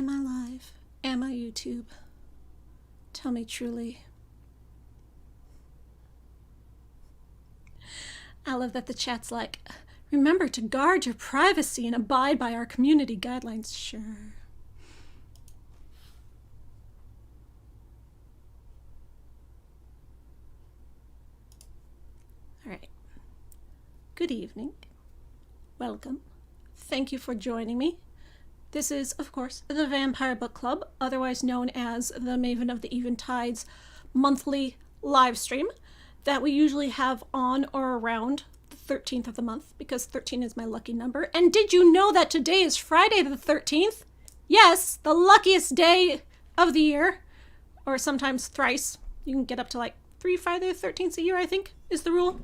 Am I live? Am I YouTube? Tell me truly. I love that the chat's like, remember to guard your privacy and abide by our community guidelines. Sure. All right. Good evening. Welcome. Thank you for joining me. This is, of course, the Vampire Book Club, otherwise known as the Maven of the Eventide's monthly live stream that we usually have on or around the 13th of the month, because 13 is my lucky number. And did you know that today is Friday the 13th? Yes, the luckiest day of the year, or sometimes thrice. You can get up to like 3 Friday the 13th a year, I think, is the rule.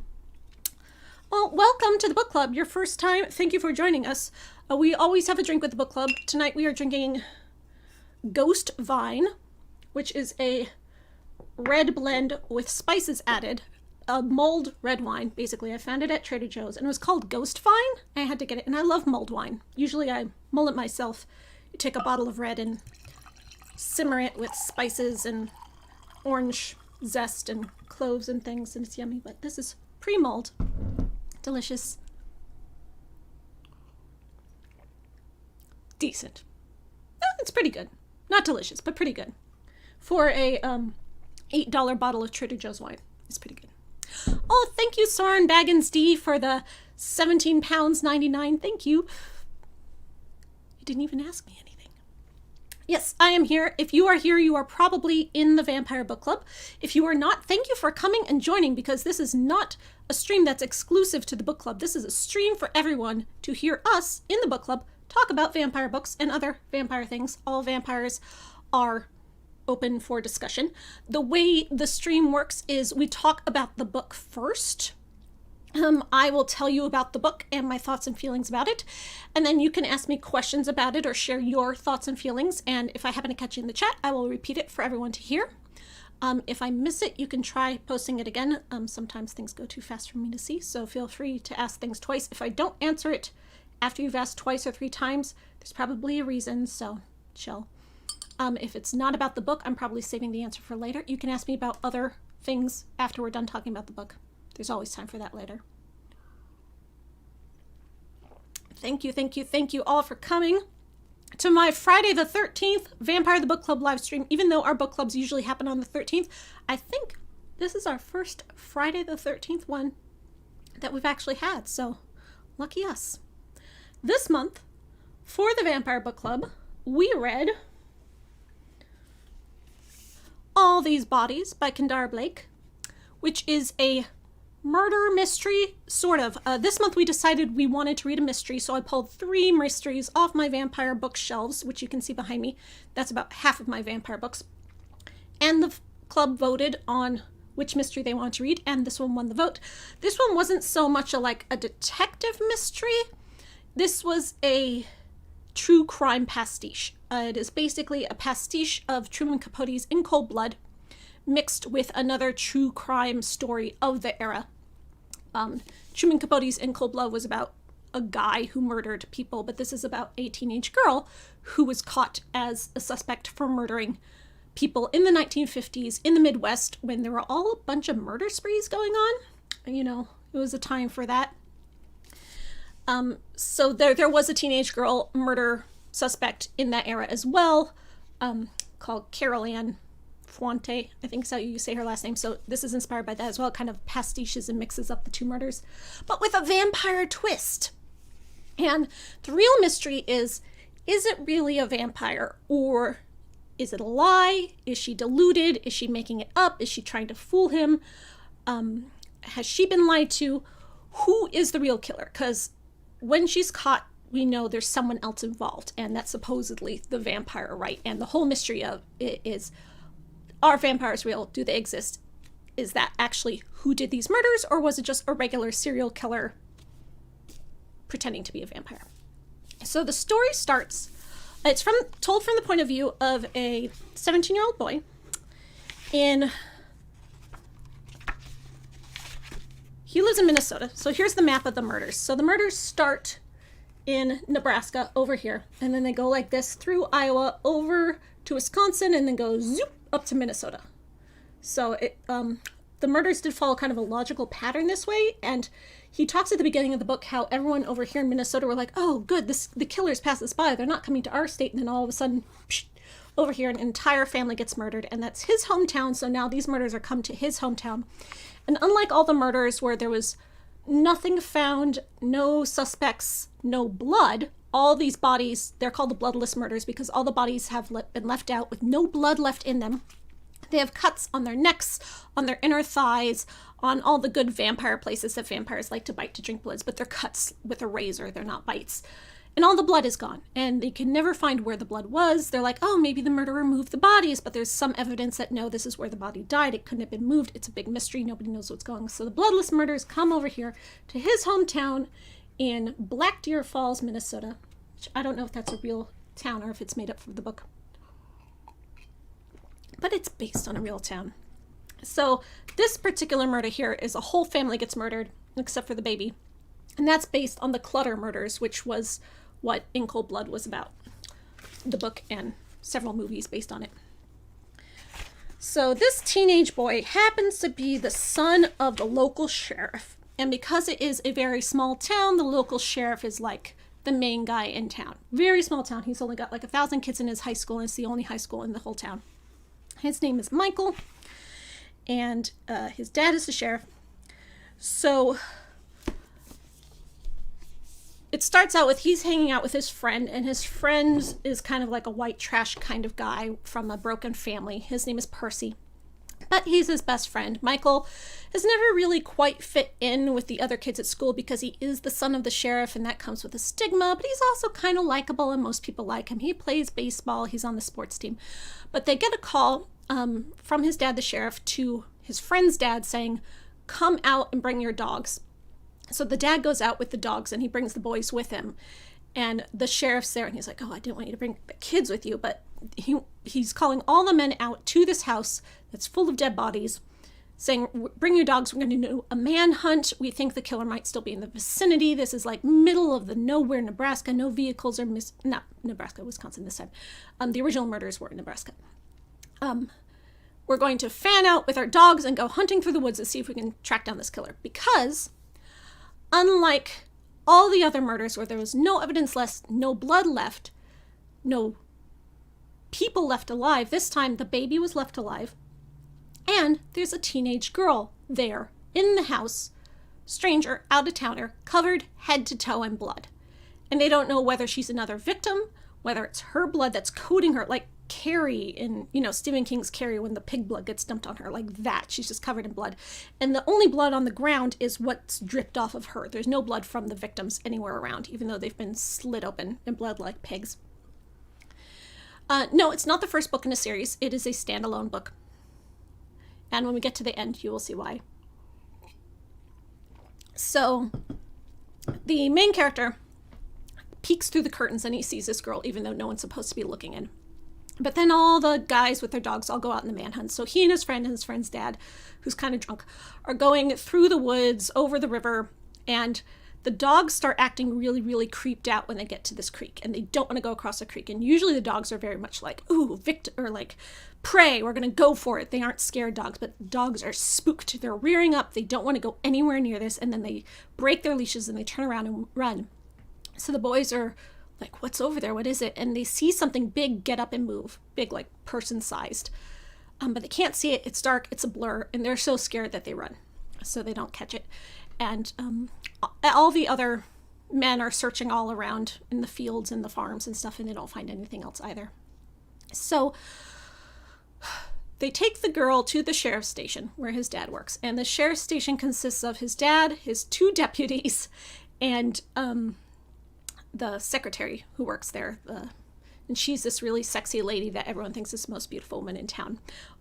Well, welcome to the book club. Your first time. Thank you for joining us. We always have a drink with the book club. Tonight we are drinking Ghost Vine, which is a red blend with spices added. A mulled red wine, basically. I found it at Trader Joe's, and it was called Ghost Vine. I had to get it, and I love mulled wine. Usually I mull it myself. You take a bottle of red and simmer it with spices and orange zest and cloves and things, and it's yummy. But this is pre-mulled. Delicious. Decent. It's pretty good. Not delicious, but pretty good. For a $8 bottle of Trader Joe's wine. It's pretty good. Oh, thank you, Soren Baggins D, for the £17.99. Thank you. You didn't even ask me anything. Yes, I am here. If you are here, you are probably in the Vampire Book Club. If you are not, thank you for coming and joining, because this is not a stream that's exclusive to the book club. This is a stream for everyone to hear us in the book club talk about vampire books and other vampire things. All vampires are open for discussion. The way the stream works is we talk about the book first. I will tell you about the book and my thoughts and feelings about it, and then you can ask me questions about it or share your thoughts and feelings, and if I happen to catch you in the chat, I will repeat it for everyone to hear. If I miss it, you can try posting it again. Sometimes things go too fast for me to see, so feel free to ask things twice. If I don't answer it after you've asked twice or 3 times, there's probably a reason, so chill. If it's not about the book, I'm probably saving the answer for later. You can ask me about other things after we're done talking about the book. There's always time for that later. Thank you all for coming to my Friday the 13th Vampire the Book Club live stream. Even though our book clubs usually happen on the 13th, I think this is our first Friday the 13th one that we've actually had, so lucky us. This month, for the Vampire Book Club, we read All These Bodies by Kendare Blake, which is a murder mystery, sort of. This month we decided we wanted to read a mystery, so I pulled 3 mysteries off my vampire bookshelves, which you can see behind me. That's about half of my vampire books. And the club voted on which mystery they wanted to read, and this one won the vote. This one wasn't so much like a detective mystery. This was a true crime pastiche. It is basically a pastiche of Truman Capote's In Cold Blood, mixed with another true crime story of the era. Truman Capote's In Cold Blood was about a guy who murdered people, but this is about a teenage girl who was caught as a suspect for murdering people in the 1950s in the Midwest, when there were all a bunch of murder sprees going on. You know, it was a time for that. So there was a teenage girl murder suspect in that era as well, called Carol Ann Fuente, I think is how you say her last name. So this is inspired by that as well. It kind of pastiches and mixes up the 2 murders, but with a vampire twist. And the real mystery is it really a vampire, or is it a lie? Is she deluded? Is she making it up? Is she trying to fool him? Has she been lied to? Who is the real killer? Because when she's caught, we know there's someone else involved, and that's supposedly the vampire, right? And the whole mystery of it is, are vampires real? Do they exist? Is that actually who did these murders, or was it just a regular serial killer pretending to be a vampire? So the story starts, it's told from the point of view of a 17-year-old boy he lives in Minnesota. So here's the map of the murders. So the murders start in Nebraska over here, and then they go like this through Iowa over to Wisconsin, and then go zoop up to Minnesota. So the murders did follow kind of a logical pattern this way, and he talks at the beginning of the book how everyone over here in Minnesota were like, oh good, the killers passed us by, they're not coming to our state, and then all of a sudden, psh, over here an entire family gets murdered, and that's his hometown, so now these murders are come to his hometown. And unlike all the murders where there was nothing found, no suspects, no blood, all these bodies, they're called the bloodless murders because all the bodies have been left out with no blood left in them. They have cuts on their necks, on their inner thighs, on all the good vampire places that vampires like to bite to drink bloods, but they're cuts with a razor, they're not bites. And all the blood is gone, and they can never find where the blood was. They're like, oh, maybe the murderer moved the bodies, but there's some evidence that no, this is where the body died. It couldn't have been moved. It's a big mystery. Nobody knows what's going on. So the bloodless murders come over here to his hometown in Black Deer Falls, Minnesota, which I don't know if that's a real town or if it's made up for the book. But it's based on a real town. So this particular murder here is a whole family gets murdered, except for the baby. And that's based on the Clutter murders, which was what In Cold Blood was about. The book and several movies based on it. So this teenage boy happens to be the son of the local sheriff. And because it is a very small town, the local sheriff is like the main guy in town. Very small town. He's only got like 1,000 kids in his high school, and it's the only high school in the whole town. His name is Michael, and his dad is the sheriff. So it starts out with he's hanging out with his friend, and his friend is kind of like a white trash kind of guy from a broken family. His name is Percy, but he's his best friend. Michael has never really quite fit in with the other kids at school because he is the son of the sheriff, and that comes with a stigma, but he's also kind of likable, and most people like him. He plays baseball. He's on the sports team. But they get a call from his dad, the sheriff, to his friend's dad saying, come out and bring your dogs. So the dad goes out with the dogs, and he brings the boys with him. And the sheriff's there, and he's like, oh, I didn't want you to bring the kids with you. But he's calling all the men out to this house that's full of dead bodies, saying, bring your dogs, we're going to do a manhunt. We think the killer might still be in the vicinity. This is like middle of the nowhere, Nebraska. No vehicles are not Nebraska, Wisconsin this time. The original murders were in Nebraska. We're going to fan out with our dogs and go hunting through the woods and see if we can track down this killer. Because unlike all the other murders where there was no evidence left, no blood left, no people left alive, this time the baby was left alive. And there's a teenage girl there in the house, stranger, out-of-towner, covered head to toe in blood. And they don't know whether she's another victim, whether it's her blood that's coating her, like Carrie in, Stephen King's Carrie, when the pig blood gets dumped on her, like that. She's just covered in blood. And the only blood on the ground is what's dripped off of her. There's no blood from the victims anywhere around, even though they've been slit open and bled like pigs. No, it's not the first book in a series. It is a standalone book. And when we get to the end, you will see why. So the main character peeks through the curtains and he sees this girl, even though no one's supposed to be looking in. But then all the guys with their dogs all go out in the manhunt. So he and his friend's dad, who's kind of drunk, are going through the woods, over the river, and the dogs start acting really, really creeped out when they get to this creek, and they don't want to go across the creek. And usually the dogs are very much like, ooh, victim, or like, prey, we're going to go for it. They aren't scared dogs, but dogs are spooked. They're rearing up. They don't want to go anywhere near this, and then they break their leashes and they turn around and run. So the boys are like, what's over there? What is it? And they see something big get up and move, big, like person-sized. But they can't see it. It's dark. It's a blur. And they're so scared that they run. So they don't catch it. And all the other men are searching all around in the fields and the farms and stuff, and they don't find anything else either. So they take the girl to the sheriff's station where his dad works. And the sheriff's station consists of his dad, his 2 deputies, and the secretary who works there. And she's this really sexy lady that everyone thinks is the most beautiful woman in town.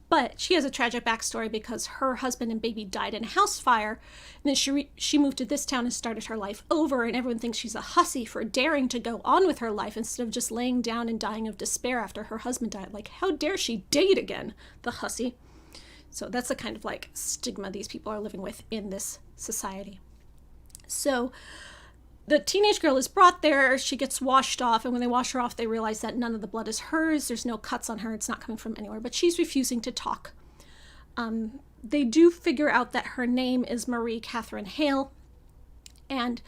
But she has a tragic backstory because her husband and baby died in a house fire. And then she moved to this town and started her life over. And everyone thinks she's a hussy for daring to go on with her life instead of just laying down and dying of despair after her husband died. Like, how dare she date again, the hussy? So that's the kind of like stigma these people are living with in this society. So the teenage girl is brought there. She gets washed off, and when they wash her off, they realize that none of the blood is hers. There's no cuts on her. It's not coming from anywhere, but she's refusing to talk. They do figure out that her name is Marie Catherine Hale, and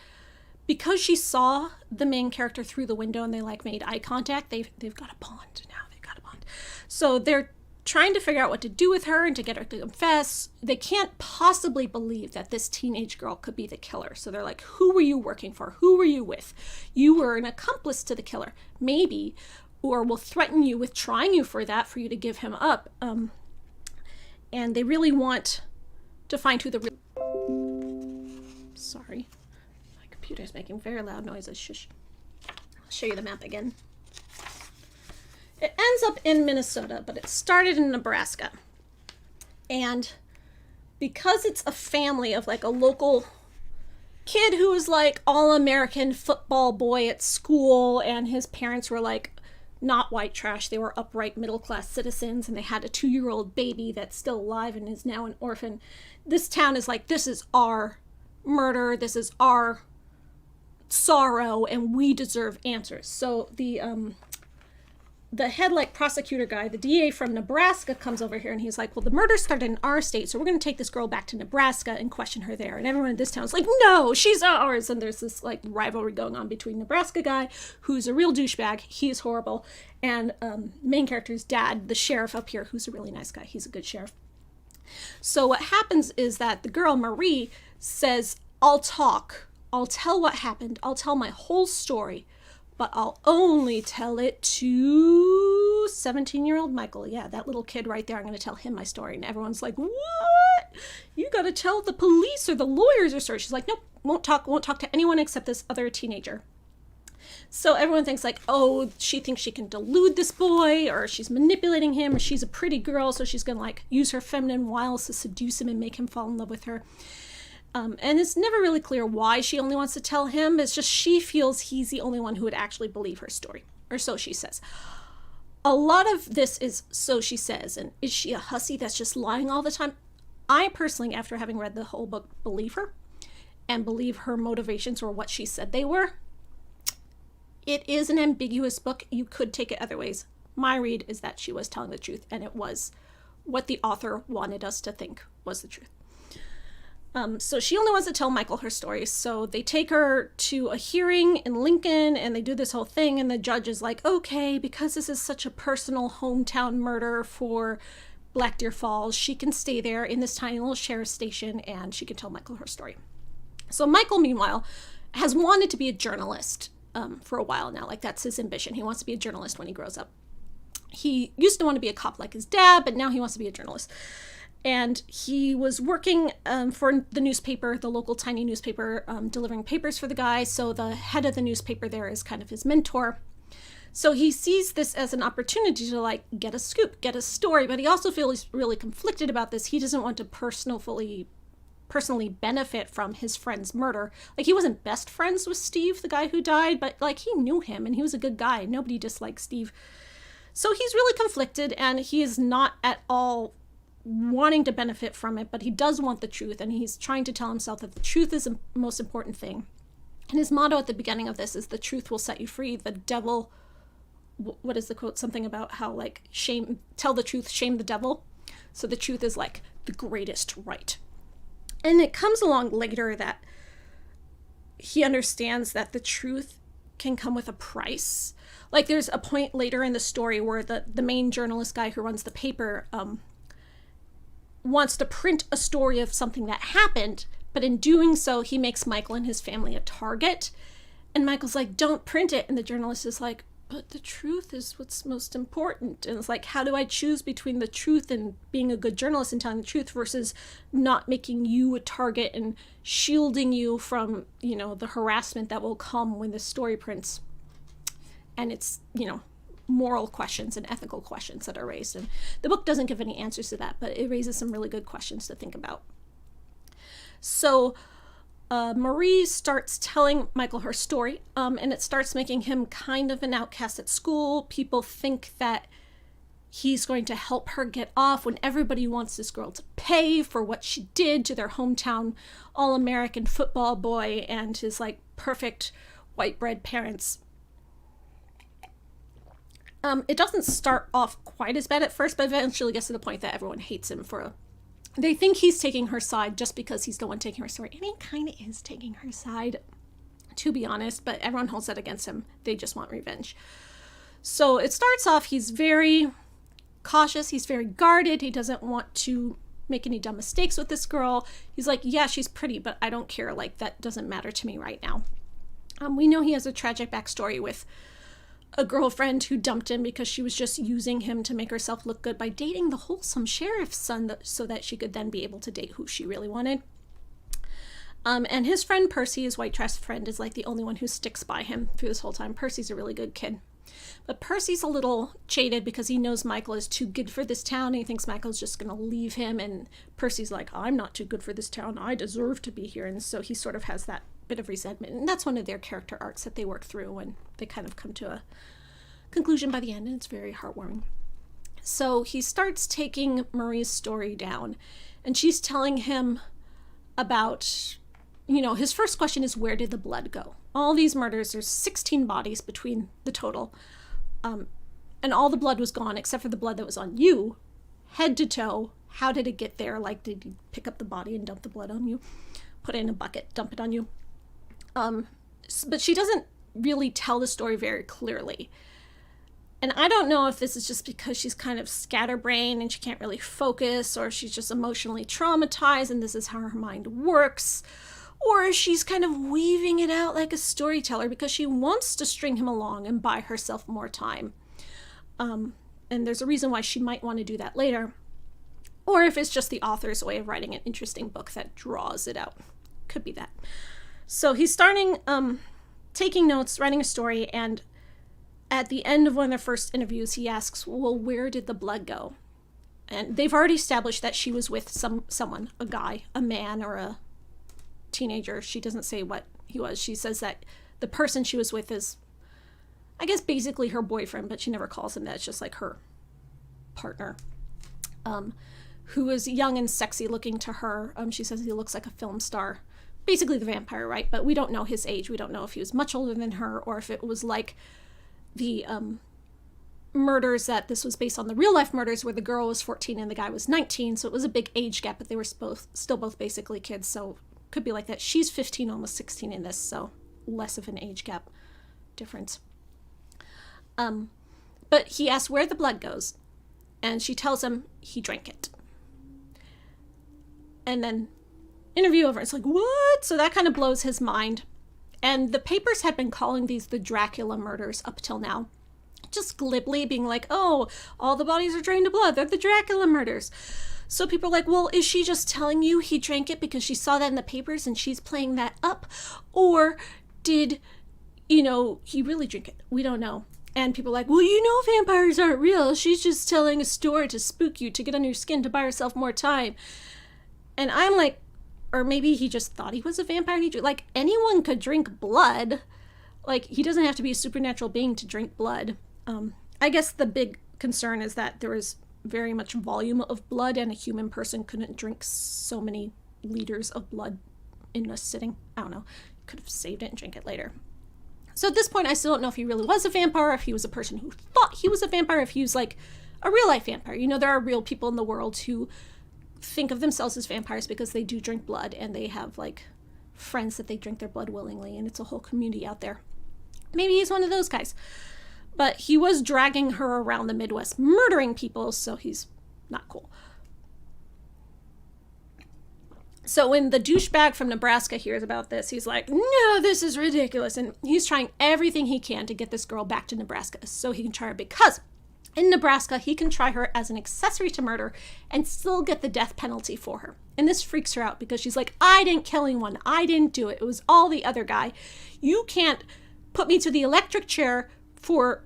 because she saw the main character through the window and they like made eye contact, they've got a bond now. They've got a bond. So they're trying to figure out what to do with her and to get her to confess. They can't possibly believe that this teenage girl could be the killer. So they're like, who were you working for? Who were you with? You were an accomplice to the killer, maybe, or we'll threaten you with trying you for that, for you to give him up. And they really want to find who the real... Sorry. My computer's making very loud noises. Shush. I'll show you the map again. It ends up in Minnesota, but it started in Nebraska. And because it's a family of like a local kid who was like all-American football boy at school, and his parents were like not white trash, they were upright middle-class citizens, and they had a 2-year-old baby that's still alive and is now an orphan. This town is like, this is our murder, this is our sorrow, and we deserve answers. So the head like prosecutor guy, the DA from Nebraska, comes over here and he's like, well, the murder started in our state, so we're going to take this girl back to Nebraska and question her there. And everyone in this town is like, no, she's ours. And there's this like rivalry going on between Nebraska guy, who's a real douchebag, he's horrible, and main character's dad, the sheriff up here, who's a really nice guy, he's a good sheriff. So what happens is that the girl Marie says, I'll tell what happened, I'll tell my whole story, but I'll only tell it to 17-year-old Michael. Yeah, that little kid right there. I'm going to tell him my story. And everyone's like, what? You got to tell the police or the lawyers your story. She's like, nope, won't talk to anyone except this other teenager. So everyone thinks like, oh, she thinks she can delude this boy, or she's manipulating him, or she's a pretty girl, so she's going to like use her feminine wiles to seduce him and make him fall in love with her. And it's never really clear why she only wants to tell him. It's just she feels he's the only one who would actually believe her story. Or so she says. A lot of this is so she says. And is she a hussy that's just lying all the time? I personally, after having read the whole book, believe her. And believe her motivations were what she said they were. It is an ambiguous book. You could take it other ways. My read is that she was telling the truth. And it was what the author wanted us to think was the truth. So she only wants to tell Michael her story. So they take her to a hearing in Lincoln and they do this whole thing. And the judge is like, okay, because this is such a personal hometown murder for Black Deer Falls, she can stay there in this tiny little sheriff's station and she can tell Michael her story. So Michael, meanwhile, has wanted to be a journalist for a while now. Like, that's his ambition. He wants to be a journalist when he grows up. He used to want to be a cop like his dad, but now he wants to be a journalist. And he was working for the newspaper, the local tiny newspaper, delivering papers for the guy. So the head of the newspaper there is kind of his mentor. So he sees this as an opportunity to like get a scoop, get a story, but he also feels really conflicted about this. He doesn't want to personally benefit from his friend's murder. Like, he wasn't best friends with Steve, the guy who died, but like he knew him and he was a good guy. Nobody disliked Steve. So he's really conflicted and he is not at all wanting to benefit from it, but he does want the truth, and he's trying to tell himself that the truth is the most important thing. And his motto at the beginning of this is, the truth will set you free. The devil, what is the quote? Something about how like tell the truth, shame the devil. So the truth is like the greatest right. And it comes along later that he understands that the truth can come with a price. Like, there's a point later in the story where the main journalist guy who runs the paper wants to print a story of something that happened, but in doing so, he makes Michael and his family a target. And Michael's like, don't print it. And the journalist is like, but the truth is what's most important. And it's like, how do I choose between the truth and being a good journalist and telling the truth versus not making you a target and shielding you from, you know, the harassment that will come when the story prints? And it's, you know, moral questions and ethical questions that are raised. And the book doesn't give any answers to that, but it raises some really good questions to think about. So Marie starts telling Michael her story, and it starts making him kind of an outcast at school. People think that he's going to help her get off when everybody wants this girl to pay for what she did to their hometown all-American football boy and his like perfect white bread parents. It doesn't start off quite as bad at first, but eventually gets to the point that everyone hates him they think he's taking her side just because he's the one taking her side. And he kind of is taking her side, to be honest, but everyone holds that against him. They just want revenge. So it starts off, he's very cautious, he's very guarded, he doesn't want to make any dumb mistakes with this girl. He's like, yeah, she's pretty, but I don't care, like, that doesn't matter to me right now. We know he has a tragic backstory with a girlfriend who dumped him because she was just using him to make herself look good by dating the wholesome sheriff's son so that she could then be able to date who she really wanted. And his friend Percy, his white trash friend, is like the only one who sticks by him through this whole time. Percy's a really good kid. But Percy's a little jaded because he knows Michael is too good for this town and he thinks Michael's just going to leave him. And Percy's like, I'm not too good for this town. I deserve to be here. And so he sort of has that bit of resentment. And that's one of their character arcs that they work through and they kind of come to a conclusion by the end. And it's very heartwarming. So he starts taking Marie's story down and she's telling him about, his first question is, where did the blood go? All these murders, there's 16 bodies between the total. And all the blood was gone except for the blood that was on you, head to toe. How did it get there? Like, did you pick up the body and dump the blood on you? Put it in a bucket, dump it on you? But she doesn't really tell the story very clearly. And I don't know if this is just because she's kind of scatterbrained and she can't really focus, or she's just emotionally traumatized and this is how her mind works, or she's kind of weaving it out like a storyteller because she wants to string him along and buy herself more time. And there's a reason why she might want to do that later. Or if it's just the author's way of writing an interesting book that draws it out. Could be that. So he's starting taking notes, writing a story, and at the end of one of their first interviews, he asks, well, where did the blood go? And they've already established that she was with someone, a guy, a man, or a teenager. She doesn't say what he was. She says that the person she was with is, I guess, basically her boyfriend, but she never calls him that. It's just like her partner, who is young and sexy looking to her. She says he looks like a film star, basically the vampire, right? But we don't know his age. We don't know if he was much older than her or if it was like the murders that this was based on, the real life murders where the girl was 14 and the guy was 19. So it was a big age gap, but they were still both basically kids. So could be like that. She's 15, almost 16 in this, so less of an age gap difference. But he asks where the blood goes, and she tells him he drank it. And then interview over. It's like, what? So that kind of blows his mind. And the papers had been calling these the Dracula murders up till now, just glibly being like, oh, all the bodies are drained of blood. They're the Dracula murders. So people are like, well, is she just telling you he drank it because she saw that in the papers and she's playing that up? Or did, he really drink it? We don't know. And people are like, well, vampires aren't real. She's just telling a story to spook you, to get on your skin, to buy herself more time. And I'm like, or maybe he just thought he was a vampire. Like, anyone could drink blood. Like, he doesn't have to be a supernatural being to drink blood. I guess the big concern is that there is very much volume of blood and a human person couldn't drink so many liters of blood in a sitting. I don't know. Could have saved it and drank it later. So at this point, I still don't know if he really was a vampire, if he was a person who thought he was a vampire, if he was like a real life vampire. There are real people in the world who think of themselves as vampires because they do drink blood and they have like friends that they drink their blood willingly, and it's a whole community out there. Maybe he's one of those guys. But he was dragging her around the Midwest, murdering people, so he's not cool. So when the douchebag from Nebraska hears about this, he's like, no, this is ridiculous. And he's trying everything he can to get this girl back to Nebraska so he can try her, because in Nebraska, he can try her as an accessory to murder and still get the death penalty for her. And this freaks her out because she's like, I didn't kill anyone. I didn't do it. It was all the other guy. You can't put me to the electric chair for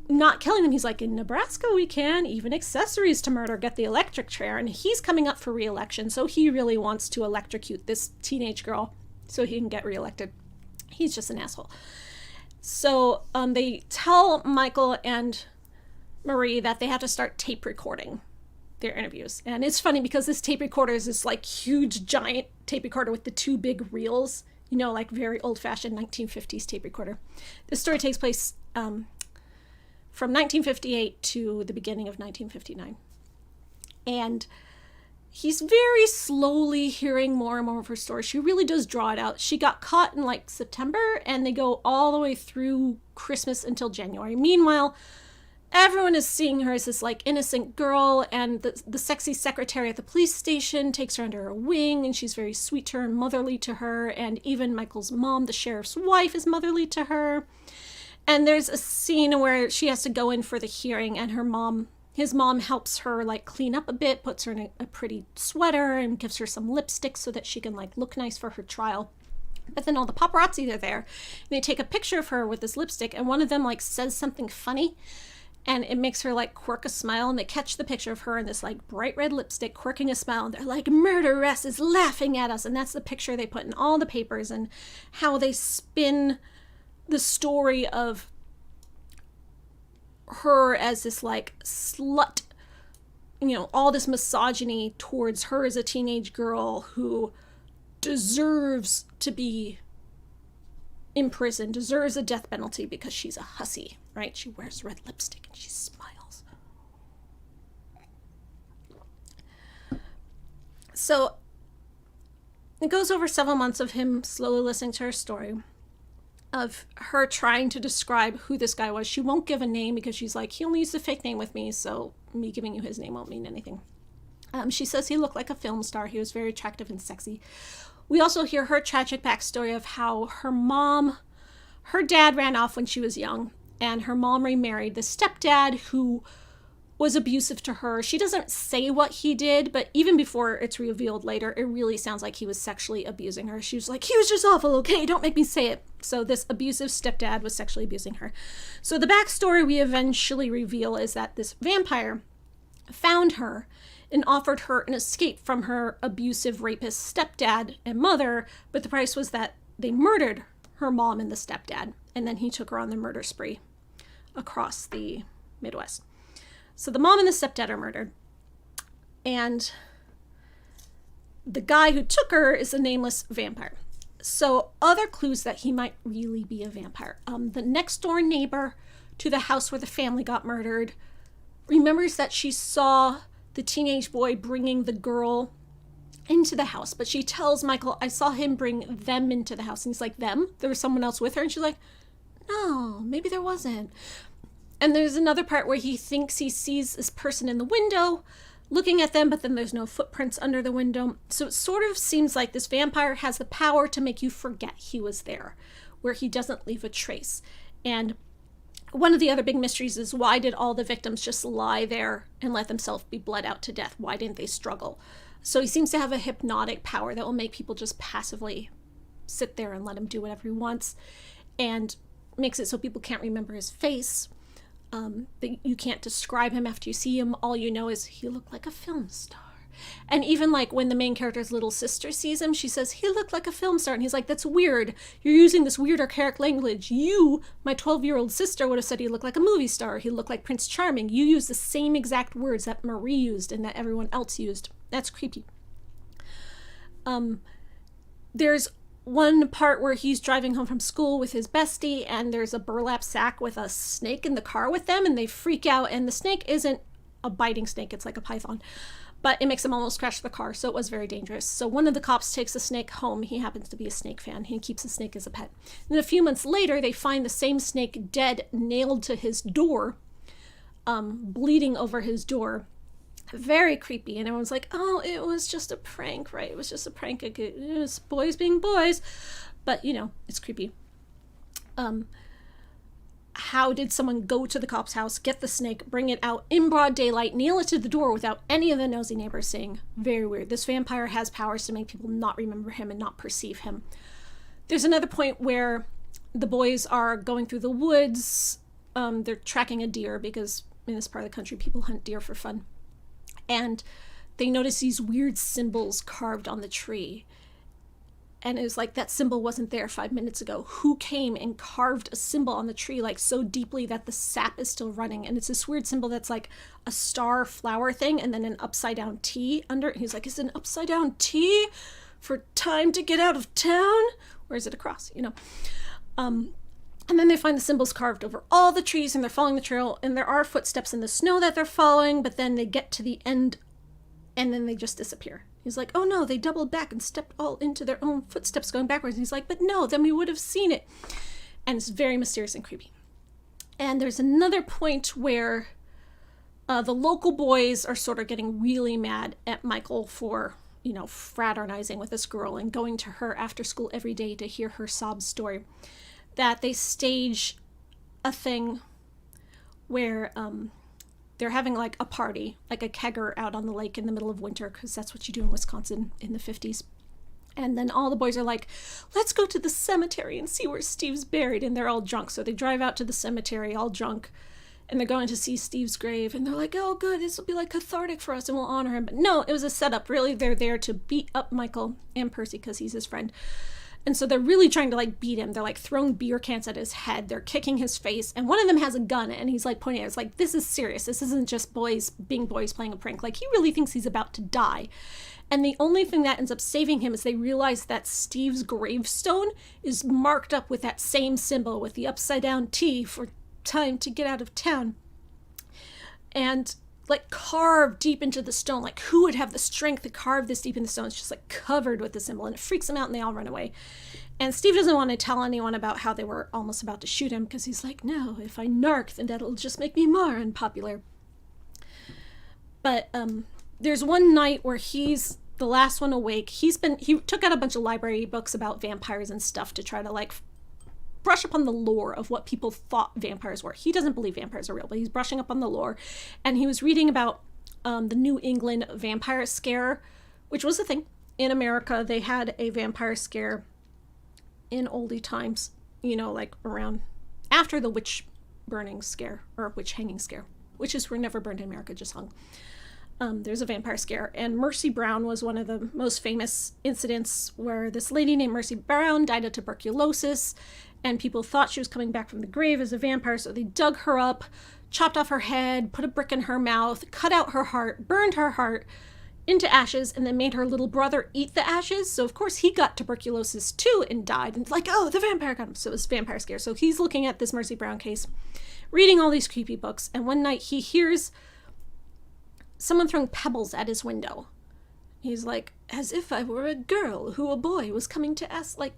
not killing them. He's like, in Nebraska we can, even accessories to murder get the electric chair. And he's coming up for re-election, so he really wants to electrocute this teenage girl so he can get re-elected. He's just an asshole. So they tell Michael and Marie that they have to start tape recording their interviews. And it's funny because this tape recorder is this like huge giant tape recorder with the two big reels, you know, like very old-fashioned 1950s tape recorder. This story takes place from 1958 to the beginning of 1959. And he's very slowly hearing more and more of her story. She really does draw it out. She got caught in like September, and they go all the way through Christmas until January. Meanwhile, everyone is seeing her as this like innocent girl, and the sexy secretary at the police station takes her under her wing, and she's very sweet to her and motherly to her. And even Michael's mom, the sheriff's wife, is motherly to her. And there's a scene where she has to go in for the hearing, and his mom helps her like clean up a bit, puts her in a pretty sweater and gives her some lipstick so that she can like look nice for her trial. But then all the paparazzi are there, and they take a picture of her with this lipstick, and one of them like says something funny, and it makes her like quirk a smile, and they catch the picture of her in this like bright red lipstick quirking a smile, and they're like, murderess is laughing at us. And that's the picture they put in all the papers, and how they spin the story of her as this like slut, you know, all this misogyny towards her as a teenage girl who deserves to be in prison, deserves a death penalty because she's a hussy, right? She wears red lipstick and she smiles. So it goes over several months of him slowly listening to her story, of her trying to describe who this guy was. She won't give a name because she's like, he only used a fake name with me, so me giving you his name won't mean anything. She says he looked like a film star. He was very attractive and sexy. We also hear her tragic backstory of how her dad ran off when she was young, and her mom remarried the stepdad who was abusive to her. She doesn't say what he did, but even before it's revealed later, it really sounds like he was sexually abusing her. She was like, he was just awful, okay? Don't make me say it. So this abusive stepdad was sexually abusing her. So the backstory we eventually reveal is that this vampire found her and offered her an escape from her abusive rapist stepdad and mother, but the price was that they murdered her mom and the stepdad, and then he took her on the murder spree across the Midwest. So the mom and the stepdad are murdered, and the guy who took her is a nameless vampire. So other clues that he might really be a vampire. The next door neighbor to the house where the family got murdered remembers that she saw the teenage boy bringing the girl into the house, but she tells Michael, I saw him bring them into the house. And he's like, them? There was someone else with her? And she's like, no, maybe there wasn't. And there's another part where he thinks he sees this person in the window looking at them, but then there's no footprints under the window. So it sort of seems like this vampire has the power to make you forget he was there, where he doesn't leave a trace. And one of the other big mysteries is, why did all the victims just lie there and let themselves be bled out to death? Why didn't they struggle? So he seems to have a hypnotic power that will make people just passively sit there and let him do whatever he wants, and makes it so people can't remember his face. You can't describe him after you see him. All you know is he looked like a film star. And even like when the main character's little sister sees him, she says, he looked like a film star. And he's like, that's weird. You're using this weird archaic language. You, my 12-year-old sister, would have said he looked like a movie star. He looked like Prince Charming. You use the same exact words that Marie used and that everyone else used. That's creepy. There's one part where he's driving home from school with his bestie, and there's a burlap sack with a snake in the car with them, and they freak out, and the snake isn't a biting snake, it's like a python, but it makes them almost crash the car, so it was very dangerous. So one of the cops takes the snake home. He happens to be a snake fan. He keeps the snake as a pet. And then a few months later, they find the same snake dead, nailed to his door, bleeding over his door. Very creepy. And everyone's like, oh, it was just a prank, right? It was just a prank. It was boys being boys. But, you know, it's creepy. How did someone go to the cop's house, get the snake, bring it out in broad daylight, nail it to the door without any of the nosy neighbors saying, very weird. This vampire has powers to make people not remember him and not perceive him. There's another point where the boys are going through the woods. They're tracking a deer because in this part of the country, people hunt deer for fun. And they notice these weird symbols carved on the tree. And it was like, that symbol wasn't there 5 minutes ago. Who came and carved a symbol on the tree, like so deeply that the sap is still running? And it's this weird symbol that's like a star flower thing and then an upside down T under it. He's like, is it an upside down T for time to get out of town? Or is it a cross, you know? And then they find the symbols carved over all the trees, and they're following the trail, and there are footsteps in the snow that they're following, but then they get to the end and then they just disappear. He's like, oh no, they doubled back and stepped all into their own footsteps going backwards. And he's like, but no, then we would have seen it. And it's very mysterious and creepy. And there's another point where the local boys are sort of getting really mad at Michael for, you know, fraternizing with this girl and going to her after school every day to hear her sob story. That they stage a thing where they're having like a party, like a kegger out on the lake in the middle of winter, because that's what you do in Wisconsin in the 50s. And then all the boys are like, let's go to the cemetery and see where Steve's buried. And they're all drunk. So they drive out to the cemetery all drunk, and they're going to see Steve's grave. And they're like, oh, good, this will be like cathartic for us and we'll honor him. But no, it was a setup. Really, they're there to beat up Michael and Percy because he's his friend. And so they're really trying to like beat him. They're like throwing beer cans at his head. They're kicking his face. And one of them has a gun and he's like pointing at it. It's like, this is serious. This isn't just boys being boys playing a prank. Like, he really thinks he's about to die. And the only thing that ends up saving him is they realize that Steve's gravestone is marked up with that same symbol with the upside down T for time to get out of town. And like carved deep into the stone. Like, who would have the strength to carve this deep in the stone? It's just like covered with the symbol, and it freaks them out and they all run away. And Steve doesn't want to tell anyone about how they were almost about to shoot him, because he's like, no, if I narc, then that'll just make me more unpopular. But there's one night where he's the last one awake. He took out a bunch of library books about vampires and stuff to try to like brush up on the lore of what people thought vampires were. He doesn't believe vampires are real, but he's brushing up on the lore. And he was reading about the New England vampire scare, which was a thing. In America, they had a vampire scare in oldie times, you know, like around after the witch burning scare or witch hanging scare. Witches were never burned in America, just hung. There's a vampire scare, and Mercy Brown was one of the most famous incidents, where this lady named Mercy Brown died of tuberculosis, and people thought she was coming back from the grave as a vampire, so they dug her up, chopped off her head, put a brick in her mouth, cut out her heart, burned her heart into ashes, and then made her little brother eat the ashes. So of course he got tuberculosis too and died, and it's like, oh, the vampire got him. So it was vampire scare. So he's looking at this Mercy Brown case, reading all these creepy books, and one night he hears someone throwing pebbles at his window. He's like, as if I were a girl who a boy was coming to ask, like,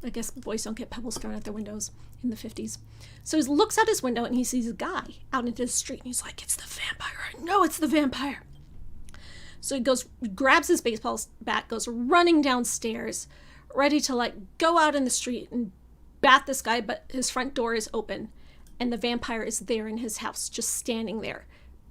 I guess boys don't get pebbles thrown at their windows in the 50s. So he looks out his window and he sees a guy out into the street, and he's like, it's the vampire. I know it's the vampire. So he goes, grabs his baseball bat, goes running downstairs, ready to like go out in the street and bat this guy, but his front door is open and the vampire is there in his house, just standing there.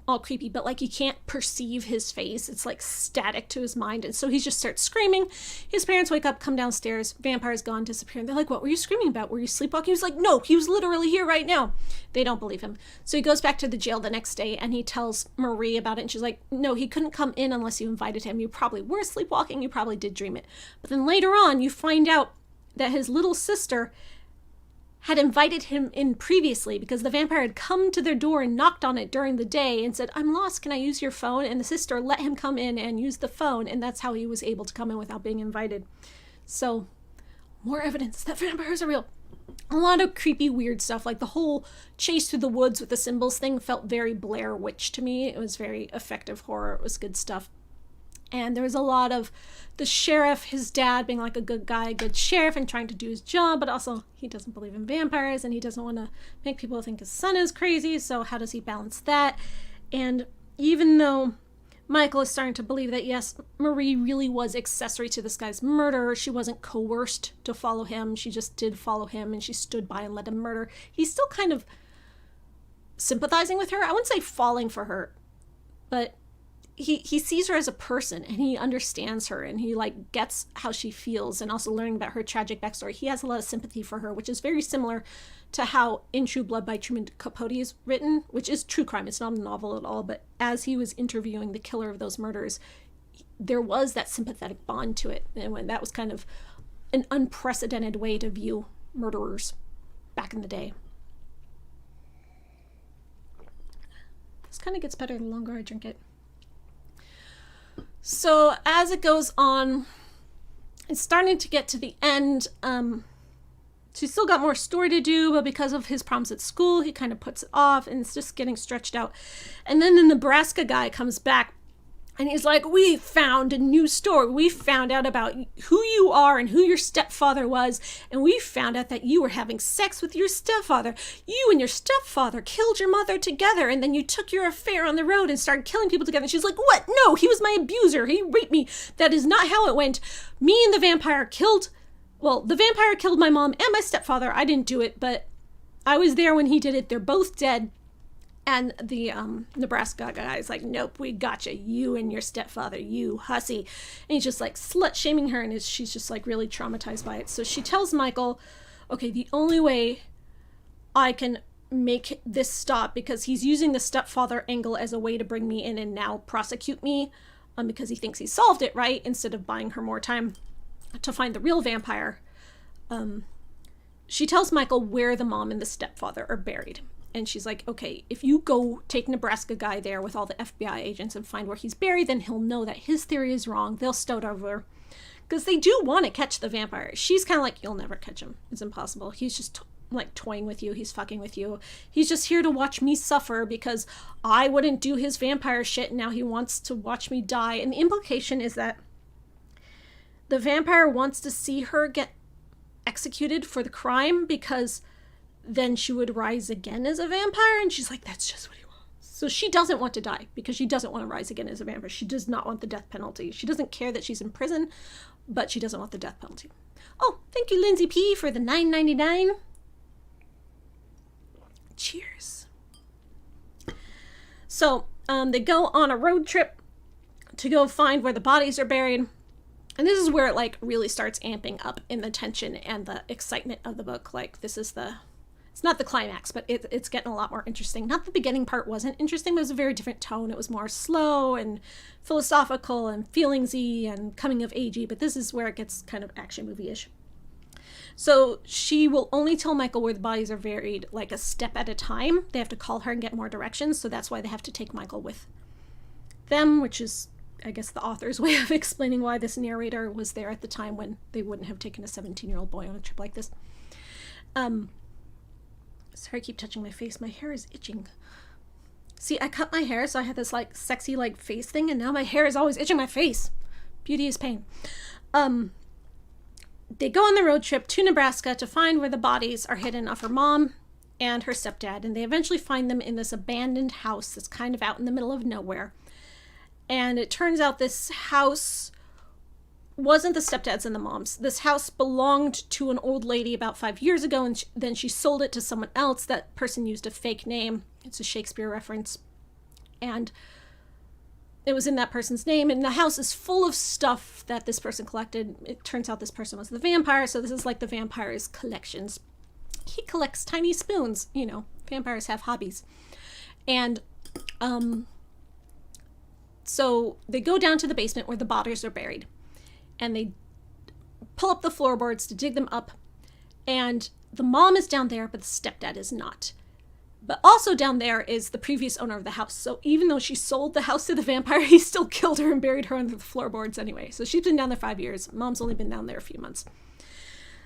All creepy, but like you can't perceive his face. It's like static to his mind. And so he just starts screaming. His parents wake up, come downstairs, vampire's gone, disappearing. They're like, what were you screaming about? Were you sleepwalking? He was like, no, he was literally here right now. They don't believe him. So he goes back to the jail the next day and he tells Marie about it, and she's like, no, he couldn't come in unless you invited him. You probably were sleepwalking, you probably did dream it. But then later on you find out that his little sister had invited him in previously, because the vampire had come to their door and knocked on it during the day and said, I'm lost, can I use your phone? And the sister let him come in and use the phone, and that's how he was able to come in without being invited. So, more evidence that vampires are real. A lot of creepy, weird stuff, like the whole chase through the woods with the symbols thing felt very Blair Witch to me. It was very effective horror, it was good stuff. And there was a lot of the sheriff, his dad being like a good guy, a good sheriff, and trying to do his job, but also he doesn't believe in vampires and he doesn't want to make people think his son is crazy. So how does he balance that? And even though Michael is starting to believe that, yes, Marie really was accessory to this guy's murder, she wasn't coerced to follow him, she just did follow him and she stood by and let him murder, he's still kind of sympathizing with her. I wouldn't say falling for her, but he sees her as a person and he understands her and he like gets how she feels, and also learning about her tragic backstory. He has a lot of sympathy for her, which is very similar to how In True Blood by Truman Capote is written, which is true crime. It's not a novel at all, but as he was interviewing the killer of those murders, there was that sympathetic bond to it. And when that was kind of an unprecedented way to view murderers back in the day. This kind of gets better the longer I drink it. So as it goes on, it's starting to get to the end. She's still got more story to do, but because of his problems at school, he kind of puts it off, and it's just getting stretched out. And then the Nebraska guy comes back, and he's like, we found a new story. We found out about who you are and who your stepfather was, and we found out that you were having sex with your stepfather. You and your stepfather killed your mother together, and then you took your affair on the road and started killing people together. And she's like, what? No, he was my abuser. He raped me. That is not how it went. Me and the vampire killed my mom and my stepfather. I didn't do it, but I was there when he did it. They're both dead. And the Nebraska guy is like, nope, we gotcha. You and your stepfather, you hussy. And he's just like slut shaming her, and she's just like really traumatized by it. So she tells Michael, okay, the only way I can make this stop, because he's using the stepfather angle as a way to bring me in and now prosecute me, because he thinks he solved it, right? Instead of buying her more time to find the real vampire. She tells Michael where the mom and the stepfather are buried. And she's like, okay, if you go take Nebraska guy there with all the FBI agents and find where he's buried, then he'll know that his theory is wrong. They'll start over. Because they do want to catch the vampire. She's kind of like, you'll never catch him. It's impossible. He's just like toying with you. He's fucking with you. He's just here to watch me suffer because I wouldn't do his vampire shit, and now he wants to watch me die. And the implication is that the vampire wants to see her get executed for the crime, because then she would rise again as a vampire. And she's like, that's just what he wants. So she doesn't want to die because she doesn't want to rise again as a vampire. She does not want the death penalty. She doesn't care that she's in prison, but she doesn't want the death penalty. Oh, thank you, Lindsay P, for the $9.99. Cheers. So they go on a road trip to go find where the bodies are buried. And this is where it like really starts amping up in the tension and the excitement of the book. Like this is it's not the climax, but it's getting a lot more interesting. Not the beginning part wasn't interesting, but it was a very different tone. It was more slow and philosophical and feelingsy and coming of agey, but this is where it gets kind of action movie-ish. So she will only tell Michael where the bodies are buried like a step at a time. They have to call her and get more directions, so that's why they have to take Michael with them, which is, I guess, the author's way of explaining why this narrator was there at the time when they wouldn't have taken a 17-year-old boy on a trip like this. Sorry, I keep touching my face. My hair is itching. See, I cut my hair, so I had this like sexy like face thing, and now my hair is always itching my face. Beauty is pain. They go on the road trip to Nebraska to find where the bodies are hidden of her mom and her stepdad, and they eventually find them in this abandoned house that's kind of out in the middle of nowhere. And it turns out this house wasn't the stepdad's and the mom's. This house belonged to an old lady about 5 years ago, and then she sold it to someone else. That person used a fake name. It's a Shakespeare reference. And it was in that person's name, and the house is full of stuff that this person collected. It turns out this person was the vampire, so this is like the vampire's collections. He collects tiny spoons. You know, vampires have hobbies. And so they go down to the basement where the bodies are buried, and they pull up the floorboards to dig them up, and the mom is down there, but the stepdad is not. But also down there is the previous owner of the house. So even though she sold the house to the vampire, he still killed her and buried her under the floorboards anyway. So she's been down there 5 years. Mom's only been down there a few months.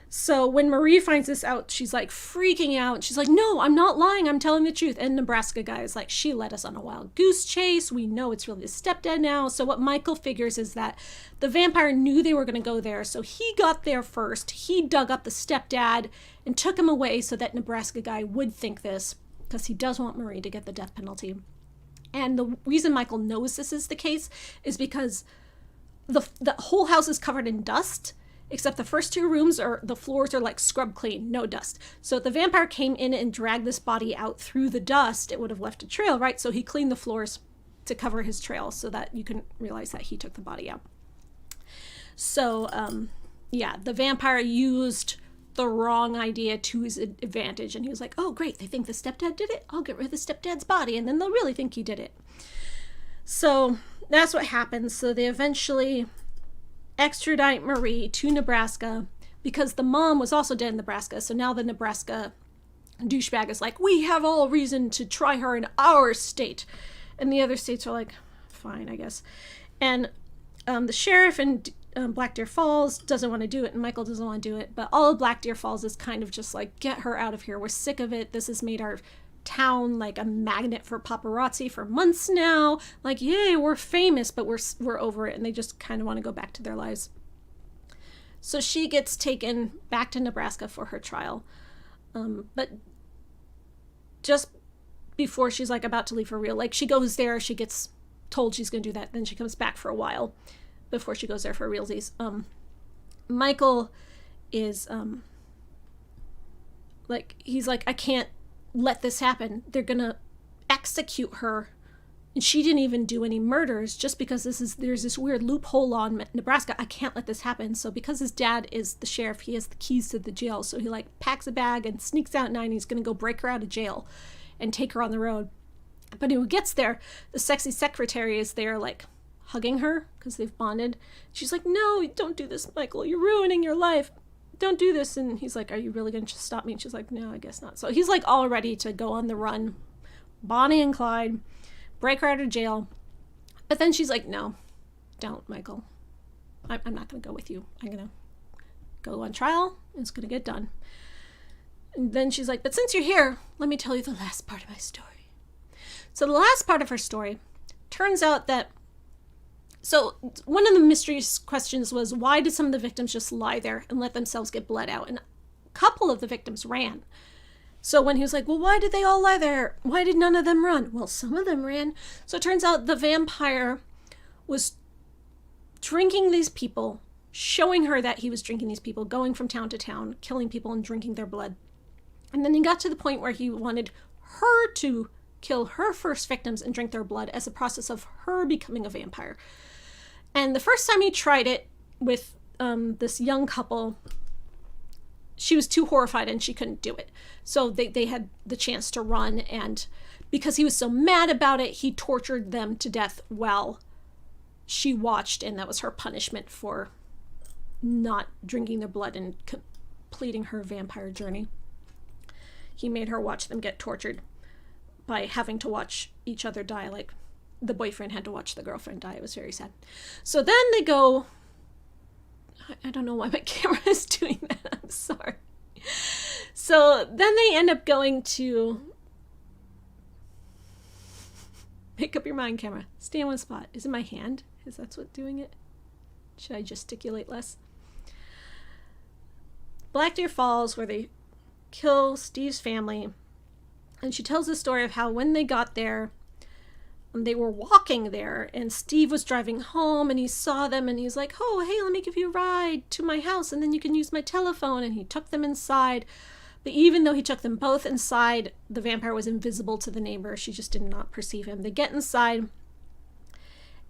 So when Marie finds this out, she's like freaking out. She's like, no, I'm not lying. I'm telling the truth. And Nebraska guy is like, she led us on a wild goose chase. We know it's really the stepdad now. So what Michael figures is that the vampire knew they were going to go there. So he got there first. He dug up the stepdad and took him away so that Nebraska guy would think this, because he does want Marie to get the death penalty. And the reason Michael knows this is the case is because the whole house is covered in dust, except the first two rooms the floors are like scrub clean, no dust. So if the vampire came in and dragged this body out through the dust, it would have left a trail, right? So he cleaned the floors to cover his trail so that you can realize that he took the body out. So, yeah, the vampire used the wrong idea to his advantage. And he was like, oh, great, they think the stepdad did it? I'll get rid of the stepdad's body, and then they'll really think he did it. So that's what happens. So they eventually extradite Marie to Nebraska. because the mom was also dead in Nebraska. So now the Nebraska douchebag is like, we have all reason to try her in our state. And the other states are like, fine, I guess. And the sheriff in Black Deer Falls doesn't want to do it, and Michael doesn't want to do it. But all of Black Deer Falls is kind of just like, get her out of here. We're sick of it. This has made our town like a magnet for paparazzi for months now. Like, yay, we're famous, but we're over it. And they just kind of want to go back to their lives. So she gets taken back to Nebraska for her trial. But just before she's like about to leave for real, like she goes there, she gets told she's going to do that. Then she comes back for a while before she goes there for realsies. Michael is like, he's like, I can't let this happen. They're going to execute her. And she didn't even do any murders, just because there's this weird loophole law in Nebraska. I can't let this happen. So because his dad is the sheriff, he has the keys to the jail. So he like packs a bag and sneaks out at night, and he's going to go break her out of jail and take her on the road. But when he gets there, the sexy secretary is there like hugging her because they've bonded. She's like, no, don't do this, Michael. You're ruining your life. Don't do this. And he's like, are you really going to just stop me? And she's like, no, I guess not. So he's like all ready to go on the run. Bonnie and Clyde. Break her out of jail. But then she's like, no, don't, Michael. I'm not going to go with you. I'm going to go on trial. It's going to get done. And then she's like, but since you're here, let me tell you the last part of my story. So the last part of her story turns out that, so one of the mysterious questions was, why did some of the victims just lie there and let themselves get bled out? And a couple of the victims ran. So when he was like, well, why did they all lie there? Why did none of them run? Well, some of them ran. So it turns out the vampire was drinking these people, showing her that he was drinking these people, going from town to town, killing people and drinking their blood. And then he got to the point where he wanted her to kill her first victims and drink their blood as a process of her becoming a vampire. And the first time he tried it with this young couple, she was too horrified and she couldn't do it. So they had the chance to run, and because he was so mad about it, he tortured them to death while she watched, and that was her punishment for not drinking their blood and completing her vampire journey. He made her watch them get tortured by having to watch each other die, like the boyfriend had to watch the girlfriend die. It was very sad. So then they go, I don't know why my camera is doing that. I'm sorry. So then they end up going to, make up your mind, camera. Stay in one spot. Is it my hand? Is that what's doing it? Should I gesticulate less? Black Deer Falls, where they kill Steve's family. And she tells the story of how when they got there, they were walking there, and Steve was driving home, and he saw them, and he's like, oh, hey, let me give you a ride to my house, and then you can use my telephone. And he took them inside. But even though he took them both inside, the vampire was invisible to the neighbor. She just did not perceive him. They get inside,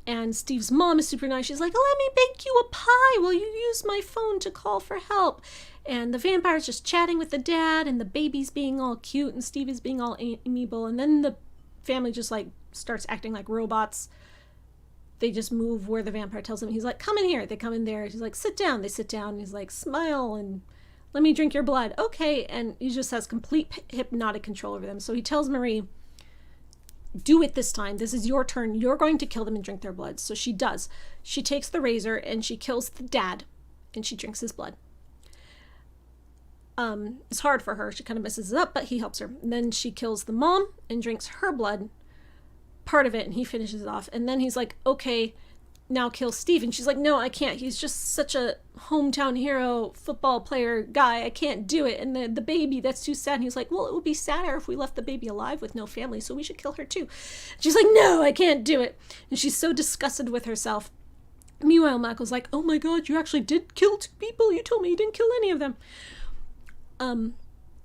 and Steve's mom is super nice. She's like, let me bake you a pie while you use my phone to call for help. And the vampire's just chatting with the dad, and the baby's being all cute, and Steve is being all amiable. And then the family just like starts acting like robots. They just move where the vampire tells them. He's like, come in here. They come in there. He's like, sit down. They sit down. He's like, smile and let me drink your blood. Okay. And he just has complete hypnotic control over them. So he tells Marie, do it this time. This is your turn. You're going to kill them and drink their blood. So she does. She takes the razor and she kills the dad and she drinks his blood. It's hard for her. She kind of messes it up, but he helps her. And then she kills the mom and drinks her blood, part of it, and he finishes it off. And then he's like, okay, now kill Steve. And she's like, no, I can't. He's just such a hometown hero, football player guy. I can't do it. And the baby, that's too sad. And he's like, well, it would be sadder if we left the baby alive with no family, so we should kill her too. She's like, no, I can't do it. And she's so disgusted with herself. Meanwhile, Michael's like, oh my God, you actually did kill 2 people. You told me you didn't kill any of them.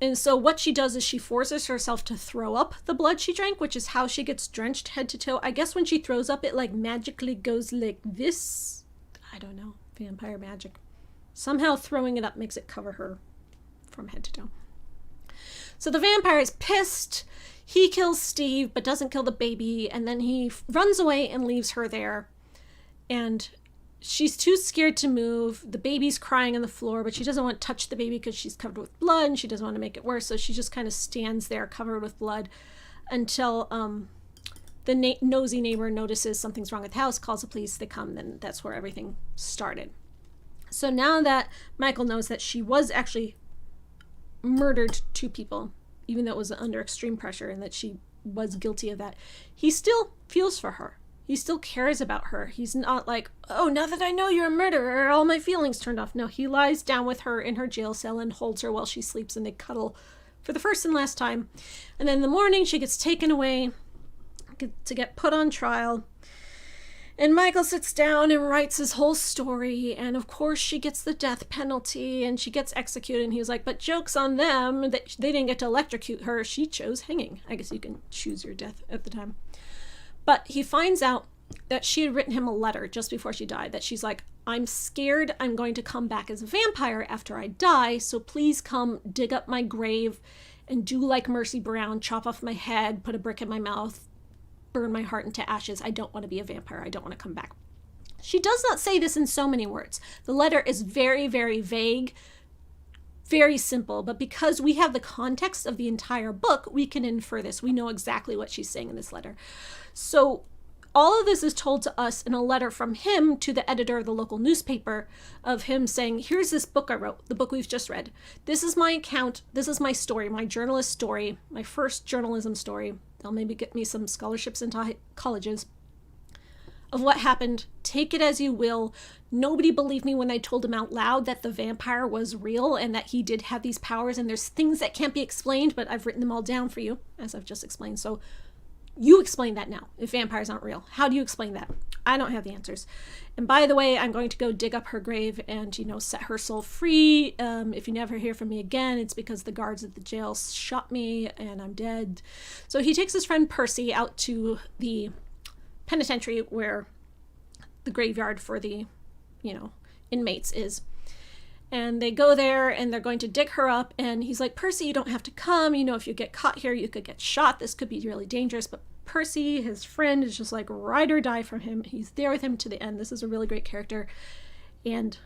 And so what she does is she forces herself to throw up the blood she drank, which is how she gets drenched head to toe. I guess when she throws up, it like magically goes like this. I don't know. Vampire magic. Somehow throwing it up makes it cover her from head to toe. So the vampire is pissed. He kills Steve, but doesn't kill the baby. And then he runs away and leaves her there. And she's too scared to move. The baby's crying on the floor, but she doesn't want to touch the baby because she's covered with blood and she doesn't want to make it worse. So she just kind of stands there covered with blood until the nosy neighbor notices something's wrong with the house, calls the police, they come, then that's where everything started. So now that Michael knows that she was actually murdered 2 people, even though it was under extreme pressure and that she was guilty of that, he still feels for her. He still cares about her. He's not like, oh, now that I know you're a murderer, all my feelings turned off. No, he lies down with her in her jail cell and holds her while she sleeps, and they cuddle for the first and last time. And then in the morning, she gets taken away to get put on trial. And Michael sits down and writes his whole story. And of course, she gets the death penalty and she gets executed. And he was like, but joke's on them that they didn't get to electrocute her. She chose hanging. I guess you can choose your death at the time. But he finds out that she had written him a letter just before she died, that she's like, I'm scared I'm going to come back as a vampire after I die, so please come dig up my grave and do like Mercy Brown, chop off my head, put a brick in my mouth, burn my heart into ashes. I don't want to be a vampire. I don't want to come back. She does not say this in so many words. The letter is very, very vague, very simple, but because we have the context of the entire book, we can infer this. We know exactly what she's saying in this letter. So all of this is told to us in a letter from him to the editor of the local newspaper, of him saying, here's this book I wrote, the book we've just read. This is my account. This is my story, my journalist story, my first journalism story. They'll maybe get me some scholarships into colleges, of what happened. Take it as you will. Nobody believed me when I told him out loud that the vampire was real and that he did have these powers, and there's things that can't be explained, but I've written them all down for you, as I've just explained. So you explain that now, if vampires aren't real. How do you explain that? I don't have the answers. And by the way, I'm going to go dig up her grave and, set her soul free. If you never hear from me again, it's because the guards at the jail shot me and I'm dead. So he takes his friend Percy out to the penitentiary where the graveyard for the, inmates is. And they go there and they're going to dig her up. And he's like, Percy, you don't have to come. If you get caught here, you could get shot. This could be really dangerous. But Percy, his friend, is just like ride or die from him. He's there with him to the end. This is a really great character. And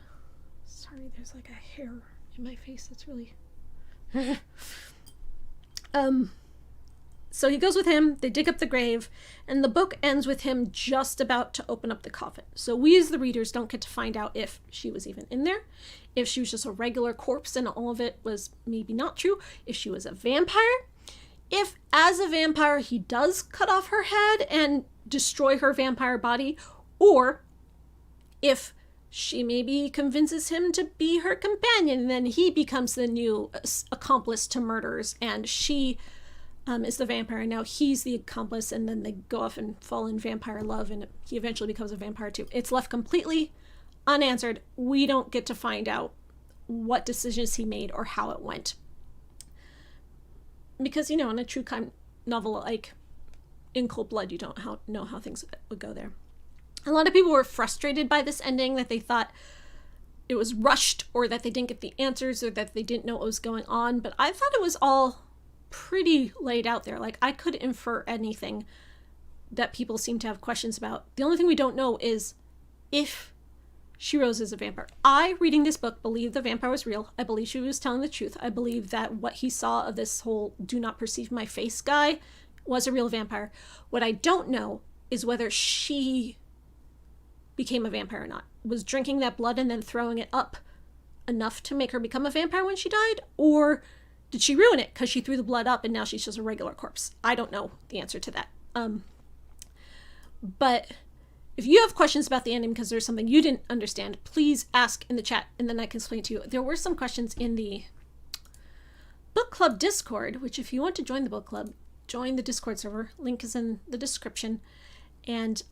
sorry, there's like a hair in my face. That's really... So he goes with him, they dig up the grave, and the book ends with him just about to open up the coffin. So we as the readers don't get to find out if she was even in there, if she was just a regular corpse and all of it was maybe not true, if she was a vampire, if as a vampire he does cut off her head and destroy her vampire body, or if she maybe convinces him to be her companion, and then he becomes the new accomplice to murders, and she... is the vampire, and now he's the accomplice, and then they go off and fall in vampire love, and he eventually becomes a vampire too. It's left completely unanswered. We don't get to find out what decisions he made or how it went. Because, in a true crime novel like In Cold Blood, you don't know how things would go there. A lot of people were frustrated by this ending, that they thought it was rushed, or that they didn't get the answers, or that they didn't know what was going on, but I thought it was all pretty laid out there. Like, I could infer anything that people seem to have questions about. The only thing we don't know is if she rose as a vampire. I, reading this book, believe the vampire was real. I believe she was telling the truth. I believe that what he saw of this whole do not perceive my face guy was a real vampire. What I don't know is whether she became a vampire or not. Was drinking that blood and then throwing it up enough to make her become a vampire when she died? Or did she ruin it because she threw the blood up and now she's just a regular corpse? I don't know the answer to that. But if you have questions about the ending because there's something you didn't understand, please ask in the chat and then I can explain to you. There were some questions in the book club Discord, which if you want to join the book club, join the Discord server. Link is in the description. And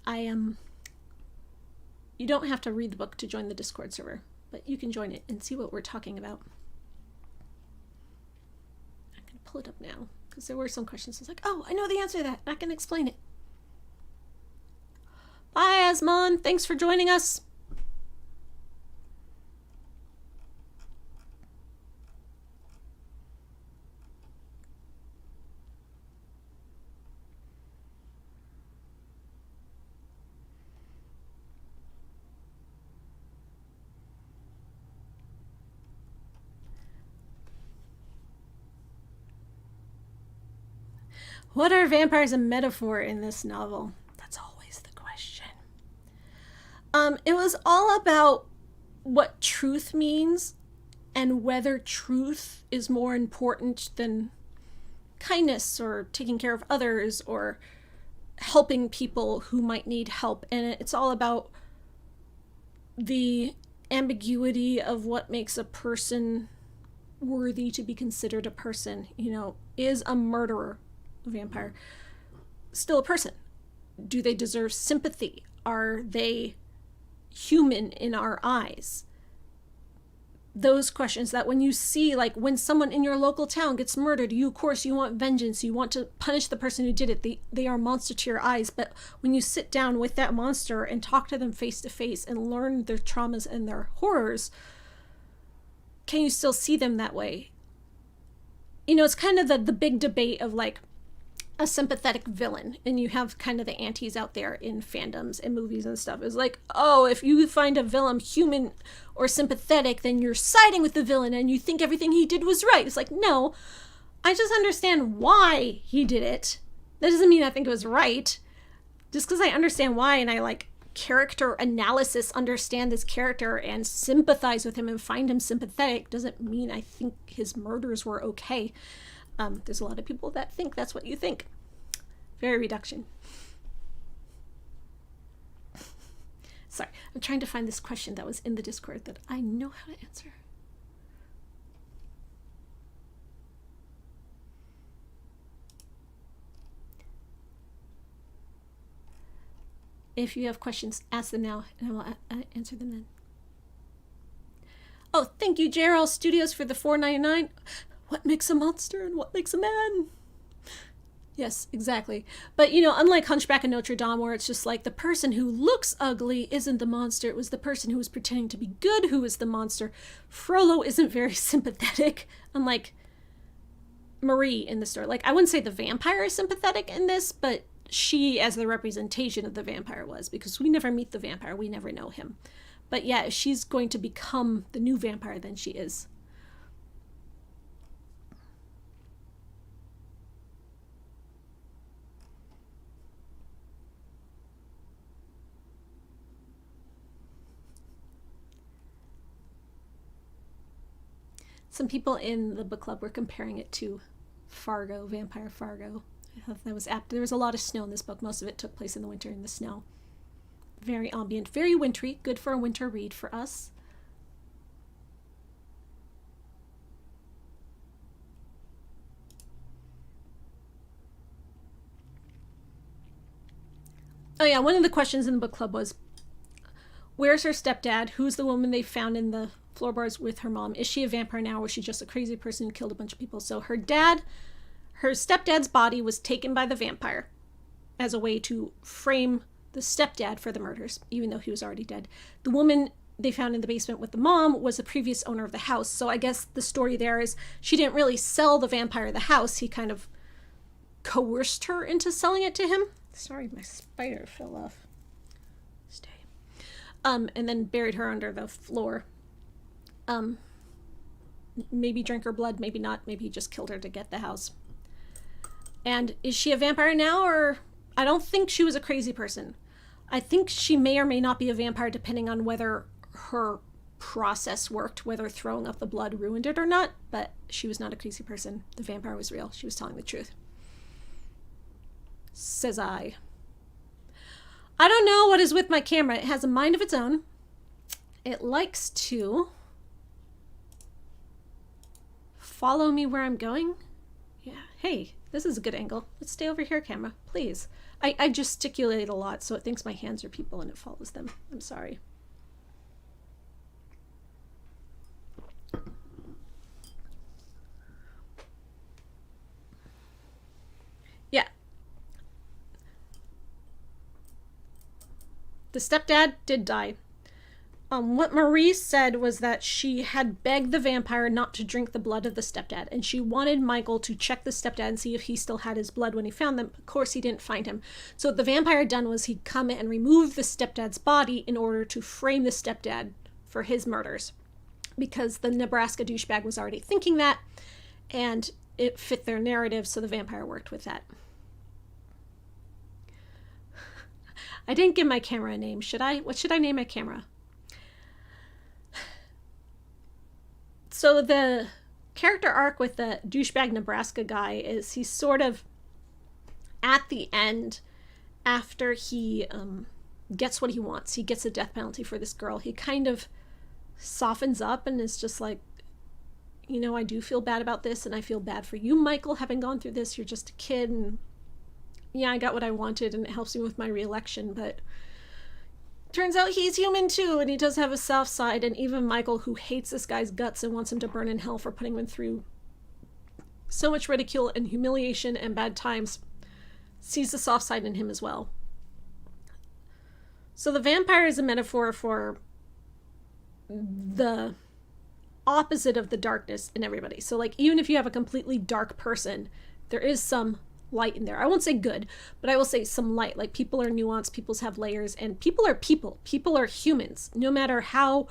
you don't have to read the book to join the Discord server, but you can join it and see what we're talking about. Pull it up now because there were some questions. I was like, oh, I know the answer to that. I can explain it. Bye, Asmon. Thanks for joining us. What are vampires a metaphor in this novel? That's always the question. It was all about what truth means and whether truth is more important than kindness or taking care of others or helping people who might need help. And it's all about the ambiguity of what makes a person worthy to be considered a person. You know, is a murderer, a vampire, still a person? Do they deserve sympathy? Are they human in our eyes? Those questions that when you see, like when someone in your local town gets murdered, you, of course, you want vengeance. You want to punish the person who did it. They are a monster to your eyes. But when you sit down with that monster and talk to them face to face and learn their traumas and their horrors, can you still see them that way? You know, it's kind of the big debate of like a sympathetic villain, and you have kind of the antis out there in fandoms and movies and stuff. It's like, oh, if you find a villain human or sympathetic, then you're siding with the villain and you think everything he did was right. It's like, no, I just understand why he did it. That doesn't mean I think it was right. Just because I understand why and I like character analysis, understand this character and sympathize with him and find him sympathetic, doesn't mean I think his murders were okay. There's a lot of people that think that's what you think. Very reduction. Sorry, I'm trying to find this question that was in the Discord that I know how to answer. If you have questions, ask them now, and I will answer them then. Oh, thank you, JRL Studios, for the $4.99. What makes a monster and what makes a man? Yes, exactly. But, you know, unlike Hunchback of Notre Dame, where it's just like the person who looks ugly isn't the monster, it was the person who was pretending to be good who is the monster. Frollo isn't very sympathetic, unlike Marie in the story. Like, I wouldn't say the vampire is sympathetic in this, but she, as the representation of the vampire, was, because we never meet the vampire, we never know him. But yeah, if she's going to become the new vampire, then she is. Some people in the book club were comparing it to Fargo, Vampire Fargo. I thought that was apt. There was a lot of snow in this book. Most of it took place in the winter in the snow. Very ambient, very wintry. Good for a winter read for us. Oh yeah, one of the questions in the book club was, where's her stepdad? Who's the woman they found in the floorboards with her mom? Is she a vampire now, or is she just a crazy person who killed a bunch of people? So her stepdad's body was taken by the vampire as a way to frame the stepdad for the murders, even though he was already dead. The woman they found in the basement with the mom was the previous owner of the house. So I guess the story there is she didn't really sell the vampire the house. He kind of coerced her into selling it to him. Sorry, my spider fell off. Stay. And then buried her under the floor. Maybe drank her blood, maybe not. Maybe he just killed her to get the house. And is she a vampire now, or... I don't think she was a crazy person. I think she may or may not be a vampire depending on whether her process worked, whether throwing up the blood ruined it or not, but she was not a crazy person. The vampire was real. She was telling the truth. Says I. I don't know what is with my camera. It has a mind of its own. It likes to follow me where I'm going. Yeah, hey, this is a good angle. Let's stay over here, camera, please. I gesticulate a lot, so it thinks my hands are people and it follows them. I'm sorry. Yeah. The stepdad did die. What Marie said was that she had begged the vampire not to drink the blood of the stepdad, and she wanted Michael to check the stepdad and see if he still had his blood when he found them. Of course, he didn't find him. So what the vampire had done was he'd come and remove the stepdad's body in order to frame the stepdad for his murders, because the Nebraska douchebag was already thinking that, and it fit their narrative, so the vampire worked with that. I didn't give my camera a name. Should I? What should I name my camera? So the character arc with the douchebag Nebraska guy is he's sort of at the end, after he gets what he wants, he gets a death penalty for this girl, he kind of softens up and is just like, you know, I do feel bad about this, and I feel bad for you, Michael, having gone through this. You're just a kid, and yeah, I got what I wanted, and it helps me with my re-election, but turns out he's human too, and he does have a soft side, and even Michael, who hates this guy's guts and wants him to burn in hell for putting him through so much ridicule and humiliation and bad times, sees the soft side in him as well. So the vampire is a metaphor for the opposite of the darkness in everybody. So like, even if you have a completely dark person, there is some light in there. I won't say good, but I will say some light. Like, people are nuanced, people have layers, and people are people. People are humans. No matter how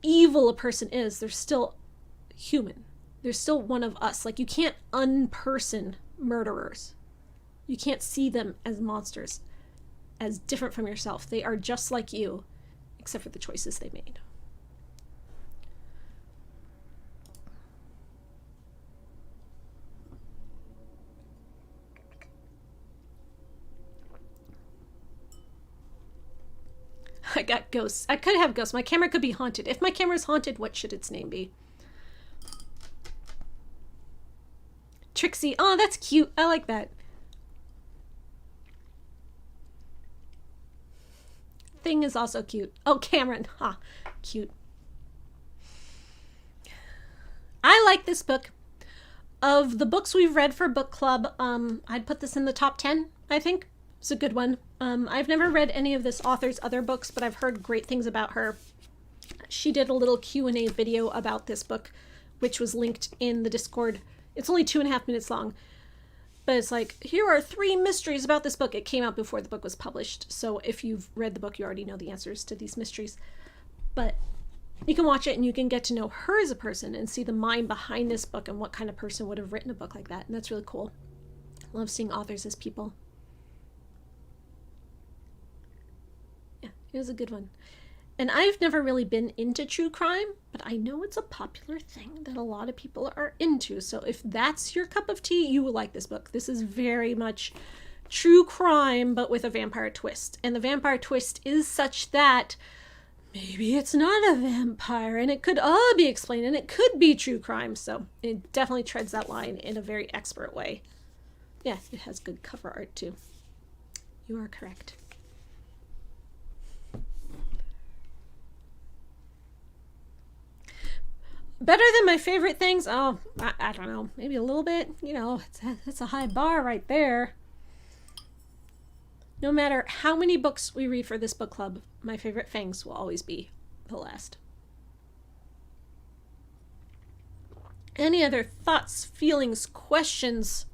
evil a person is, they're still human. They're still one of us. Like, you can't unperson murderers. You can't see them as monsters, as different from yourself. They are just like you, except for the choices they made. I got ghosts. I could have ghosts. My camera could be haunted. If my camera is haunted, what should its name be? Trixie. Oh, that's cute. I like that. Thing is also cute. Oh, Cameron. Ha, cute. I like this book. Of the books we've read for book club, I'd put this in the top 10, I think. It's a good one. I've never read any of this author's other books, but I've heard great things about her. She did a little Q&A video about this book, which was linked in the Discord. It's only 2.5 minutes long, but it's like, here are 3 mysteries about this book. It came out before the book was published, so if you've read the book, you already know the answers to these mysteries. But you can watch it and you can get to know her as a person and see the mind behind this book and what kind of person would have written a book like that, and that's really cool. I love seeing authors as people. It was a good one. And I've never really been into true crime, but I know it's a popular thing that a lot of people are into. So if that's your cup of tea, you will like this book. This is very much true crime, but with a vampire twist. And the vampire twist is such that maybe it's not a vampire, and it could all be explained, and it could be true crime. So it definitely treads that line in a very expert way. Yeah, it has good cover art too. You are correct. Better than my favorite things? Oh, I don't know. Maybe a little bit. You know, it's a high bar right there. No matter how many books we read for this book club, my favorite things will always be the last. Any other thoughts, feelings, questions,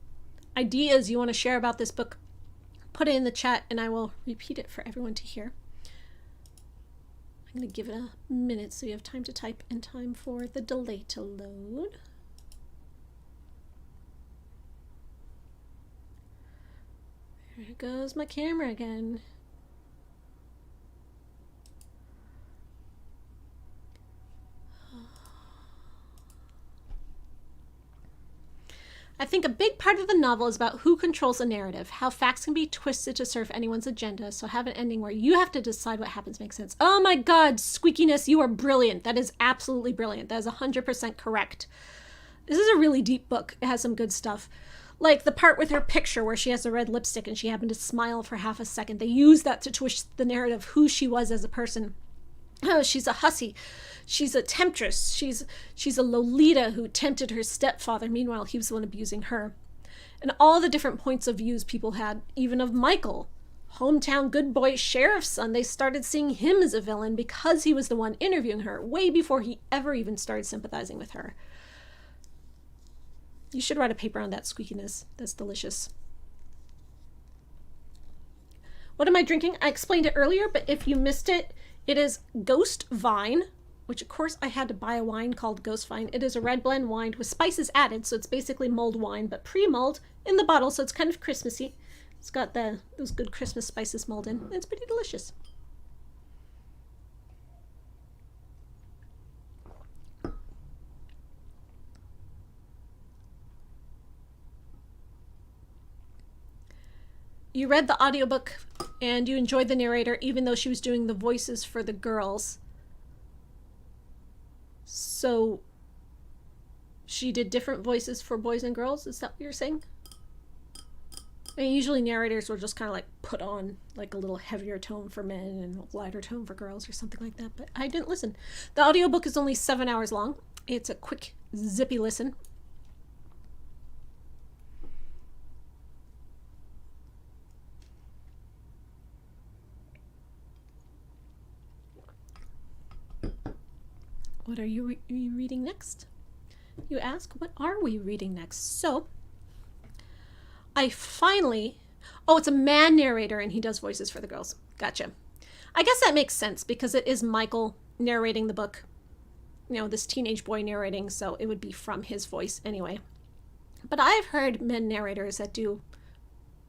ideas you want to share about this book? Put it in the chat and I will repeat it for everyone to hear. I'm going to give it a minute so you have time to type and time for the delay to load. There goes my camera again. I think a big part of the novel is about who controls the narrative, how facts can be twisted to serve anyone's agenda, so have an ending where you have to decide what happens makes sense. Oh my god, Squeakiness, you are brilliant. That is absolutely brilliant. That is 100% correct. This is a really deep book. It has some good stuff. Like the part with her picture where she has a red lipstick and she happened to smile for half a second. They use that to twist the narrative, who she was as a person. Oh, she's a hussy. She's a temptress. She's a Lolita who tempted her stepfather. Meanwhile, he was the one abusing her. And all the different points of views people had, even of Michael. Hometown good boy sheriff's son, they started seeing him as a villain because he was the one interviewing her, way before he ever even started sympathizing with her. You should write a paper on that, Squeakiness. That's delicious. What am I drinking? I explained it earlier, but if you missed it, it is Ghost Vine, which of course I had to buy a wine called Ghost Vine. It is a red blend wine with spices added, so it's basically mulled wine, but pre-mulled in the bottle, so it's kind of Christmassy. It's got those good Christmas spices mulled in. It's pretty delicious. You read the audiobook and you enjoyed the narrator even though she was doing the voices for the girls. So she did different voices for boys and girls? Is that what you're saying? I mean, usually narrators will just kind of like put on like a little heavier tone for men and a lighter tone for girls or something like that, but I didn't listen. The audiobook is only 7 hours long. It's a quick, zippy listen. What are you reading next? You ask, what are we reading next? So, I finally... Oh, it's a man narrator and he does voices for the girls. Gotcha. I guess that makes sense because it is Michael narrating the book. You know, this teenage boy narrating, so it would be from his voice anyway. But I've heard men narrators that do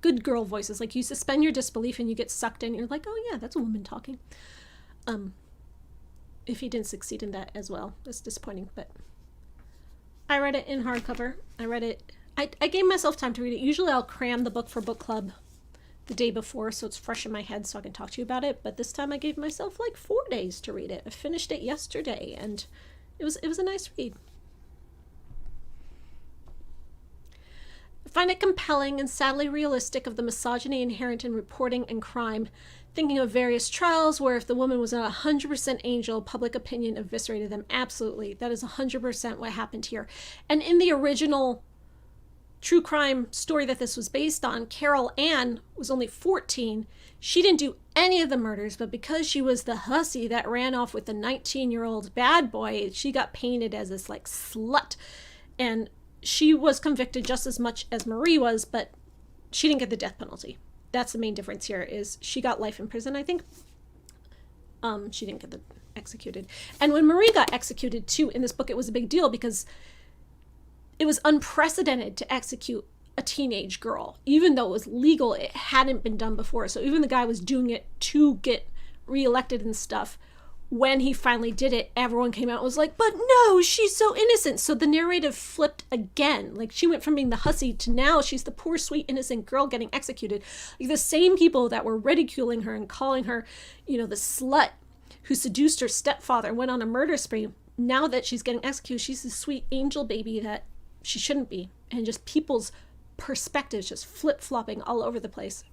good girl voices. Like you suspend your disbelief and you get sucked in. You're like, oh yeah, that's a woman talking. If he didn't succeed in that as well, that's disappointing. But I read it in hardcover. I read it. I gave myself time to read it. Usually I'll cram the book for book club the day before so it's fresh in my head so I can talk to you about it. But this time I gave myself like 4 days to read it. I finished it yesterday and it was a nice read. I find it compelling and sadly realistic of the misogyny inherent in reporting and crime, thinking of various trials where if the woman was not 100% angel, public opinion eviscerated them. Absolutely. That is 100% what happened here. And in the original true crime story that this was based on, Carol Ann was only 14. She didn't do any of the murders, but because she was the hussy that ran off with the 19-year-old bad boy, she got painted as this like slut. And she was convicted just as much as Marie was, but she didn't get the death penalty. That's the main difference here, is she got life in prison, I think. She didn't get executed. And when Marie got executed, too, in this book, it was a big deal because it was unprecedented to execute a teenage girl. Even though it was legal, it hadn't been done before. So even the guy was doing it to get reelected and stuff. When he finally did it, everyone came out and was like, but no, she's so innocent. So the narrative flipped again. Like, she went from being the hussy to now she's the poor, sweet, innocent girl getting executed. Like, the same people that were ridiculing her and calling her, you know, the slut who seduced her stepfather and went on a murder spree. Now that she's getting executed, she's this sweet angel baby that she shouldn't be. And just people's perspectives just flip-flopping all over the place.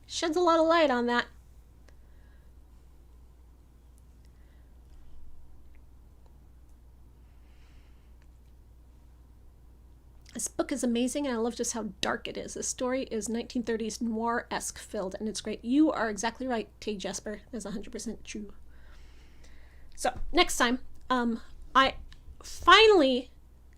Sheds a lot of light on that. This book is amazing, and I love just how dark it is. The story is 1930s noir-esque filled, and it's great. You are exactly right, Tay Jesper. That's 100% true. So, next time, I finally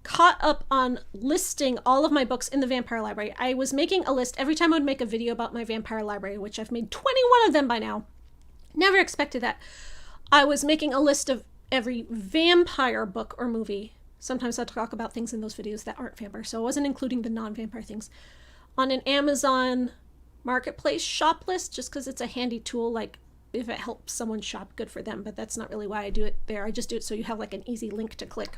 caught up on listing all of my books in the Vampire Library. I was making a list every time I would make a video about my Vampire Library, which I've made 21 of them by now. Never expected that. I was making a list of every vampire book or movie. Sometimes I talk about things in those videos that aren't vampire, so I wasn't including the non-vampire things. On an Amazon Marketplace shop list, just because it's a handy tool, like if it helps someone shop, good for them, but that's not really why I do it there. I just do it so you have like an easy link to click.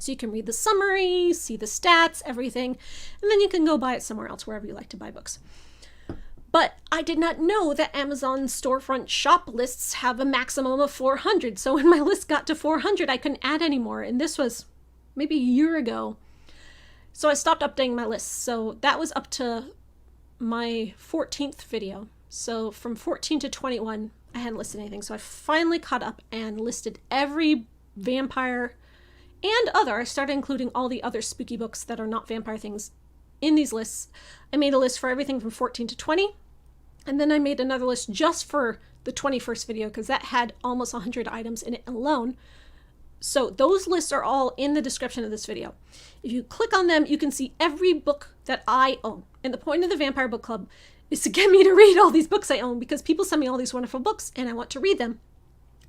So you can read the summary, see the stats, everything, and then you can go buy it somewhere else, wherever you like to buy books. But I did not know that Amazon storefront shop lists have a maximum of 400. So when my list got to 400, I couldn't add anymore. And this was maybe a year ago. So I stopped updating my list. So that was up to my 14th video. So from 14 to 21, I hadn't listed anything. So I finally caught up and listed every vampire and other. I started including all the other spooky books that are not vampire things in these lists. I made a list for everything from 14 to 20. And then I made another list just for the 21st video because that had almost 100 items in it alone. So those lists are all in the description of this video. If you click on them, you can see every book that I own. And the point of the Vampire Book Club is to get me to read all these books I own because people send me all these wonderful books and I want to read them.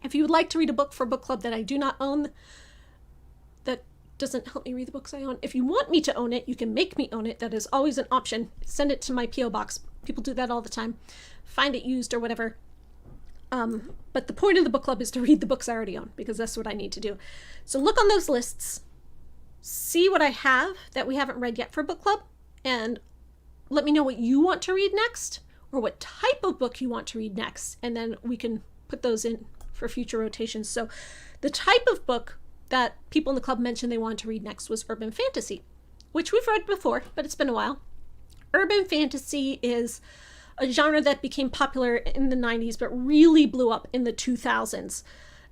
If you would like to read a book for book club that I do not own, the doesn't help me read the books I own. If you want me to own it, you can make me own it. That is always an option. Send it to my P.O. box. People do that all the time. Find it used or whatever. But the point of the book club is to read the books I already own, because that's what I need to do. So look on those lists, see what I have that we haven't read yet for book club, and let me know what you want to read next, or what type of book you want to read next, and then we can put those in for future rotations. So the type of book that people in the club mentioned they wanted to read next was urban fantasy, which we've read before, but it's been a while. Urban fantasy is a genre that became popular in the 90s, but really blew up in the 2000s.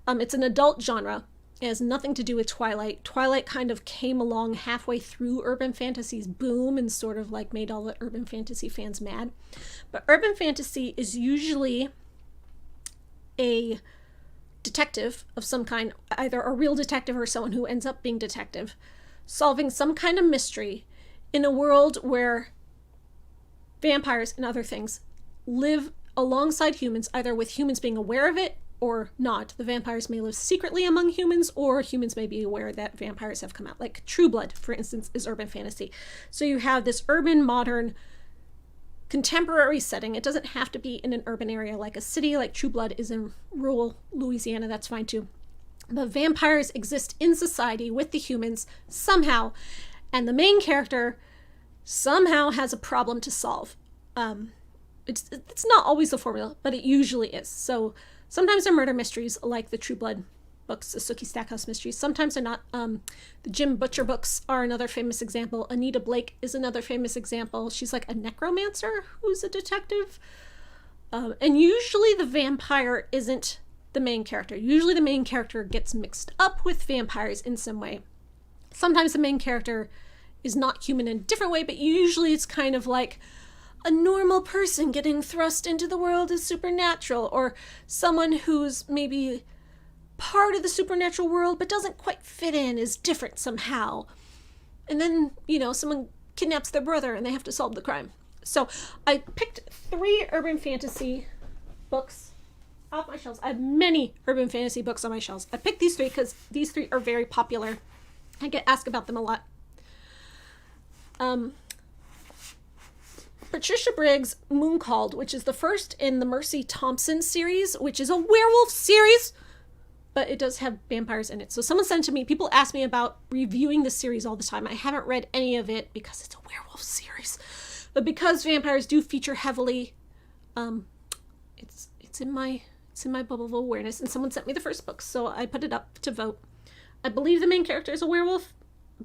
It's an adult genre. It has nothing to do with Twilight. Twilight kind of came along halfway through urban fantasy's boom and sort of like made all the urban fantasy fans mad. But urban fantasy is usually a detective of some kind, either a real detective or someone who ends up being detective, solving some kind of mystery in a world where vampires and other things live alongside humans, either with humans being aware of it or not. The vampires may live secretly among humans, or humans may be aware that vampires have come out. Like True Blood, for instance, is urban fantasy. So you have this urban, modern, contemporary setting. It doesn't have to be in an urban area like a city, like True Blood is in rural Louisiana. That's fine too. But vampires exist in society with the humans somehow, and the main character somehow has a problem to solve. It's not always the formula, but it usually is. So sometimes they're murder mysteries like the True Blood books, the Sookie Stackhouse mysteries. Sometimes they're not. The Jim Butcher books are another famous example. Anita Blake is another famous example. She's like a necromancer who's a detective. And usually the vampire isn't the main character. Usually the main character gets mixed up with vampires in some way. Sometimes the main character is not human in a different way, but usually it's kind of like a normal person getting thrust into the world as supernatural, or someone who's maybe part of the supernatural world but doesn't quite fit in, is different somehow. And then, someone kidnaps their brother and they have to solve the crime. So I picked 3 urban fantasy books off my shelves. I have many urban fantasy books on my shelves. I picked these 3 because these 3 are very popular. I get asked about them a lot. Patricia Briggs' Mooncalled, which is the first in the Mercy Thompson series, which is a werewolf series, but it does have vampires in it. So someone sent to me, people ask me about reviewing the series all the time. I haven't read any of it because it's a werewolf series. But because vampires do feature heavily, it's in my bubble of awareness, and someone sent me the first book, so I put it up to vote. I believe the main character is a werewolf,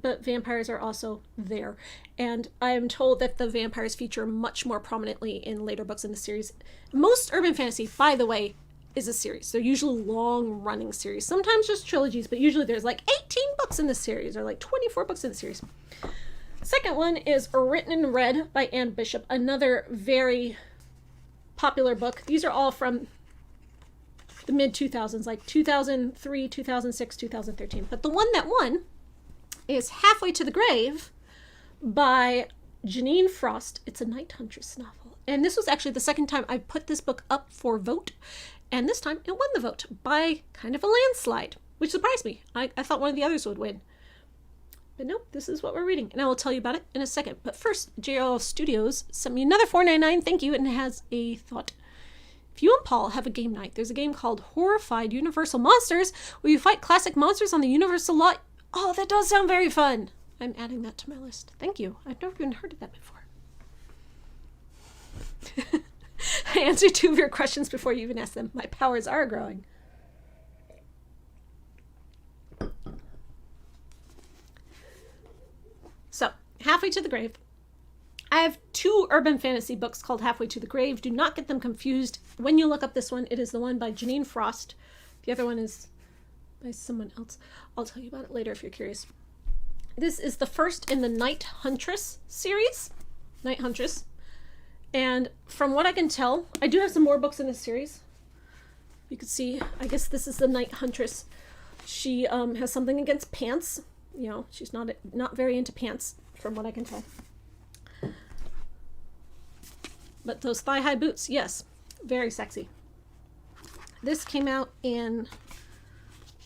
but vampires are also there. And I am told that the vampires feature much more prominently in later books in the series. Most urban fantasy, by the way, is a series. They're usually long-running series. Sometimes just trilogies, but usually there's like 18 books in the series, or like 24 books in the series. Second one is Written in Red by Anne Bishop, another very popular book. These are all from the mid-2000s, like 2003, 2006, 2013. But the one that won is Halfway to the Grave by Janine Frost. It's a Night Huntress novel. And this was actually the second time I put this book up for vote. And this time it won the vote by kind of a landslide, which surprised me. I thought one of the others would win. But nope, this is what we're reading. And I will tell you about it in a second. But first, JLL Studios sent me another $4.99. Thank you. And it has a thought. If you and Paul have a game night, there's a game called Horrified Universal Monsters where you fight classic monsters on the Universal lot. Oh, that does sound very fun. I'm adding that to my list. Thank you. I've never even heard of that before. I answered 2 of your questions before you even asked them. My powers are growing. So, Halfway to the Grave. I have 2 urban fantasy books called Halfway to the Grave. Do not get them confused. When you look up this one, it is the one by Janine Frost. The other one is by someone else. I'll tell you about it later if you're curious. This is the first in the Night Huntress series. Night Huntress. And from what I can tell, I do have some more books in this series. You can see, I guess this is the Night Huntress. She has something against pants. She's not very into pants, from what I can tell. But those thigh-high boots, yes, very sexy. This came out in,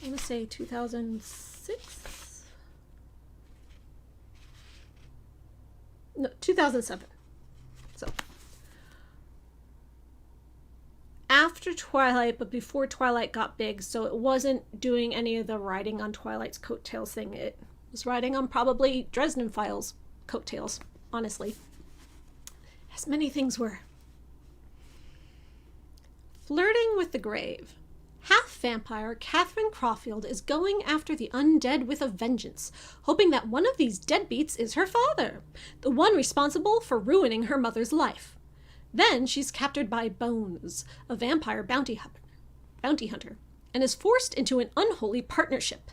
I want to say 2006? No, 2007. So after Twilight, but before Twilight got big, so it wasn't doing any of the riding on Twilight's coattails thing. It was riding on probably Dresden Files coattails, honestly. As many things were. Flirting with the grave. Half-vampire Catherine Caulfield is going after the undead with a vengeance, hoping that one of these deadbeats is her father, the one responsible for ruining her mother's life. Then she's captured by Bones, a vampire bounty hunter, and is forced into an unholy partnership.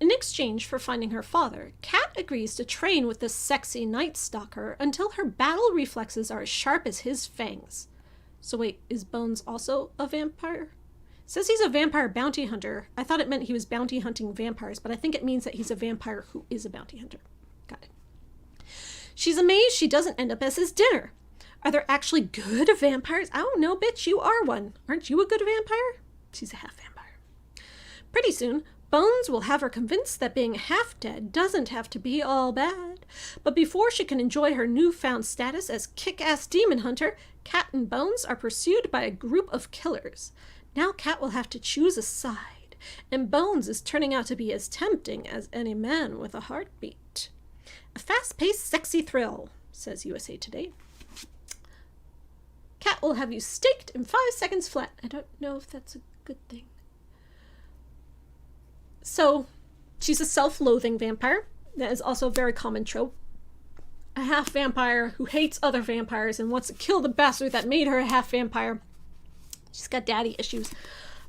In exchange for finding her father, Kat agrees to train with the sexy Night Stalker until her battle reflexes are as sharp as his fangs. So wait, is Bones also a vampire? It says he's a vampire bounty hunter. I thought it meant he was bounty hunting vampires, but I think it means that he's a vampire who is a bounty hunter. Got it. She's amazed she doesn't end up as his dinner. Are there actually good vampires? I don't know, bitch, you are one. Aren't you a good vampire? She's a half vampire. Pretty soon, Bones will have her convinced that being half dead doesn't have to be all bad. But before she can enjoy her newfound status as kick-ass demon hunter, Kat and Bones are pursued by a group of killers. Now Kat will have to choose a side, and Bones is turning out to be as tempting as any man with a heartbeat. A fast-paced, sexy thrill, says USA Today. Kat will have you staked in 5 seconds flat. I don't know if that's a good thing. So, she's a self-loathing vampire. That is also a very common trope. A half-vampire who hates other vampires and wants to kill the bastard that made her a half-vampire. She's got daddy issues.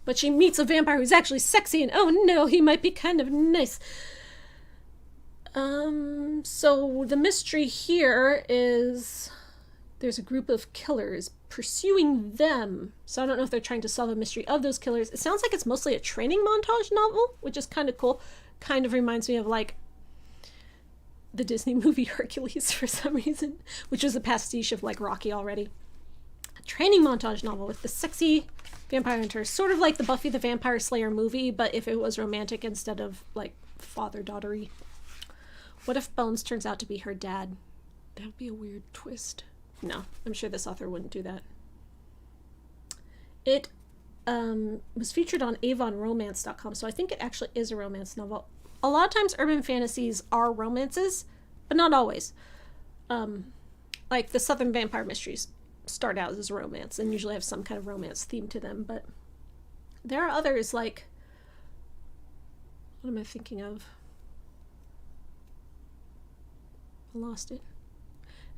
But she meets a vampire who's actually sexy, and oh no, he might be kind of nice. So the mystery here is there's a group of killers pursuing them. So I don't know if they're trying to solve a mystery of those killers. It sounds like it's mostly a training montage novel, which is kind of cool. Kind of reminds me of like the Disney movie Hercules for some reason, which was a pastiche of like Rocky already. A training montage novel with the sexy vampire hunter, sort of like the Buffy the Vampire Slayer movie, but if it was romantic instead of like father-daughtery. What if Bones turns out to be her dad? That would be a weird twist. No, I'm sure this author wouldn't do that. It was featured on avonromance.com, so I think it actually is a romance novel. A lot of times urban fantasies are romances, but not always. Like the Southern Vampire Mysteries start out as a romance and usually have some kind of romance theme to them, but there are others like, what am I thinking of? I lost it.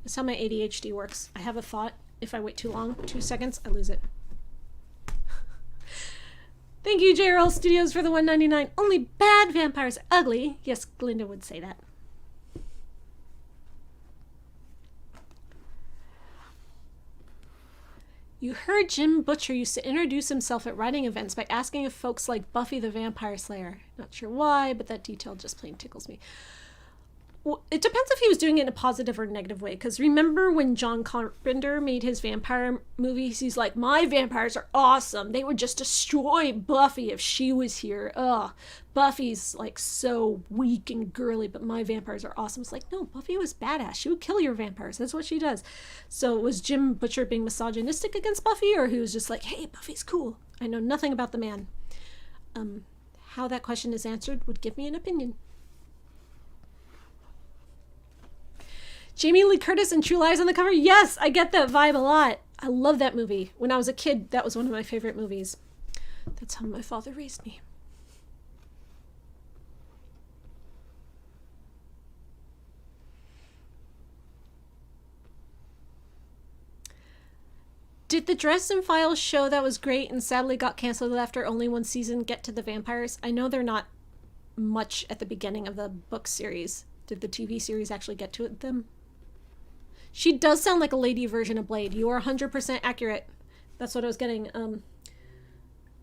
That's how my ADHD works. I have a thought. If I wait too long, 2 seconds, I lose it. Thank you, JRL Studios, for the $1.99. Only bad vampires are ugly. Yes, Glinda would say that. You heard Jim Butcher used to introduce himself at writing events by asking if folks like Buffy the Vampire Slayer. Not sure why, but that detail just plain tickles me. Well, it depends if he was doing it in a positive or negative way, because remember when John Carpenter made his vampire movies, he's like, my vampires are awesome. They would just destroy Buffy if she was here. Ugh, Buffy's like so weak and girly, but my vampires are awesome. It's like, no, Buffy was badass. She would kill your vampires. That's what she does. So was Jim Butcher being misogynistic against Buffy, or he was just like, hey, Buffy's cool? I know nothing about the man. How that question is answered would give me an opinion. Jamie Lee Curtis and True Lies on the cover. Yes, I get that vibe a lot. I love that movie. When I was a kid, that was one of my favorite movies. That's how my father raised me. Did the Dresden Files show that was great and sadly got canceled after only 1 season get to the vampires? I know they're not much at the beginning of the book series. Did the TV series actually get to them? She does sound like a lady version of Blade. You are 100% accurate. That's what I was getting.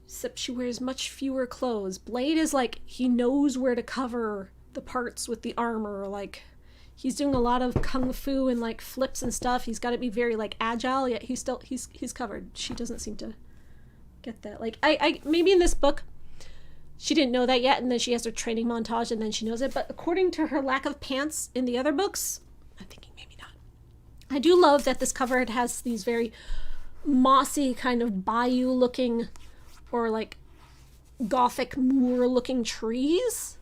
Except she wears much fewer clothes. Blade is like, he knows where to cover the parts with the armor. Like, he's doing a lot of kung fu and like flips and stuff. He's got to be very like agile, yet he's covered. She doesn't seem to get that. Like, I maybe in this book, she didn't know that yet, and then she has her training montage, and then she knows it. But according to her lack of pants in the other books, I'm thinking maybe not. I do love that this cover, it has these very mossy kind of bayou looking or like gothic moor looking trees.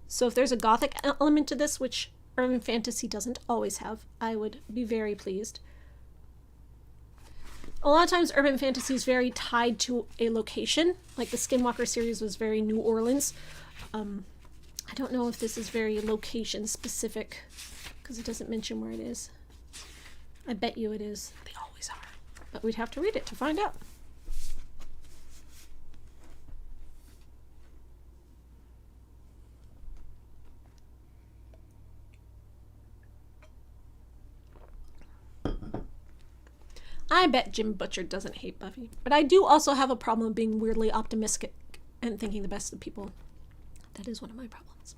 So if there's a gothic element to this, which urban fantasy doesn't always have, I would be very pleased. A lot of times urban fantasy is very tied to a location, like the Skinwalker series was very New Orleans. I don't know if this is very location specific because it doesn't mention where it is. I bet you it is. They always are. But we'd have to read it to find out. I bet Jim Butcher doesn't hate Buffy. But I do also have a problem being weirdly optimistic and thinking the best of people. That is one of my problems.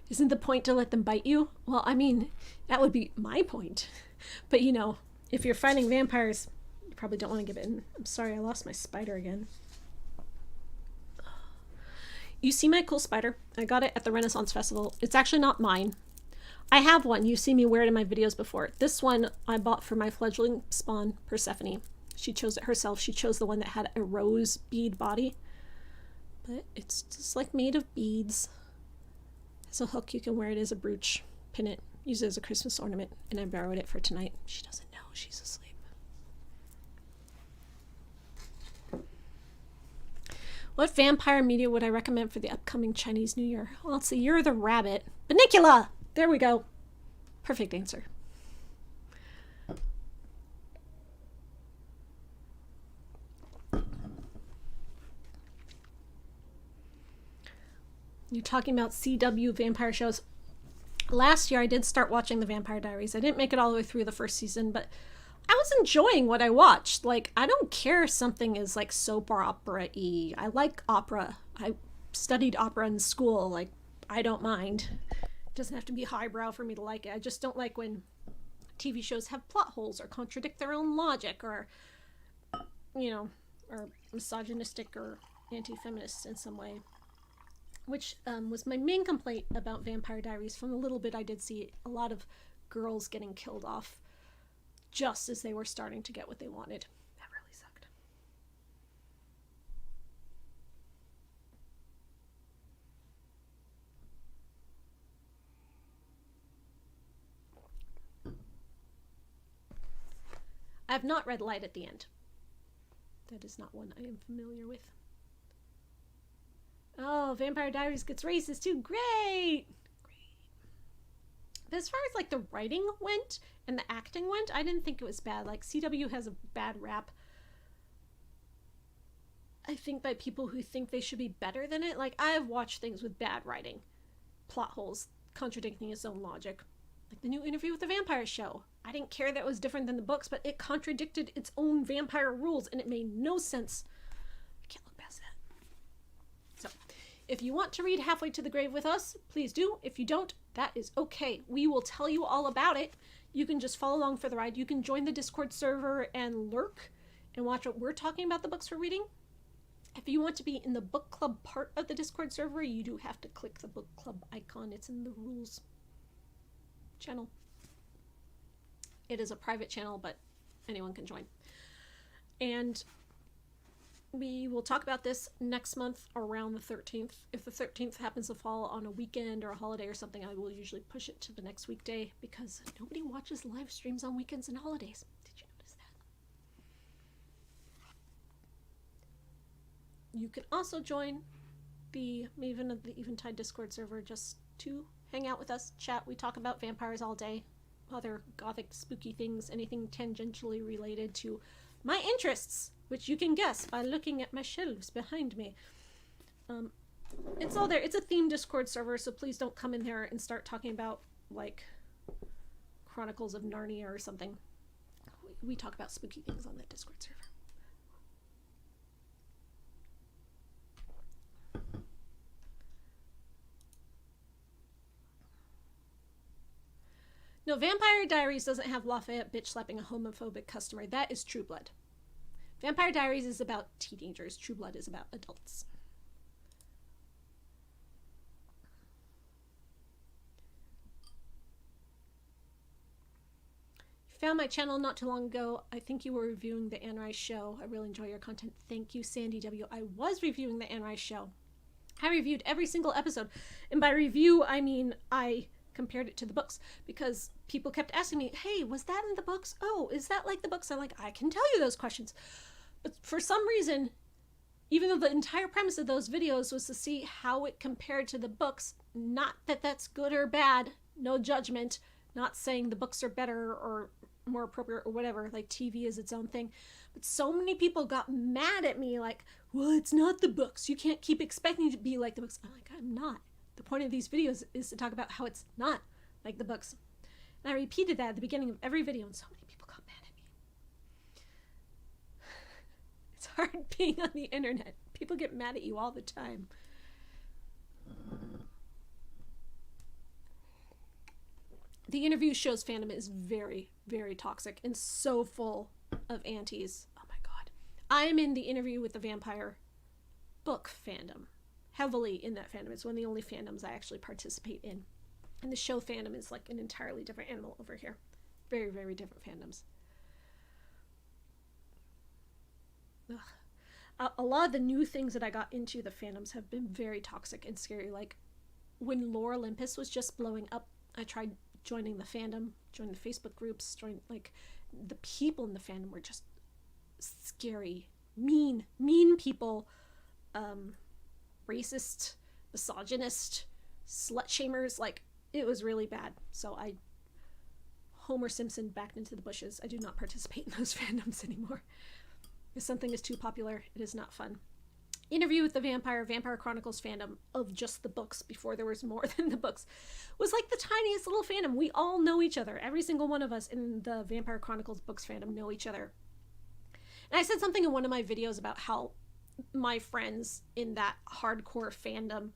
Isn't the point to let them bite you? Well, I mean, that would be my point. But you know, if you're fighting vampires, you probably don't want to get bitten. I'm sorry, I lost my spider again. You see my cool spider? I got it at the Renaissance Festival. It's actually not mine. I have one. You've seen me wear it in my videos before. This one I bought for my fledgling spawn, Persephone. She chose it herself. She chose the one that had a rose bead body. But it's just like made of beads. It's a hook. You can wear it as a brooch, pin it, use it as a Christmas ornament. And I borrowed it for tonight. She doesn't know. She's asleep. What vampire media would I recommend for the upcoming Chinese New Year? Well, let's see. You're the rabbit. Bunnicula! There we go. Perfect answer. You're talking about CW vampire shows. Last year I did start watching The Vampire Diaries. I didn't make it all the way through the first season, but I was enjoying what I watched. Like, I don't care if something is like soap opera-y. I like opera. I studied opera in school. Like, I don't mind. It doesn't have to be highbrow for me to like it. I just don't like when TV shows have plot holes or contradict their own logic or, you know, or misogynistic or anti-feminist in some way. Which was my main complaint about Vampire Diaries. From the little bit I did see, a lot of girls getting killed off just as they were starting to get what they wanted. That really sucked. I have not read Light at the End. That is not one I am familiar with. Oh, Vampire Diaries gets racist too. Great! But as far as like the writing went and the acting went, I didn't think it was bad. Like, CW has a bad rap, I think, by people who think they should be better than it. Like, I have watched things with bad writing, plot holes, contradicting its own logic. Like the new Interview with the Vampire show. I didn't care that it was different than the books, but it contradicted its own vampire rules and it made no sense. I can't look past that. So, if you want to read Halfway to the Grave with us, please do. If you don't, that is okay. We will tell you all about it. You can just follow along for the ride. You can join the Discord server and lurk and watch what we're talking about the books we're reading. If you want to be in the book club part of the Discord server, you do have to click the book club icon. It's in the rules channel. It is a private channel, but anyone can join. And we will talk about this next month around the 13th. If the 13th happens to fall on a weekend or a holiday or something, I will usually push it to the next weekday because nobody watches live streams on weekends and holidays. Did you notice that? You can also join the Maven of the Eventide Discord server just to hang out with us, chat. We talk about vampires all day, other gothic spooky things, anything tangentially related to my interests, which you can guess by looking at my shelves behind me. It's all there. It's a themed Discord server, so please don't come in there and start talking about, like, Chronicles of Narnia or something. We talk about spooky things on that Discord server. No, Vampire Diaries doesn't have Lafayette bitch slapping a homophobic customer. That is True Blood. Vampire Diaries is about teenagers. True Blood is about adults. Found my channel not too long ago. I think you were reviewing the Anne Rice show. I really enjoy your content. Thank you, Sandy W. I was reviewing the Anne Rice show. I reviewed every single episode. And by review, I mean I compared it to the books, because people kept asking me, hey, was that in the books? Oh, is that like the books? I'm like, I can tell you those questions. But for some reason, even though the entire premise of those videos was to see how it compared to the books, not that that's good or bad, no judgment, not saying the books are better or more appropriate or whatever, like TV is its own thing. But so many people got mad at me, like, well, it's not the books. You can't keep expecting it to be like the books. I'm like, I'm not. The point of these videos is to talk about how it's not like the books. And I repeated that at the beginning of every video, and so many people got mad at me. It's hard being on the internet. People get mad at you all the time. The interview shows fandom is very, very toxic and so full of antis. Oh my god. I am in the interview with the vampire book fandom. Heavily in that fandom. It's one of the only fandoms I actually participate in. And the show fandom is like an entirely different animal over here. Very, very different fandoms. A lot of the new things that I got into the fandoms have been very toxic and scary. Like when Lore Olympus was just blowing up, I tried joining the fandom, joining the Facebook groups, like the people in the fandom were just scary, mean people, racist, misogynist, slut shamers. Like, it was really bad. So I Homer Simpson backed into the bushes. I do not participate in those fandoms anymore. If something is too popular, it is not fun. Interview with the Vampire Chronicles fandom of just the books, before there was more than the books, was like the tiniest little fandom. We all know each other. Every single one of us in the Vampire Chronicles books fandom know each other. And I said something in one of my videos about how my friends in that hardcore fandom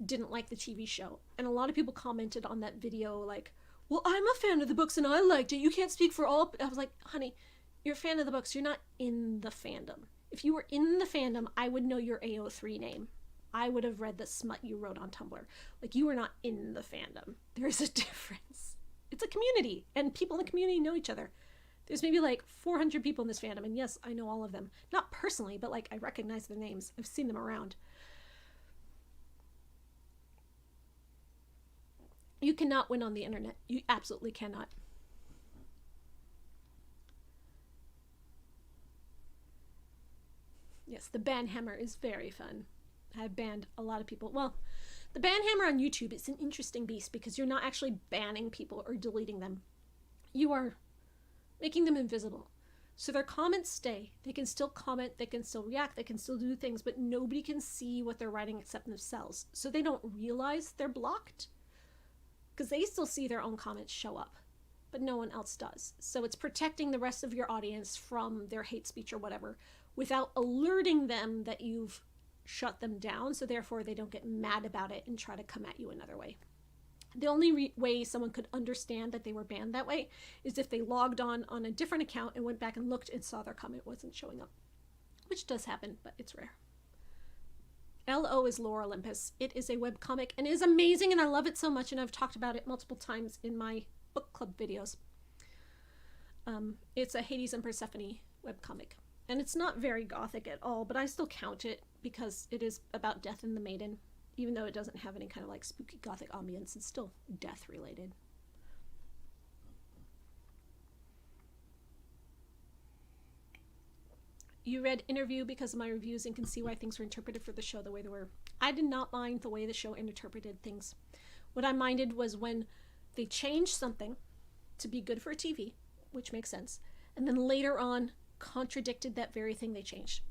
didn't like the TV show. And a lot of people commented on that video like, well, I'm a fan of the books and I liked it. You can't speak for all. I was like, honey, you're a fan of the books. You're not in the fandom. If you were in the fandom, I would know your AO3 name. I would have read the smut you wrote on Tumblr. Like, you were not in the fandom. There's a difference. It's a community, and people in the community know each other. There's maybe like 400 people in this fandom, and yes, I know all of them. Not personally, but like I recognize their names. I've seen them around. You cannot win on the internet. You absolutely cannot. Yes, the ban hammer is very fun. I've banned a lot of people. Well, the ban hammer on YouTube is an interesting beast because you're not actually banning people or deleting them. You are making them invisible. So their comments stay. They can still comment, they can still react, they can still do things, but nobody can see what they're writing except themselves. So they don't realize they're blocked because they still see their own comments show up, but no one else does. So it's protecting the rest of your audience from their hate speech or whatever without alerting them that you've shut them down, so therefore they don't get mad about it and try to come at you another way. The only way someone could understand that they were banned that way is if they logged on a different account and went back and looked and saw their comment wasn't showing up, which does happen, but it's rare. LO is Lore Olympus. It is a webcomic and it is amazing, and I love it so much, and I've talked about it multiple times in my book club videos. It's a Hades and Persephone webcomic, and it's not very gothic at all, but I still count it because it is about death and the maiden. Even though it doesn't have any kind of like spooky gothic ambience, it's still death related. You read Interview because of my reviews and can see why things were interpreted for the show the way they were. I did not mind the way the show interpreted things. What I minded was when they changed something to be good for TV, which makes sense, and then later on contradicted that very thing they changed.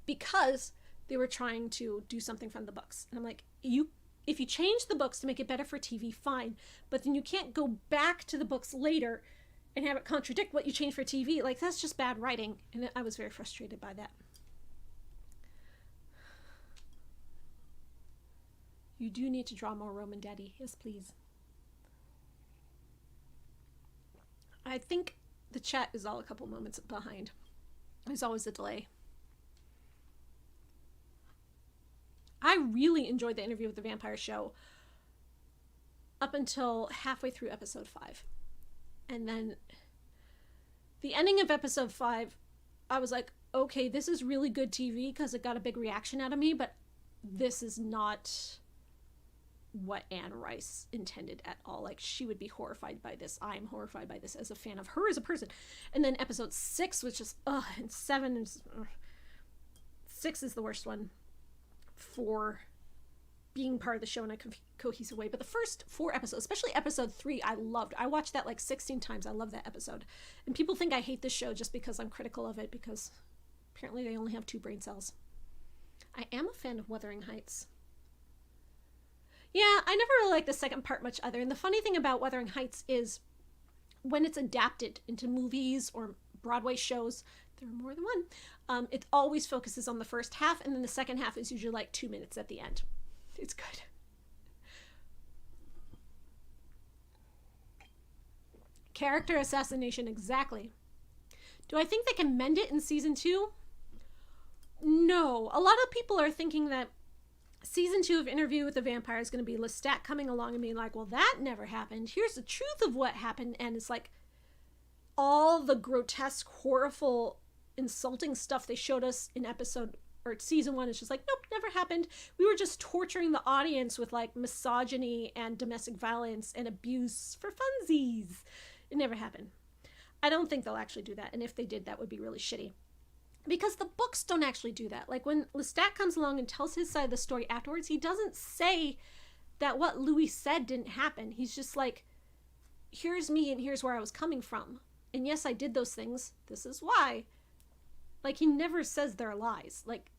Because they were trying to do something from the books. And I'm like, if you change the books to make it better for TV, fine. But then you can't go back to the books later and have it contradict what you changed for TV. Like, that's just bad writing. And I was very frustrated by that. You do need to draw more Roman Daddy. Yes, please. I think the chat is all a couple moments behind. There's always a delay. I really enjoyed the interview with the vampire show up until halfway through episode 5. And then the ending of episode 5, I was like, okay, this is really good TV because it got a big reaction out of me, but this is not what Anne Rice intended at all. Like, she would be horrified by this. I'm horrified by this as a fan of her as a person. And then episode 6 was just, and 7 is, 6 is the worst one for being part of the show in a cohesive way. But the first 4 episodes, especially episode 3, I loved. I watched that like 16 times. I love that episode. And people think I hate this show just because I'm critical of it, because apparently they only have 2 brain cells. I am a fan of Wuthering Heights. Yeah, I never really liked the second part much either. And the funny thing about Wuthering Heights is when it's adapted into movies or Broadway shows, there are more than one, it always focuses on the first half, and then the second half is usually like 2 minutes at the end. It's good. Character assassination, exactly. Do I think they can mend it in season 2? No. A lot of people are thinking that season 2 of Interview with the Vampire is going to be Lestat coming along and being like, well, that never happened. Here's the truth of what happened. And it's like all the grotesque, horrible, insulting stuff they showed us in episode or season 1 is just like, nope, never happened. We were just torturing the audience with like misogyny and domestic violence and abuse for funsies. It never happened. I don't think they'll actually do that. And if they did, that would be really shitty. Because the books don't actually do that. Like when Lestat comes along and tells his side of the story afterwards, he doesn't say that what Louis said didn't happen. He's just like, here's me and here's where I was coming from. And yes, I did those things. This is why. Like, he never says they're lies. Like,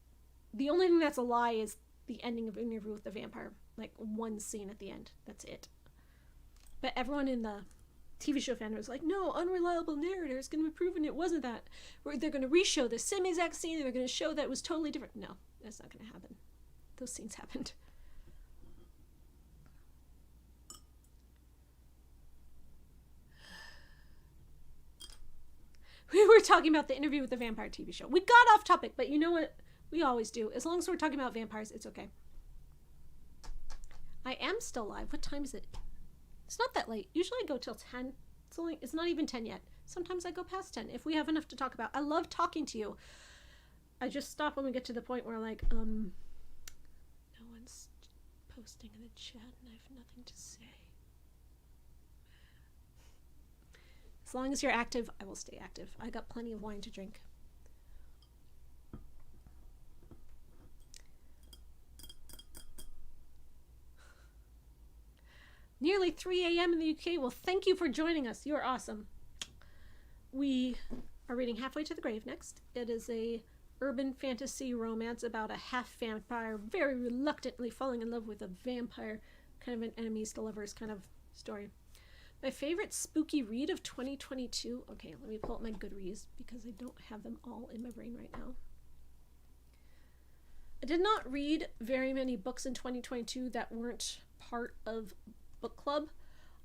the only thing that's a lie is the ending of Interview with the Vampire. Like, one scene at the end. That's it. But everyone in the TV show fan was like, no, unreliable narrator is going to be proven it wasn't that. They're going to re-show the same exact scene and they're going to show that it was totally different. No, that's not going to happen. Those scenes happened. We were talking about the Interview with the Vampire TV show. We got off topic, but you know what? We always do. As long as we're talking about vampires, it's okay. I am still live. What time is it? It's not that late. Usually I go till 10. It's not even 10 yet. Sometimes I go past 10 if we have enough to talk about. I love talking to you. I just stop when we get to the point where like, no one's posting in the chat and I have nothing to say. As long as you're active, I will stay active. I got plenty of wine to drink. Nearly 3 a.m. in the UK. Well, thank you for joining us. You're awesome. We are reading Halfway to the Grave next. It is a urban fantasy romance about a half vampire very reluctantly falling in love with a vampire, kind of an enemies to lovers kind of story. My favorite spooky read of 2022. Okay, let me pull up my Goodreads because I don't have them all in my brain right now. I did not read very many books in 2022 that weren't part of book club.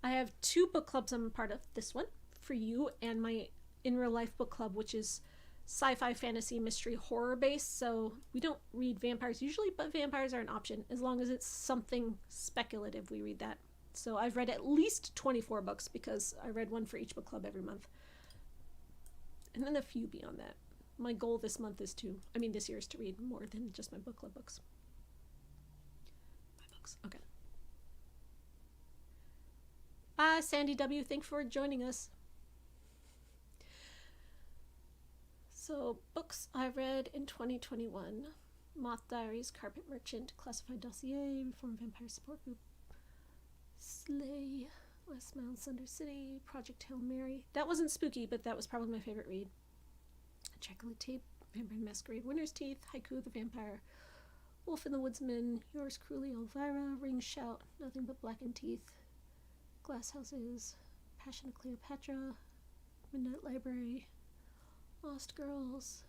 I have 2 book clubs I'm a part of. This one for you and my in real life book club, which is sci-fi, fantasy, mystery, horror based. So we don't read vampires usually, but vampires are an option. As long as it's something speculative, we read that. So I've read at least 24 books because I read one for each book club every month. And then a few beyond that. My goal this year is to read more than just my book club books. My books, okay. Sandy W., thanks for joining us. So, books I read in 2021. Moth Diaries, Carpet Merchant, Classified Dossier, Reformed Vampire Support Group, Slay, Westmount, Thunder City, Project Hail Mary. That wasn't spooky, but that was probably my favorite read. Chocolate Tape, Vampire Masquerade, Winter's Teeth, Haiku the Vampire, Wolf and the Woodsman, Yours Cruelly, Elvira, Ring Shout, Nothing But Blackened Teeth, Glass Houses, Passion of Cleopatra, Midnight Library, Lost Girls,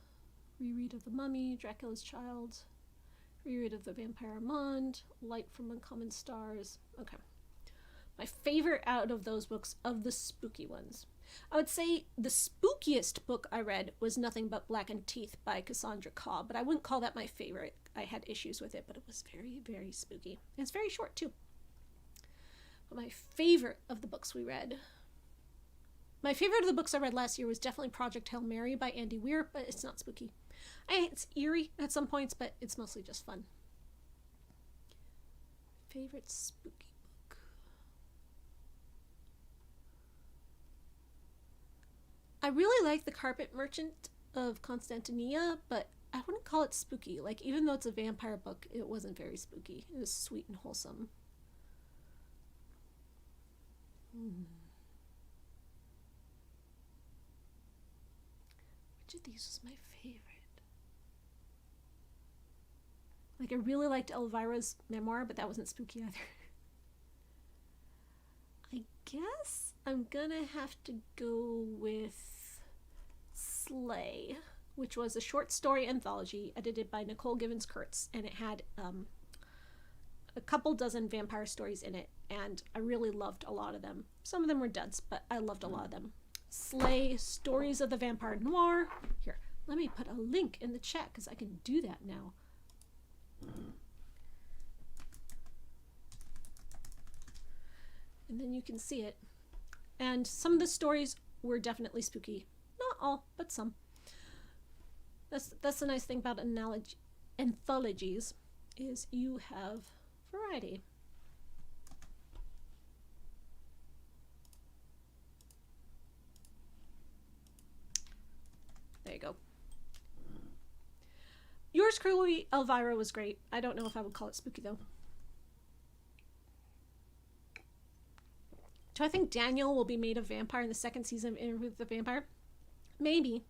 Reread of the Mummy, Dracula's Child, Reread of the Vampire Armand, Light from Uncommon Stars. Okay. My favorite out of those books, of the spooky ones, I would say the spookiest book I read was Nothing But Blackened Teeth by Cassandra Cobb, but I wouldn't call that my favorite. I had issues with it, but it was very, very spooky. And it's very short, too. But my favorite of the books we read My favorite of the books I read last year was definitely Project Hail Mary by Andy Weir, but it's not spooky. It's eerie at some points, but it's mostly just fun. Favorite spooky book? I really like The Carpet Merchant of Constantinia, but I wouldn't call it spooky. Like, even though it's a vampire book, it wasn't very spooky. It was sweet and wholesome. Which of these was my favorite? Like, I really liked Elvira's memoir, but that wasn't spooky either. I guess I'm gonna have to go with Slay, which was a short story anthology edited by Nicole Givens Kurtz, and it had a couple dozen vampire stories in it, and I really loved a lot of them. Some of them were duds, but I loved a lot of them. Slay, Stories of the Vampire Noir. Here, let me put a link in the chat because I can do that now. And then you can see it. And some of the stories were definitely spooky. Not all, but some. That's the nice thing about anthologies, is you have variety. There you go. Yours Truly, Elvira, was great. I don't know if I would call it spooky, though. Do I think Daniel will be made a vampire in the second season of Interview with the Vampire? Maybe.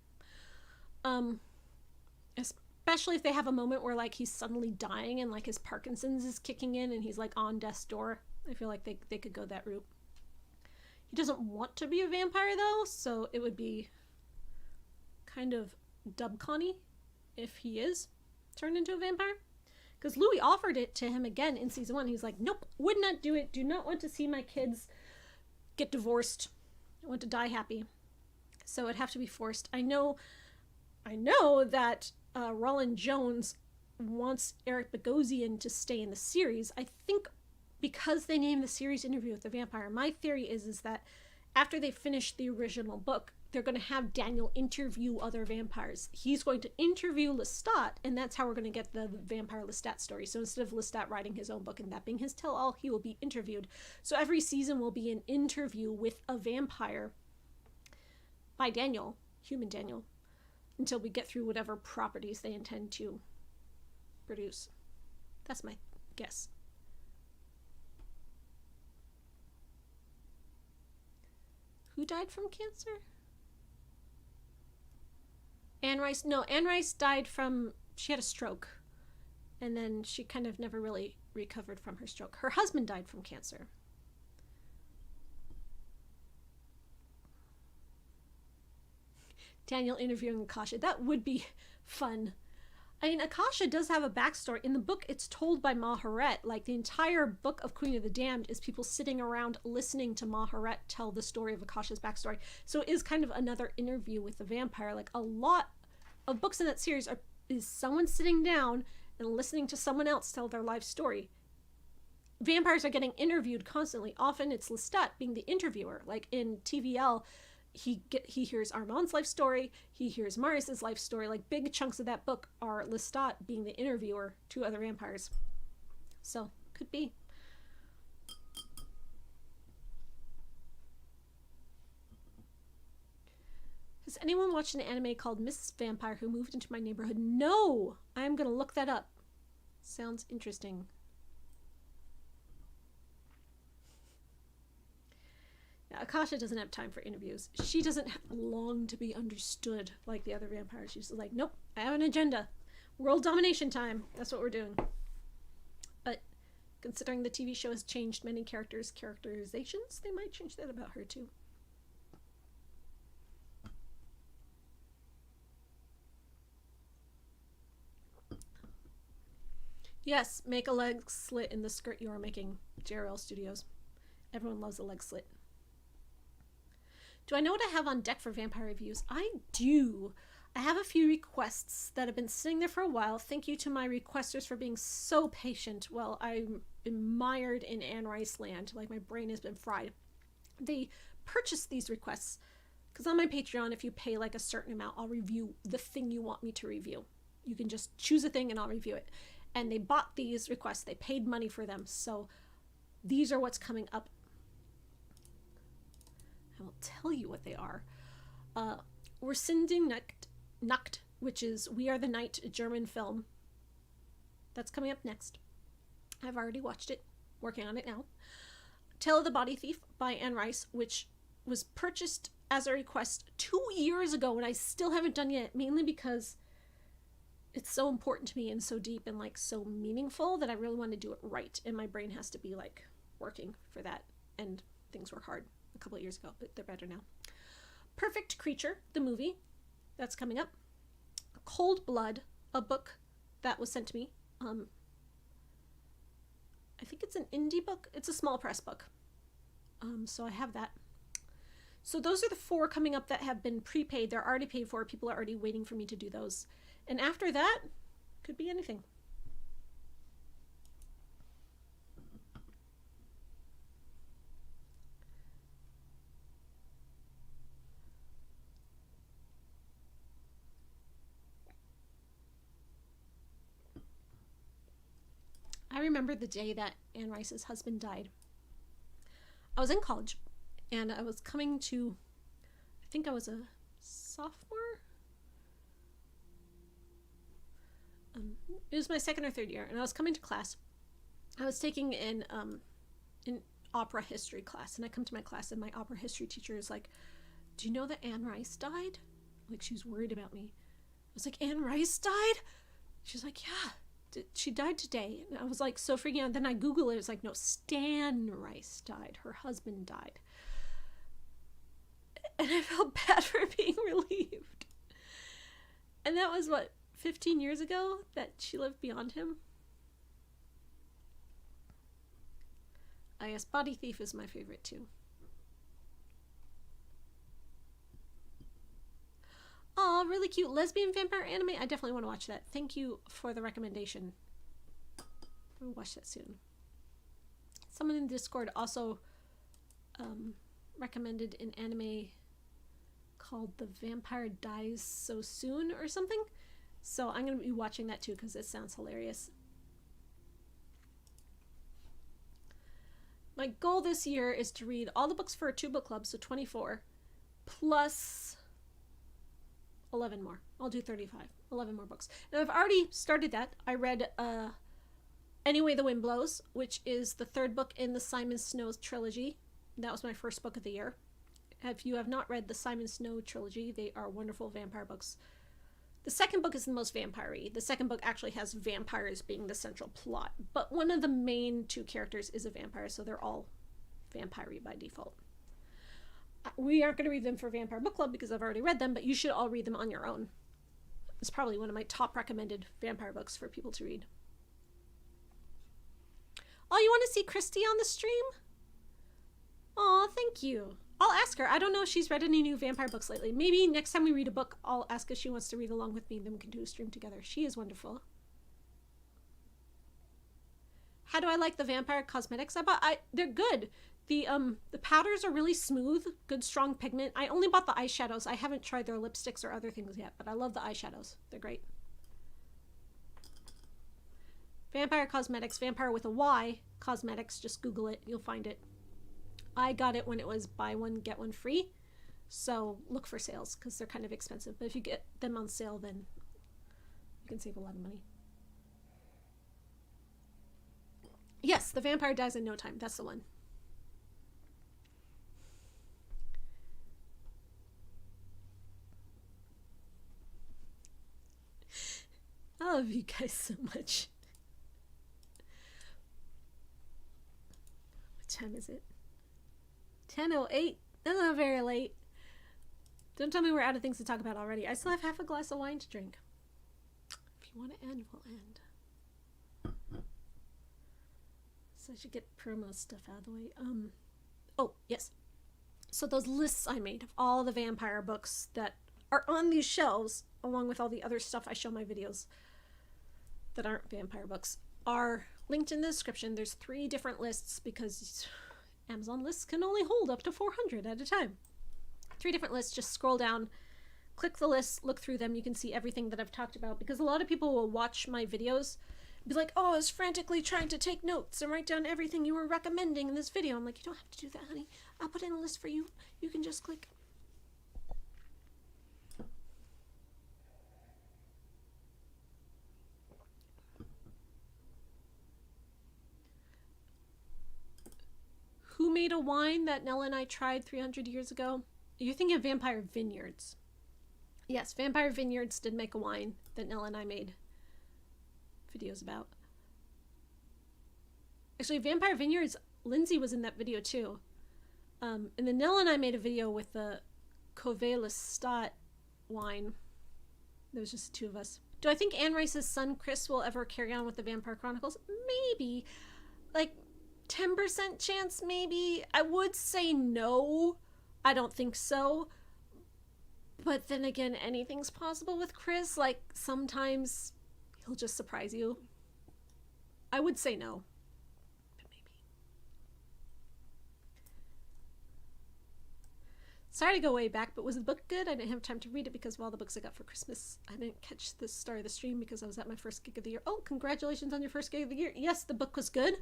Especially if they have a moment where, like, he's suddenly dying and, like, his Parkinson's is kicking in and he's, like, on death's door. I feel like they could go that route. He doesn't want to be a vampire, though, so it would be kind of dub-conny if he is turned into a vampire. Because Louis offered it to him again in season 1. He's like, nope, would not do it. Do not want to see my kids get divorced. I want to die happy. So it'd have to be forced. I know that Roland Jones wants Eric Bogosian to stay in the series. I think because they named the series Interview with the Vampire, my theory is that after they finish the original book, they're going to have Daniel interview other vampires. He's going to interview Lestat, and that's how we're going to get the vampire Lestat story. So instead of Lestat writing his own book and that being his tell-all, he will be interviewed. So every season will be an interview with a vampire by Daniel, human Daniel, until we get through whatever properties they intend to produce. That's my guess. Who died from cancer? Anne Rice. No, Anne Rice died from, she had a stroke. And then she kind of never really recovered from her stroke. Her husband died from cancer. Daniel interviewing Akasha. That would be fun. I mean, Akasha does have a backstory. In the book, it's told by Maharet. Like, the entire book of Queen of the Damned is people sitting around listening to Maharet tell the story of Akasha's backstory. So it is kind of another interview with the vampire. Like, a lot of books in that series is someone sitting down and listening to someone else tell their life story. Vampires are getting interviewed constantly. Often it's Lestat being the interviewer. Like in TVL, he hears Armand's life story, he hears Marius's life story. Like, big chunks of that book are Lestat being the interviewer to other vampires. So, could be. Has anyone watched an anime called Mrs. Vampire Who Moved Into My Neighborhood? No! I'm gonna look that up. Sounds interesting. Akasha doesn't have time for interviews. She doesn't long to be understood like the other vampires. She's like, nope, I have an agenda. World domination time. That's what we're doing. But considering the TV show has changed many characters' characterizations, they might change that about her too. Yes, make a leg slit in the skirt you are making, JRL Studios. Everyone loves a leg slit. Do I know what I have on deck for vampire reviews? I do. I have a few requests that have been sitting there for a while. Thank you to my requesters for being so patient while I'm mired in Anne Rice land. Like, my brain has been fried. They purchased these requests Because on my Patreon, if you pay like a certain amount, I'll review the thing you want me to review. You can just choose a thing and I'll review it. And they bought these requests. They paid money for them. So these are what's coming up. I will tell you what they are. We're Sinding Nacht, which is We Are the Night, a German film. That's coming up next. I've already watched it. Working on it now. Tale of the Body Thief by Anne Rice, which was purchased as a request 2 years ago and I still haven't done yet, mainly because it's so important to me and so deep and like so meaningful that I really want to do it right, and my brain has to be like working for that, and things were hard a couple of years ago, but they're better now. Perfect Creature, the movie, that's coming up. Cold Blood, a book that was sent to me. I think it's an indie book. It's a small press book. So I have that. So those are the 4 coming up that have been prepaid. They're already paid for. People are already waiting for me to do those. And after that, could be anything. I remember the day that Anne Rice's husband died. I was in college and I was coming to, I think I was a sophomore. It was my second or third year, and I was coming to class. I was taking an opera history class, and I come to my class, and my opera history teacher is like, "Do you know that Anne Rice died?" Like, she was worried about me. I was like, "Anne Rice died?" She's like, "Yeah, she died today." And I was like, so freaking out. Then I Google it. It's like, no, Stan Rice died. Her husband died. And I felt bad for being relieved. And that was what, 15 years ago that she lived beyond him? I guess Body Thief is my favorite too. Oh, really cute lesbian vampire anime. I definitely want to watch that. Thank you for the recommendation. I'll watch that soon. Someone in Discord also recommended an anime called The Vampire Dies So Soon or something. So I'm going to be watching that too because it sounds hilarious. My goal this year is to read all the books for a 2-book club, so 24, plus 11 more. I'll do 35. 11 more books. Now I've already started that. I read Anyway the Wind Blows, which is the 3rd book in the Simon Snow trilogy. That was my first book of the year. If you have not read the Simon Snow trilogy, they are wonderful vampire books. The 2nd book is the most vampire-y. The 2nd book actually has vampires being the central plot, but one of the main 2 characters is a vampire, so they're all vampire-y by default. We aren't going to read them for Vampire Book Club because I've already read them, but you should all read them on your own. It's probably one of my top recommended vampire books for people to read. Oh, you want to see Christy on the stream? Aw, thank you. I'll ask her. I don't know if she's read any new vampire books lately. Maybe next time we read a book, I'll ask if she wants to read along with me, and then we can do a stream together. She is wonderful. How do I like the vampire cosmetics I bought? They're good. The powders are really smooth, good strong pigment. I only bought the eyeshadows. I haven't tried their lipsticks or other things yet, but I love the eyeshadows. They're great. Vampire Cosmetics, vampire with a Y, cosmetics, just Google it, you'll find it. I got it when it was buy one, get one free, so look for sales because they're kind of expensive, but if you get them on sale, then you can save a lot of money. Yes, The Vampire Dies in No Time, that's the one. I love you guys so much. What time is it? 10:08. That's not very late. Don't tell me we're out of things to talk about already. I still have half a glass of wine to drink. If you want to end, we'll end. So I should get promo stuff out of the way. Oh, yes. So those lists I made of all the vampire books that are on these shelves, along with all the other stuff I show my videos that aren't vampire books, are linked in the description. There's 3 different lists because Amazon lists can only hold up to 400 at a time. 3 different lists. Just scroll down, click the list, look through them. You can see everything that I've talked about, because a lot of people will watch my videos and be like, oh, I was frantically trying to take notes and write down everything you were recommending in this video. I'm like, you don't have to do that, honey. I'll put in a list for you. You can just click. Who made a wine that Nella and I tried 300 years ago? You're thinking of Vampire Vineyards. Yes, Vampire Vineyards did make a wine that Nella and I made videos about. Actually, Vampire Vineyards, Lindsay was in that video too. And then Nella and I made a video with the Cuvée Lestat wine. There was just the 2 of us. Do I think Anne Rice's son Chris will ever carry on with the Vampire Chronicles? Maybe. Like, 10% chance, maybe. I would say no. I don't think so. But then again, anything's possible with Chris. Like, sometimes he'll just surprise you. I would say no. But maybe. Sorry to go way back, but was the book good? I didn't have time to read it because of all the books I got for Christmas. I didn't catch the start of the stream because I was at my first gig of the year. Oh, congratulations on your first gig of the year. Yes, the book was good.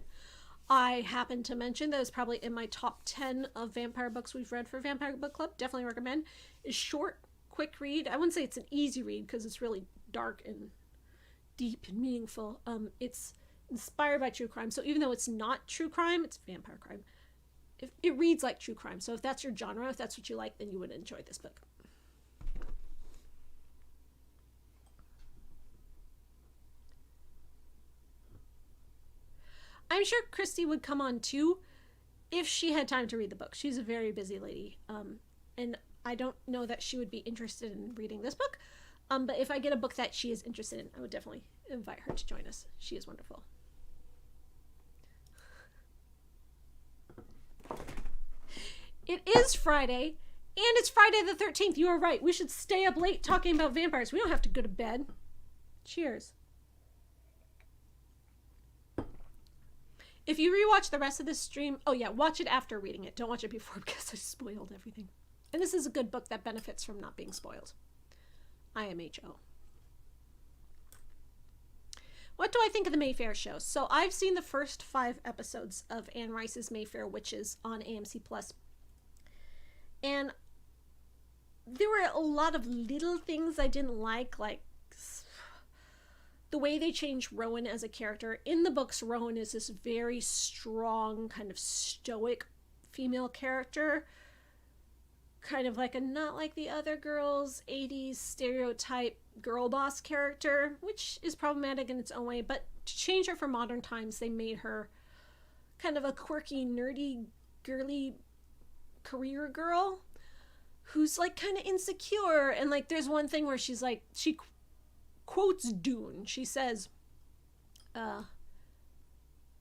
I happened to mention that it's probably in my top 10 of vampire books we've read for Vampire Book Club. Definitely recommend. It's short, quick read. I wouldn't say it's an easy read because it's really dark and deep and meaningful. It's inspired by true crime. So even though it's not true crime, it's vampire crime. It reads like true crime. So if that's your genre, if that's what you like, then you would enjoy this book. I'm sure Christy would come on too if she had time to read the book. She's a very busy lady. And I don't know that she would be interested in reading this book. But if I get a book that she is interested in, I would definitely invite her to join us. She is wonderful. It is Friday, and it's Friday the 13th. You are right. We should stay up late talking about vampires. We don't have to go to bed. Cheers. If you rewatch the rest of this stream, oh yeah, watch it after reading it. Don't watch it before because I spoiled everything. And this is a good book that benefits from not being spoiled. IMHO. What do I think of the Mayfair show? So I've seen the first 5 episodes of Anne Rice's Mayfair Witches on AMC+. And there were a lot of little things I didn't like the way they changed Rowan as a character. In the books, Rowan is this very strong, kind of stoic female character. Kind of like a not like the other girls, 80s stereotype girl boss character, which is problematic in its own way. But to change her for modern times, they made her kind of a quirky, nerdy, girly career girl who's like kind of insecure. And like there's one thing where she's like, she quotes Dune. She says,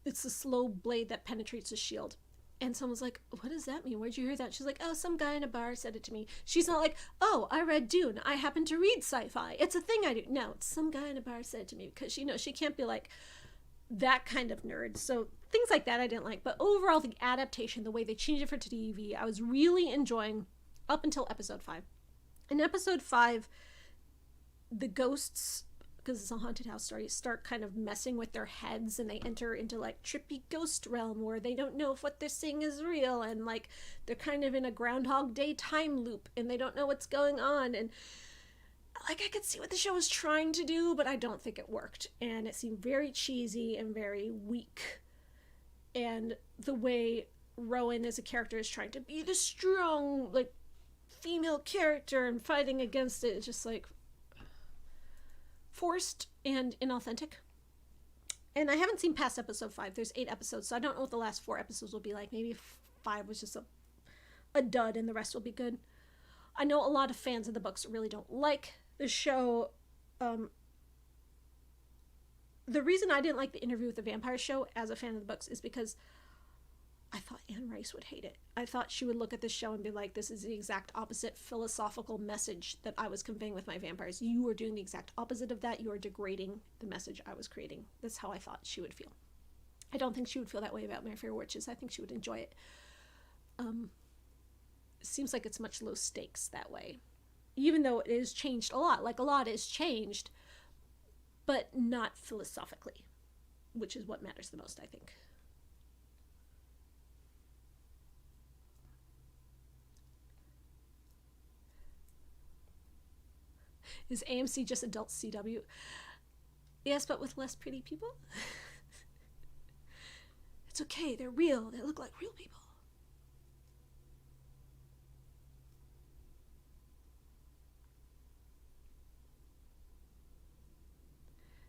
it's the slow blade that penetrates the shield. And someone's like, what does that mean? Where'd you hear that? She's like, oh, some guy in a bar said it to me. She's not like, oh, I read Dune. I happen to read sci-fi. It's a thing I do. No, it's some guy in a bar said it to me, because she knows she can't be like that kind of nerd. So things like that I didn't like. But overall, the adaptation, the way they changed it for TV, I was really enjoying up until episode 5. In episode 5, the ghosts, because it's a haunted house story, start kind of messing with their heads, and they enter into like trippy ghost realm where they don't know if what they're seeing is real, and like they're kind of in a Groundhog Day time loop and they don't know what's going on. And like I could see what the show was trying to do, but I don't think it worked, and it seemed very cheesy and very weak. And the way Rowan as a character is trying to be the strong like female character and fighting against it, it's just like forced and inauthentic. And I haven't seen past episode 5. There's 8 episodes, so I don't know what the last 4 episodes will be like. Maybe 5 was just a dud and the rest will be good. I know a lot of fans of the books really don't like the show. The reason I didn't like the Interview with the Vampire show as a fan of the books is because I thought Anne Rice would hate it. I thought she would look at this show and be like, this is the exact opposite philosophical message that I was conveying with my vampires. You are doing the exact opposite of that. You are degrading the message I was creating. That's how I thought she would feel. I don't think she would feel that way about Mayfair Witches. I think she would enjoy it. seems like it's much low stakes that way. Even though it is changed a lot. Like, a lot is changed, but not philosophically, which is what matters the most, I think. Is AMC just adult CW? Yes, but with less pretty people. It's okay, they're real. They look like real people.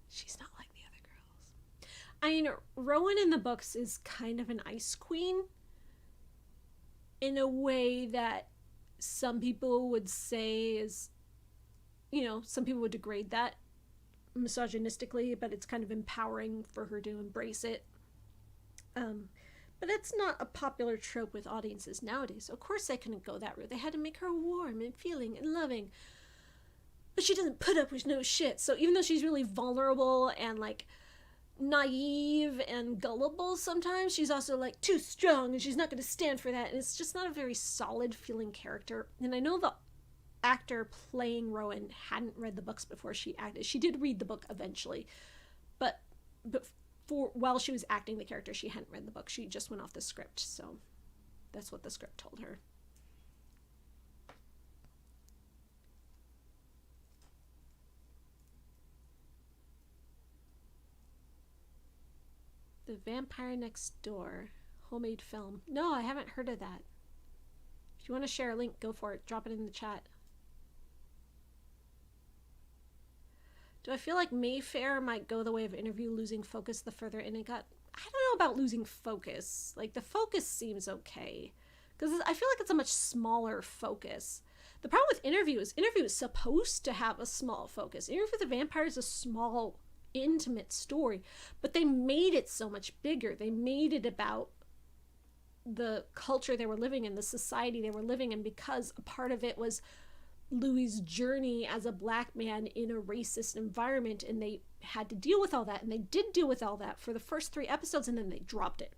She's not like the other girls. I mean, Rowan in the books is kind of an ice queen in a way that some people would say is, you know, some people would degrade that misogynistically, but it's kind of empowering for her to embrace it. But it's not a popular trope with audiences nowadays. Of course they couldn't go that route. They had to make her warm and feeling and loving. But she doesn't put up with no shit. So even though she's really vulnerable and like naive and gullible sometimes, she's also like too strong and she's not going to stand for that. And it's just not a very solid feeling character. And I know the actor playing Rowan hadn't read the books before she acted. She did read the book eventually, but while she was acting the character, she hadn't read the book. She just went off the script, so that's what the script told her. The Vampire Next Door homemade film. No, I haven't heard of that. If you want to share a link, go for it. Drop it in the chat. Do I feel like Mayfair might go the way of Interview, losing focus the further in it got? I don't know about losing focus. Like, the focus seems okay. Because I feel like it's a much smaller focus. The problem with Interview is supposed to have a small focus. Interview with the Vampire is a small, intimate story. But they made it so much bigger. They made it about the culture they were living in, the society they were living in, because a part of it was Louis's journey as a black man in a racist environment, and they had to deal with all that, and they did deal with all that for the first 3 episodes, and then they dropped it.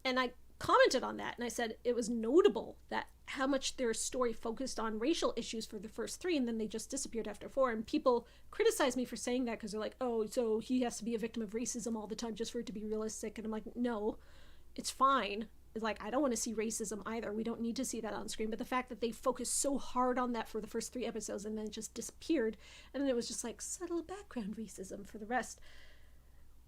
And I commented on that, and I said it was notable that how much their story focused on racial issues for the first 3, and then they just disappeared after 4. And people criticize me for saying that because they're like, oh, so he has to be a victim of racism all the time just for it to be realistic. And I'm like, no, it's fine. It's like, I don't want to see racism either. We don't need to see that on screen. But the fact that they focused so hard on that for the first 3 episodes and then it just disappeared, and then it was just like subtle background racism for the rest,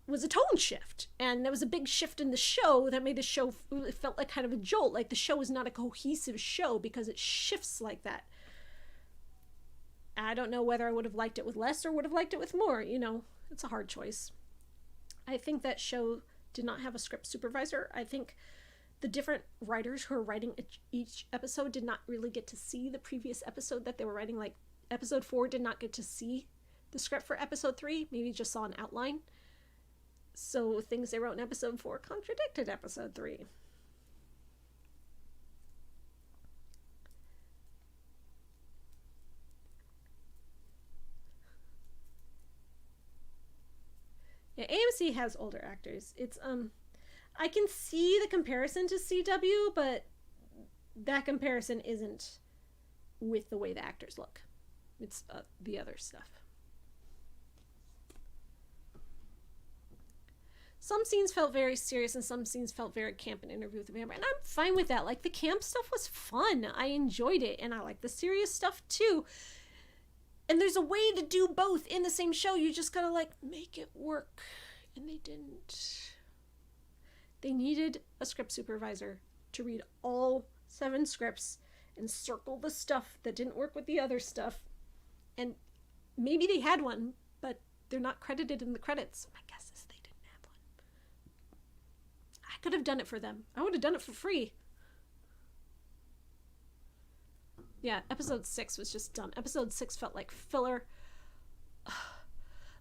was a tone shift. And there was a big shift in the show that made the show, it felt like kind of a jolt. Like the show is not a cohesive show because it shifts like that. I don't know whether I would have liked it with less or would have liked it with more. You know, it's a hard choice. I think that show did not have a script supervisor. I think the different writers who are writing each episode did not really get to see the previous episode that they were writing. Like, episode 4 did not get to see the script for episode 3, maybe just saw an outline. So things they wrote in episode 4 contradicted episode 3. Yeah, AMC has older actors. It's I can see the comparison to CW, but that comparison isn't with the way the actors look. It's the other stuff. Some scenes felt very serious and some scenes felt very camp in Interview with the Vampire. And I'm fine with that. Like, the camp stuff was fun. I enjoyed it. And I like the serious stuff too. And there's a way to do both in the same show. You just gotta, like, make it work. And they didn't. They needed a script supervisor to read all 7 scripts and circle the stuff that didn't work with the other stuff. And maybe they had one, but they're not credited in the credits. My guess is they didn't have one. I could have done it for them. I would have done it for free. Yeah, episode 6 was just dumb. Episode 6 felt like filler.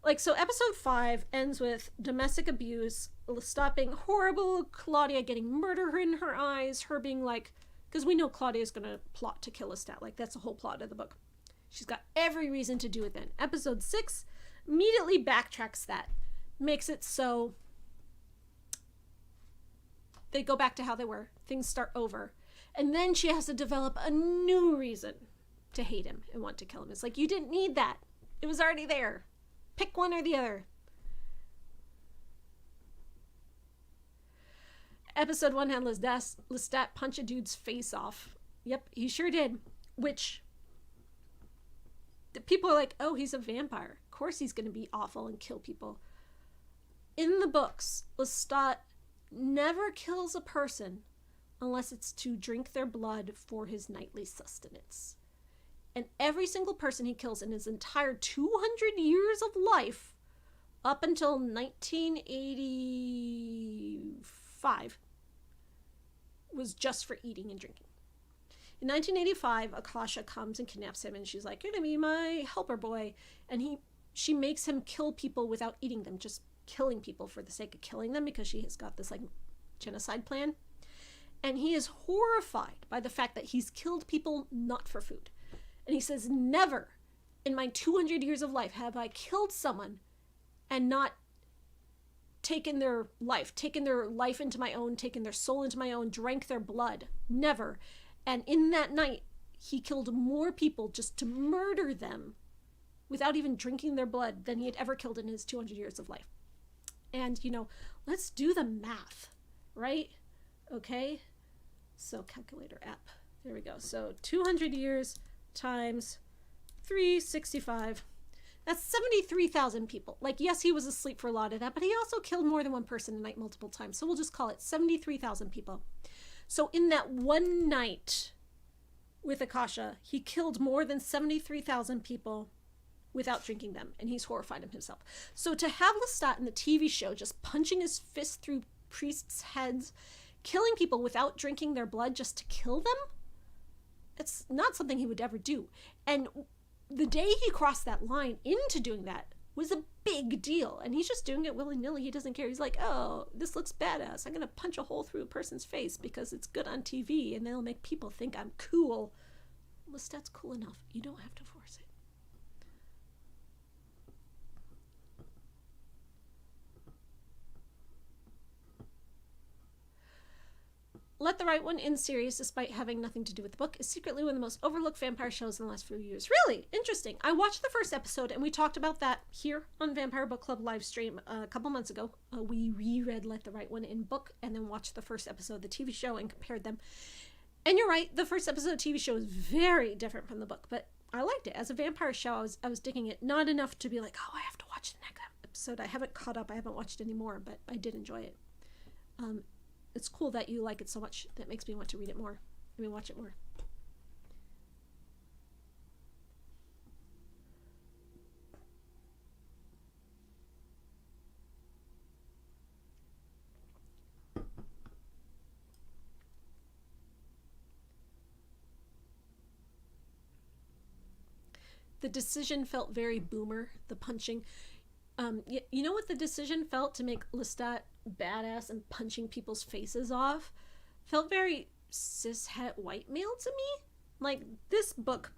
Like, so episode 5 ends with domestic abuse, stopping horrible Claudia getting murder in her eyes, her being like, because we know Claudia's going to plot to kill Lestat. Like, that's the whole plot of the book. She's got every reason to do it then. Episode 6 immediately backtracks that. Makes it so they go back to how they were. Things start over. And then she has to develop a new reason to hate him and want to kill him. It's like, you didn't need that. It was already there. Pick one or the other. Episode 1 had Lestat punch a dude's face off. Yep, he sure did. Which, the people are like, oh, he's a vampire. Of course he's going to be awful and kill people. In the books, Lestat never kills a person unless it's to drink their blood for his nightly sustenance. And every single person he kills in his entire 200 years of life, up until 1985, was just for eating and drinking. In 1985, Akasha comes and kidnaps him, and she's like, you're gonna be my helper boy. And she makes him kill people without eating them, just killing people for the sake of killing them, because she has got this like genocide plan. And he is horrified by the fact that he's killed people not for food. And he says, never in my 200 years of life have I killed someone and not taken their life into my own, taken their soul into my own, drank their blood. Never. And in that night, he killed more people just to murder them without even drinking their blood than he had ever killed in his 200 years of life. And, let's do the math, right? Okay. So calculator app. There we go. So 200 years times 365. That's 73,000 people. Like, yes, he was asleep for a lot of that, but he also killed more than one person a night multiple times. So we'll just call it 73,000 people. So in that one night with Akasha, he killed more than 73,000 people without drinking them, and he's horrified of himself. So to have Lestat in the TV show just punching his fist through priests' heads, killing people without drinking their blood just to kill them, it's not something he would ever do. And the day he crossed that line into doing that was a big deal, and he's just doing it willy-nilly. He doesn't care. He's like, oh, this looks badass. I'm gonna punch a hole through a person's face because it's good on TV and it'll make people think I'm cool. Lestat's cool enough. You don't have to force it. Let the Right One In series, despite having nothing to do with the book, is secretly one of the most overlooked vampire shows in the last few years. Really? Interesting. I watched the first episode, and we talked about that here on Vampire Book Club live stream a couple months ago. We reread Let the Right One In book, and then watched the first episode of the TV show and compared them. And you're right, the first episode of the TV show is very different from the book, but I liked it. As a vampire show, I was digging it. Not enough to be like, oh, I have to watch the next episode. I haven't caught up. I haven't watched any more, but I did enjoy it. It's cool that you like it so much. That makes me want to read it more. Watch it more. The decision felt very boomer, the punching. You know what the decision felt to make Lestat badass and punching people's faces off? Felt very cishet white male to me. Like, this book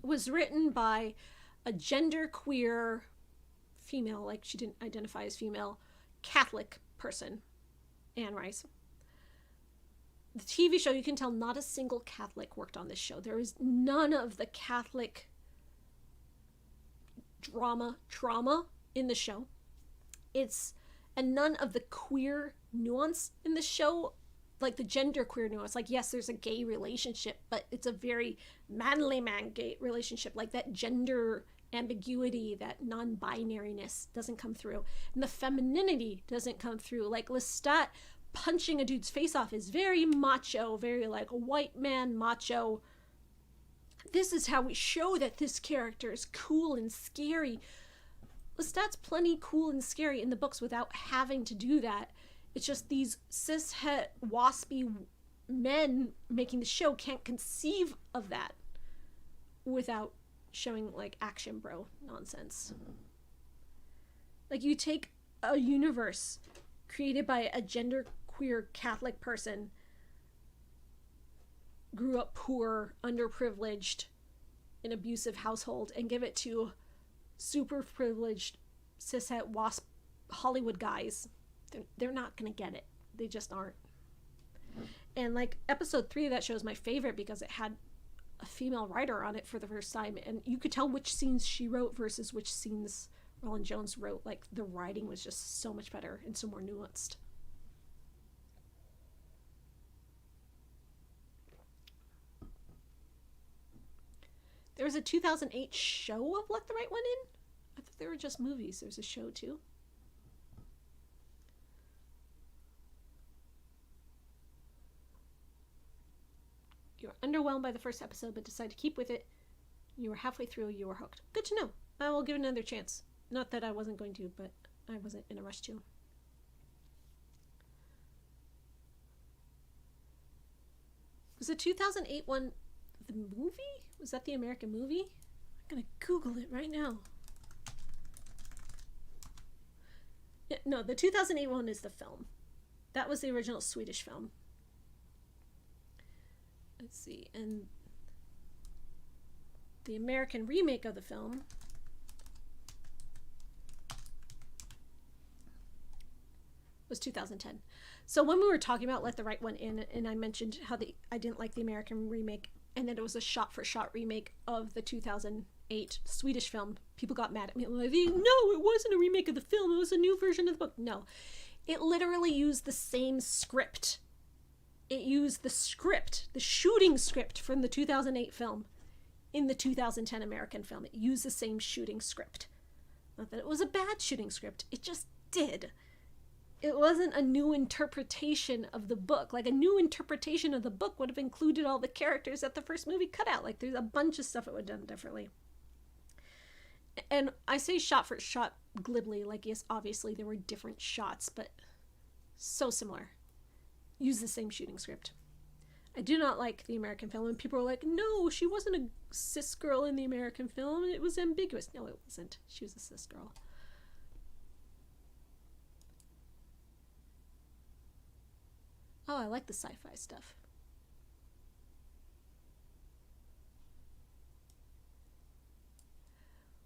was written by a genderqueer female, like she didn't identify as female, Catholic person, Anne Rice. The TV show, you can tell not a single Catholic worked on this show. There is none of the Catholic trauma in the show. And none of the queer nuance in the show, like the gender queer nuance. Like, yes, there's a gay relationship, but it's a very manly man gay relationship. Like, that gender ambiguity, that non-binariness doesn't come through. And the femininity doesn't come through. Like, Lestat punching a dude's face off is very macho, very like white man macho. This is how we show that this character is cool and scary. Lestat's plenty cool and scary in the books without having to do that. It's just these cishet waspy men making the show can't conceive of that without showing like action bro nonsense. Like, you take a universe created by a genderqueer Catholic person, grew up poor, underprivileged, in abusive household, and give it to super privileged cishet wasp Hollywood guys. They're not gonna get it. They just aren't. And like episode 3 of that show is my favorite because it had a female writer on it for the first time, and you could tell which scenes she wrote versus which scenes Roland Jones wrote. Like the writing was just so much better and so more nuanced. There was a 2008 show of Let the Right One In. I thought they were just movies. There's a show too. You were underwhelmed by the first episode, but decided to keep with it. You were halfway through, you were hooked. Good to know. I will give it another chance. Not that I wasn't going to, but I wasn't in a rush to. Was the 2008 one the movie? Was that the American movie? I'm gonna Google it right now. Yeah, no, the 2008 one is the film. That was the original Swedish film. Let's see, and the American remake of the film was 2010. So when we were talking about Let the Right One In, and I mentioned how I didn't like the American remake, and then it was a shot-for-shot remake of the 2008 Swedish film, people got mad at me. Like, no, it wasn't a remake of the film. It was a new version of the book. No, it literally used the same script. It used the script, the shooting script from the 2008 film in the 2010 American film. It used the same shooting script. Not that it was a bad shooting script. It just did. It wasn't a new interpretation of the book. Like, a new interpretation of the book would have included all the characters that the first movie cut out. Like, there's a bunch of stuff it would have done differently. And I say shot for shot glibly. Like, yes, obviously there were different shots, but so similar. Use the same shooting script. I do not like the American film, and people were like, no, she wasn't a cis girl in the American film. It was ambiguous. No, it wasn't. She was a cis girl. Oh, I like the sci-fi stuff.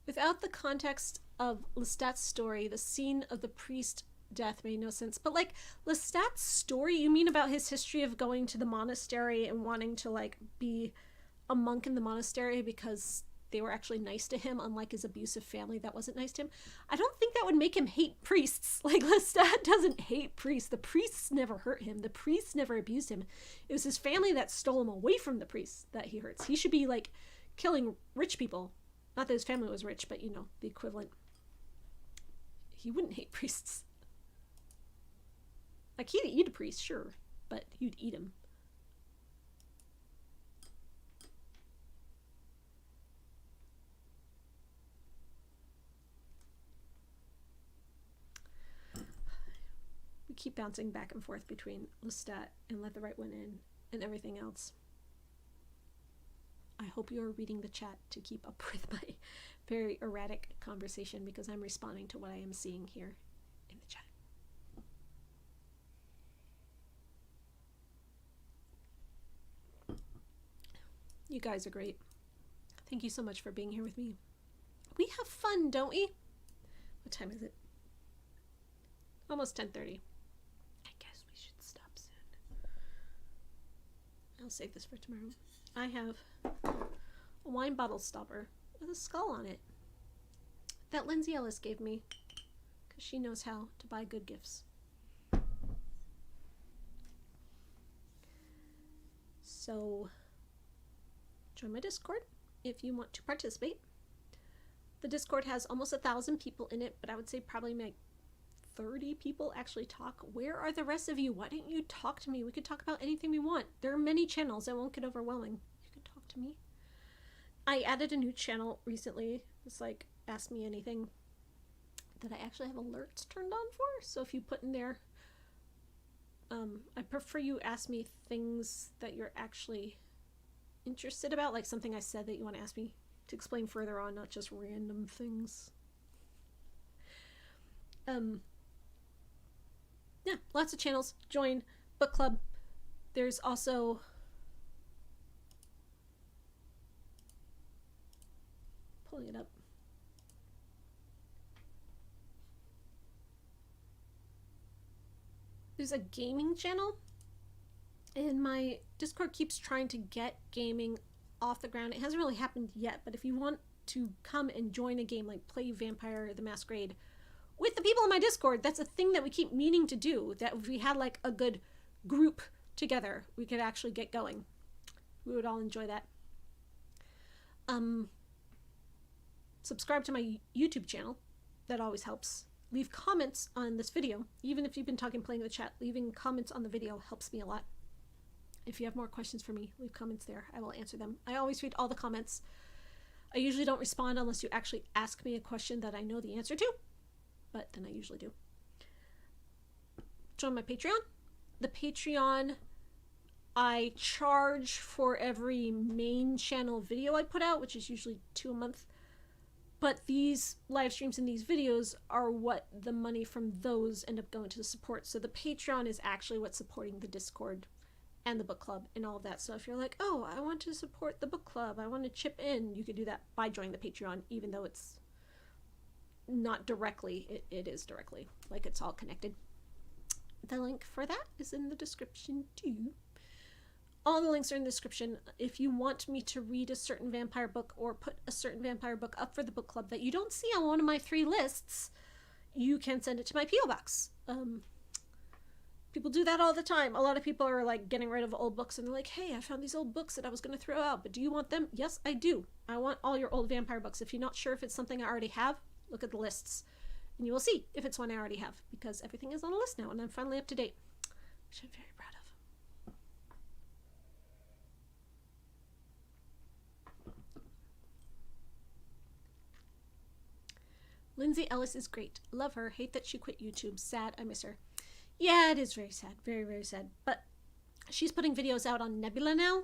Without the context of Lestat's story, the scene of the priest death made no sense. But like Lestat's story, you mean about his history of going to the monastery and wanting to like be a monk in the monastery because they were actually nice to him, unlike his abusive family that wasn't nice to him? I don't think that would make him hate priests. Like, Lestat doesn't hate priests. The priests never hurt him. The priests never abused him. It was his family that stole him away from the priests that he hurts. He should be like killing rich people. Not that his family was rich, but you know, the equivalent. He wouldn't hate priests. Like, he'd eat a priest, sure, but he'd eat him. We keep bouncing back and forth between Lestat and Let the Right One In and everything else. I hope you're reading the chat to keep up with my very erratic conversation, because I'm responding to what I am seeing here in the chat. You guys are great. Thank you so much for being here with me. We have fun, don't we? What time is it? Almost 10:30. I guess we should stop soon. I'll save this for tomorrow. I have a wine bottle stopper with a skull on it that Lindsay Ellis gave me because she knows how to buy good gifts. So join my Discord if you want to participate. The Discord has almost 1,000 people in it, but I would say probably like 30 people actually talk. Where are the rest of you? Why don't you talk to me? We could talk about anything we want. There are many channels. It won't get overwhelming. You can talk to me. I added a new channel recently. It's like Ask Me Anything, that I actually have alerts turned on for. So if you put in there, I prefer you ask me things that you're actually interested about, like something I said that you want to ask me to explain further on, not just random things. Yeah, lots of channels. Join book club. There's also pulling it up. There's a gaming channel And my Discord keeps trying to get gaming off the ground. It hasn't really happened yet, but if you want to come and join a game, like play Vampire the Masquerade with the people in my Discord, that's a thing that we keep meaning to do. That if we had like a good group together, we could actually get going. We would all enjoy that. Subscribe to my YouTube channel. That always helps. Leave comments on this video. Even if you've been playing in the chat, leaving comments on the video helps me a lot. If you have more questions for me, leave comments there. I will answer them. I always read all the comments. I usually don't respond unless you actually ask me a question that I know the answer to, but then I usually do. Join my Patreon. The Patreon, I charge for every main channel video I put out, which is usually 2 a month. But these live streams and these videos are what the money from those end up going to support. So the Patreon is actually what's supporting the Discord and the book club and all of that. So if you're like, oh, I want to support the book club, I want to chip in, you could do that by joining the Patreon, even though it's not directly. It is directly, like it's all connected. The link for that is in the description too. All the links are in the description. If you want me to read a certain vampire book or put a certain vampire book up for the book club that you don't see on one of my 3 lists, you can send it to my P.O. Box. People do that all the time. A lot of people are like getting rid of old books and they're like, hey, I found these old books that I was going to throw out, but do you want them? Yes, I do. I want all your old vampire books. If you're not sure if it's something I already have, look at the lists and you will see if it's one I already have, because everything is on a list now and I'm finally up to date, which I'm very proud of. Lindsay Ellis is great. Love her. Hate that she quit YouTube. Sad. I miss her. Yeah, it is very sad. Very, very sad. But she's putting videos out on Nebula now,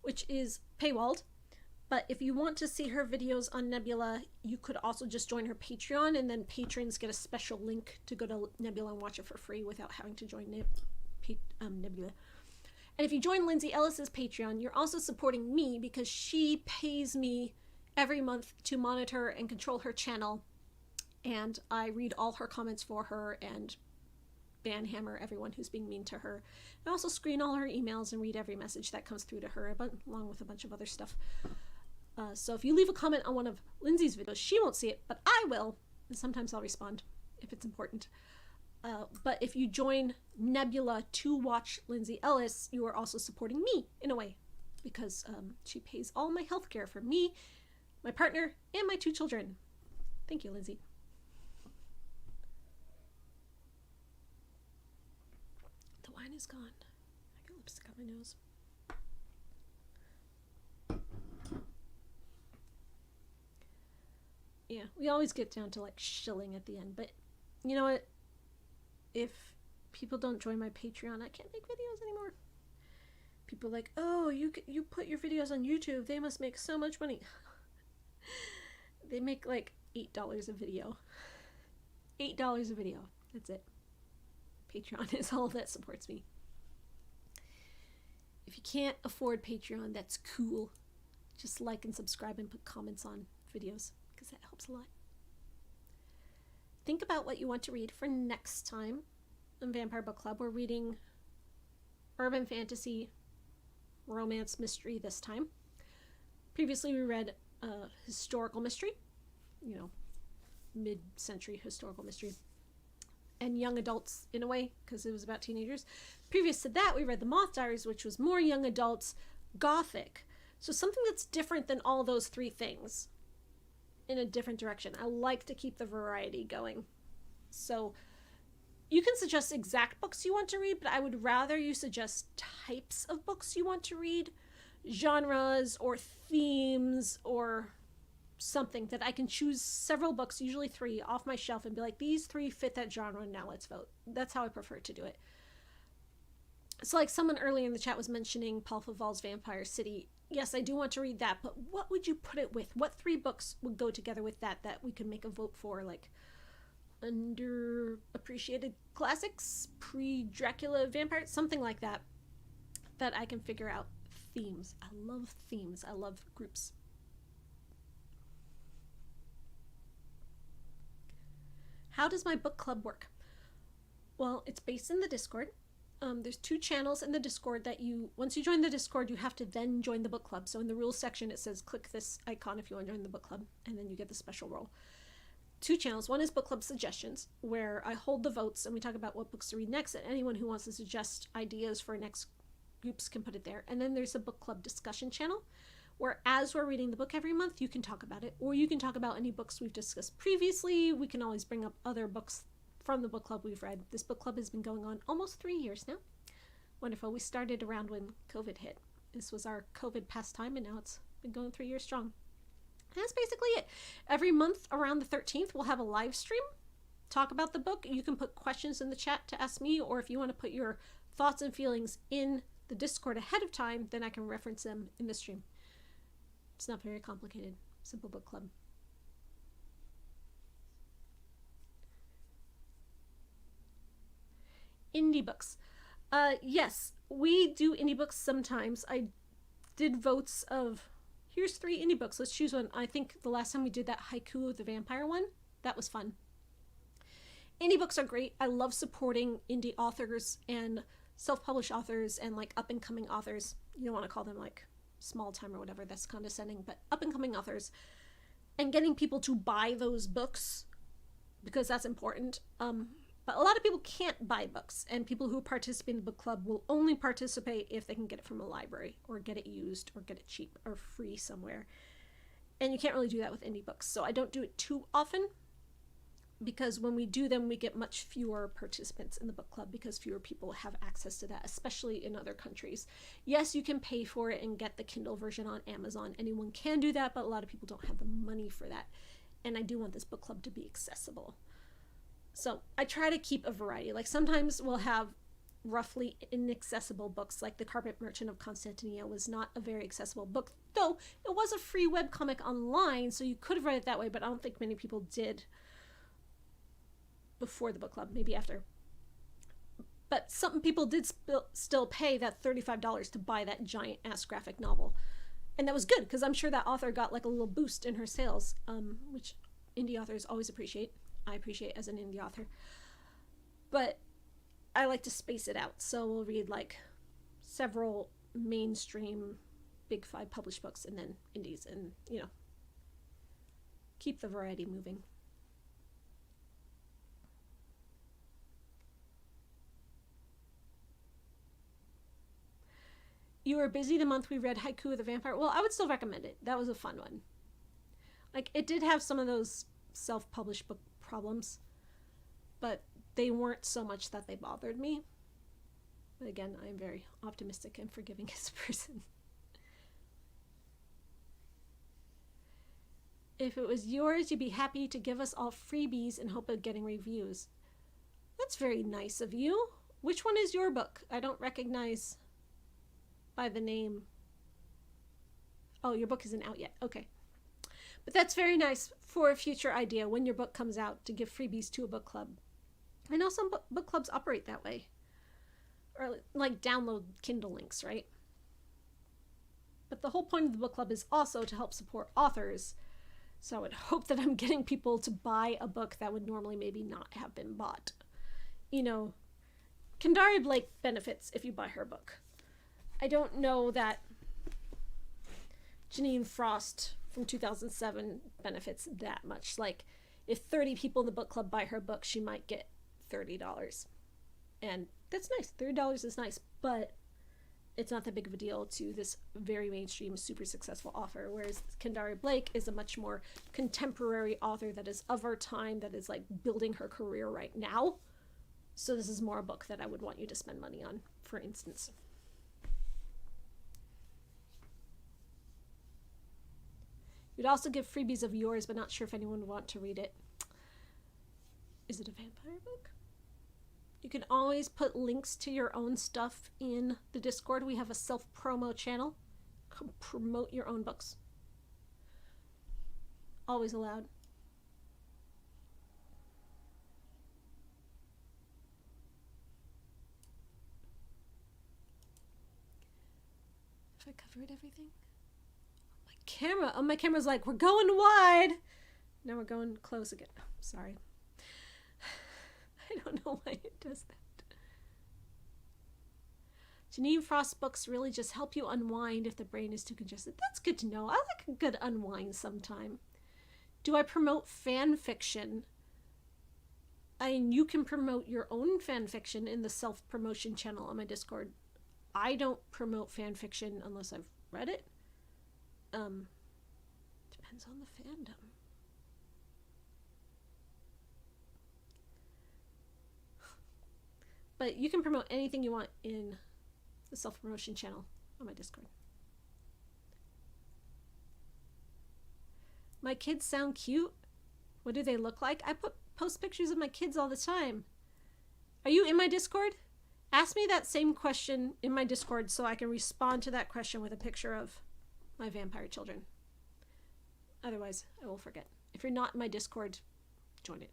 which is paywalled. But if you want to see her videos on Nebula, you could also just join her Patreon, and then patrons get a special link to go to Nebula and watch it for free without having to join Nebula. And if you join Lindsay Ellis's Patreon, you're also supporting me because she pays me every month to monitor and control her channel. And I read all her comments for her and banhammer everyone who's being mean to her. I also screen all her emails and read every message that comes through to her, along with a bunch of other stuff. So if you leave a comment on one of Lindsay's videos, she won't see it, but I will. And sometimes I'll respond if it's important. But if you join Nebula to watch Lindsay Ellis, you are also supporting me in a way, because she pays all my healthcare for me, my partner, and my 2 children. Thank you, Lindsay. The wine is gone. I got lipstick on my nose. Yeah, we always get down to like shilling at the end, but you know what? If people don't join my Patreon, I can't make videos anymore. People are like, oh, you put your videos on YouTube, they must make so much money. They make like $8 a video. $8 a video. That's it. Patreon is all that supports me. If you can't afford Patreon, that's cool. Just like and subscribe and put comments on videos, because that helps a lot. Think about what you want to read for next time in Vampire Book Club. We're reading urban fantasy, romance, mystery this time. Previously we read historical mystery, mid-century historical mystery, and young adults in a way, because it was about teenagers. Previous to that, we read The Moth Diaries, which was more young adults, gothic. So something that's different than all those 3 things in a different direction. I like to keep the variety going. So you can suggest exact books you want to read, but I would rather you suggest types of books you want to read, genres or themes or something that I can choose several books, usually 3, off my shelf and be like, these 3 fit that genre, now let's vote. That's how I prefer to do it. So like someone earlier in the chat was mentioning Paul Faval's Vampire City. Yes, I do want to read that, but what would you put it with? What 3 books would go together with that we could make a vote for? Like underappreciated classics, pre-Dracula vampires, something like that I can figure out. Themes. I love themes. I love groups. How does my book club work? Well, it's based in the Discord. There's 2 channels in the Discord that once you join the Discord, you have to then join the book club. So in the rules section, it says click this icon if you want to join the book club, and then you get the special role. 2 channels. One is book club suggestions, where I hold the votes and we talk about what books to read next, and anyone who wants to suggest ideas for next groups can put it there. And then there's a book club discussion channel, where as we're reading the book every month, you can talk about it, or you can talk about any books we've discussed previously. We can always bring up other books from the book club we've read. This book club has been going on almost 3 years now. Wonderful. We started around when COVID hit. This was our COVID pastime, and now it's been going 3 years strong. And that's basically it. Every month around the 13th, we'll have a live stream, talk about the book. You can put questions in the chat to ask me, or if you want to put your thoughts and feelings in the Discord ahead of time, then I can reference them in the stream. It's not very complicated. Simple book club. Indie books. Yes, we do indie books sometimes. I did votes of, here's 3 indie books, let's choose one. I think the last time we did that Haiku of the Vampire one, that was fun. Indie books are great. I love supporting indie authors and self-published authors and like up-and-coming authors. You don't want to call them like small time or whatever, that's condescending, but up-and-coming authors, and getting people to buy those books, because that's important. But a lot of people can't buy books, and people who participate in the book club will only participate if they can get it from a library, or get it used, or get it cheap or free somewhere. And you can't really do that with indie books, so I don't do it too often, because when we do them, we get much fewer participants in the book club, because fewer people have access to that, especially in other countries. Yes, you can pay for it and get the Kindle version on Amazon. Anyone can do that, but a lot of people don't have the money for that. And I do want this book club to be accessible. So I try to keep a variety. Like sometimes we'll have roughly inaccessible books, like The Carpet Merchant of Constantinople was not a very accessible book, though it was a free webcomic online, so you could have read it that way, but I don't think many people did before the book club, maybe after. But some people did still pay that $35 to buy that giant ass graphic novel. And that was good, because I'm sure that author got like a little boost in her sales, which indie authors always appreciate. I appreciate as an indie author. But I like to space it out, so we'll read like several mainstream big 5 published books and then indies, and keep the variety moving. You were busy the month we read Haiku of the Vampire. Well, I would still recommend it. That was a fun one. Like, it did have some of those self-published book problems, but they weren't so much that they bothered me. But again, I am very optimistic and forgiving as a person. If it was yours, you'd be happy to give us all freebies in hope of getting reviews. That's very nice of you. Which one is your book? I don't recognize by the name. Oh, your book isn't out yet. Okay. But that's very nice for a future idea when your book comes out, to give freebies to a book club. I know some book clubs operate that way. Or like download Kindle links, right? But the whole point of the book club is also to help support authors. So I would hope that I'm getting people to buy a book that would normally maybe not have been bought. Kendare Blake benefits if you buy her book. I don't know that Janine Frost from 2007 benefits that much. Like, if 30 people in the book club buy her book, she might get $30. And that's nice. $30 is nice, but it's not that big of a deal to this very mainstream, super successful author. Whereas Kendare Blake is a much more contemporary author that is of our time, that is like building her career right now. So this is more a book that I would want you to spend money on, for instance. You'd also give freebies of yours, but not sure if anyone would want to read it. Is it a vampire book? You can always put links to your own stuff in the Discord. We have a self-promo channel. Come promote your own books. Always allowed. Have I covered everything? My camera's like, we're going wide. Now we're going close again. Sorry. I don't know why it does that. Janine Frost books really just help you unwind if the brain is too congested. That's good to know. I like a good unwind sometime. Do I promote fan fiction? You can promote your own fan fiction in the self-promotion channel on my Discord. I don't promote fan fiction unless I've read it. Depends on the fandom. But you can promote anything you want in the self-promotion channel on my Discord. My kids sound cute. What do they look like? I post pictures of my kids all the time. Are you in my Discord? Ask me that same question in my Discord so I can respond to that question with a picture of my vampire children. Otherwise, I will forget. If you're not in my Discord, join it.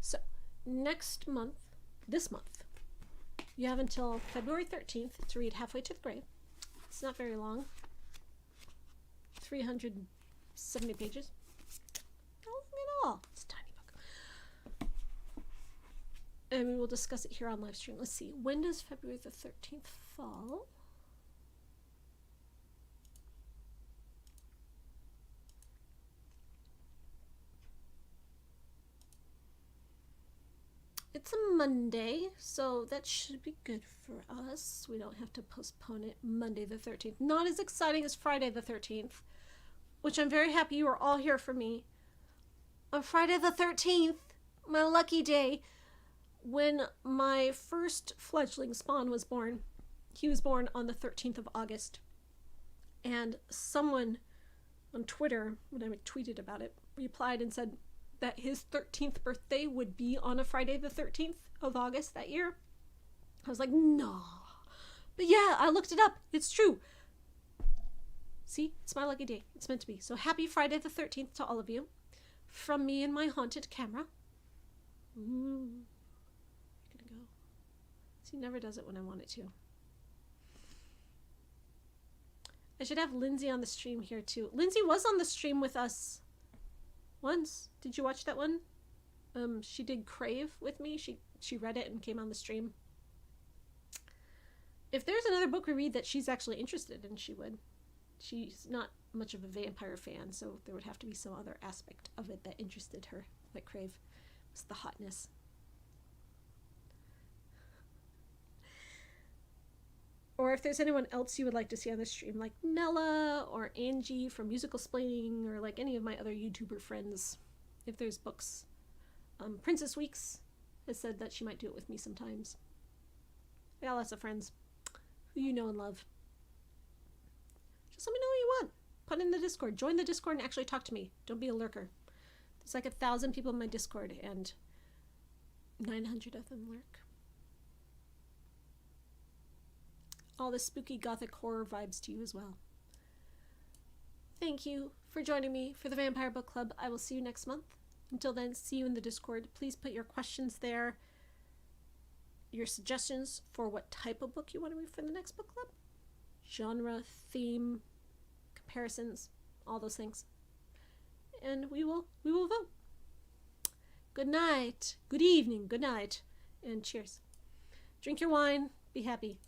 So, this month, you have until February 13th to read Halfway to the Grave. It's not very long. 370 pages. Not long at all. It's a tiny book. And we will discuss it here on live stream. Let's see. When does February the 13th fall? It's a Monday, so that should be good for us. We don't have to postpone it. Monday the 13th. Not as exciting as Friday the 13th, which I'm very happy you are all here for me. On Friday the 13th, my lucky day, when my first fledgling spawn was born. He was born on the 13th of August. And someone on Twitter, when I tweeted about it, replied and said that his 13th birthday would be on a Friday the 13th of August that year. I was like, no. But yeah, I looked it up. It's true. See, it's my lucky day. It's meant to be. So happy Friday the 13th to all of you. From me and my haunted camera. Ooh. You're gonna go. See, never does it when I want it to. I should have Lindsay on the stream here too. Lindsay was on the stream with us once. Did you watch that one? She did Crave with me. She read it and came on the stream. If there's another book we read that she's actually interested in, she would. She's not much of a vampire fan, so there would have to be some other aspect of it that interested her, like Crave. It was the hotness. Or if there's anyone else you would like to see on the stream, like Nella or Angie from Musical Splaining, or like any of my other YouTuber friends, if there's books. Princess Weeks has said that she might do it with me sometimes. I got lots of friends who you know and love. Just let me know what you want. Put in the Discord. Join the Discord and actually talk to me. Don't be a lurker. There's like 1,000 people in my Discord and 900 of them lurk. All the spooky gothic horror vibes to you as well. Thank you for joining me for the Vampire Book Club. I will see you next month. Until then, see you in the Discord. Please put your questions there, your suggestions for what type of book you want to read for the next book club, genre, theme, comparisons, all those things. And we will vote. Good night, good evening, good night, and cheers. Drink your wine, be happy.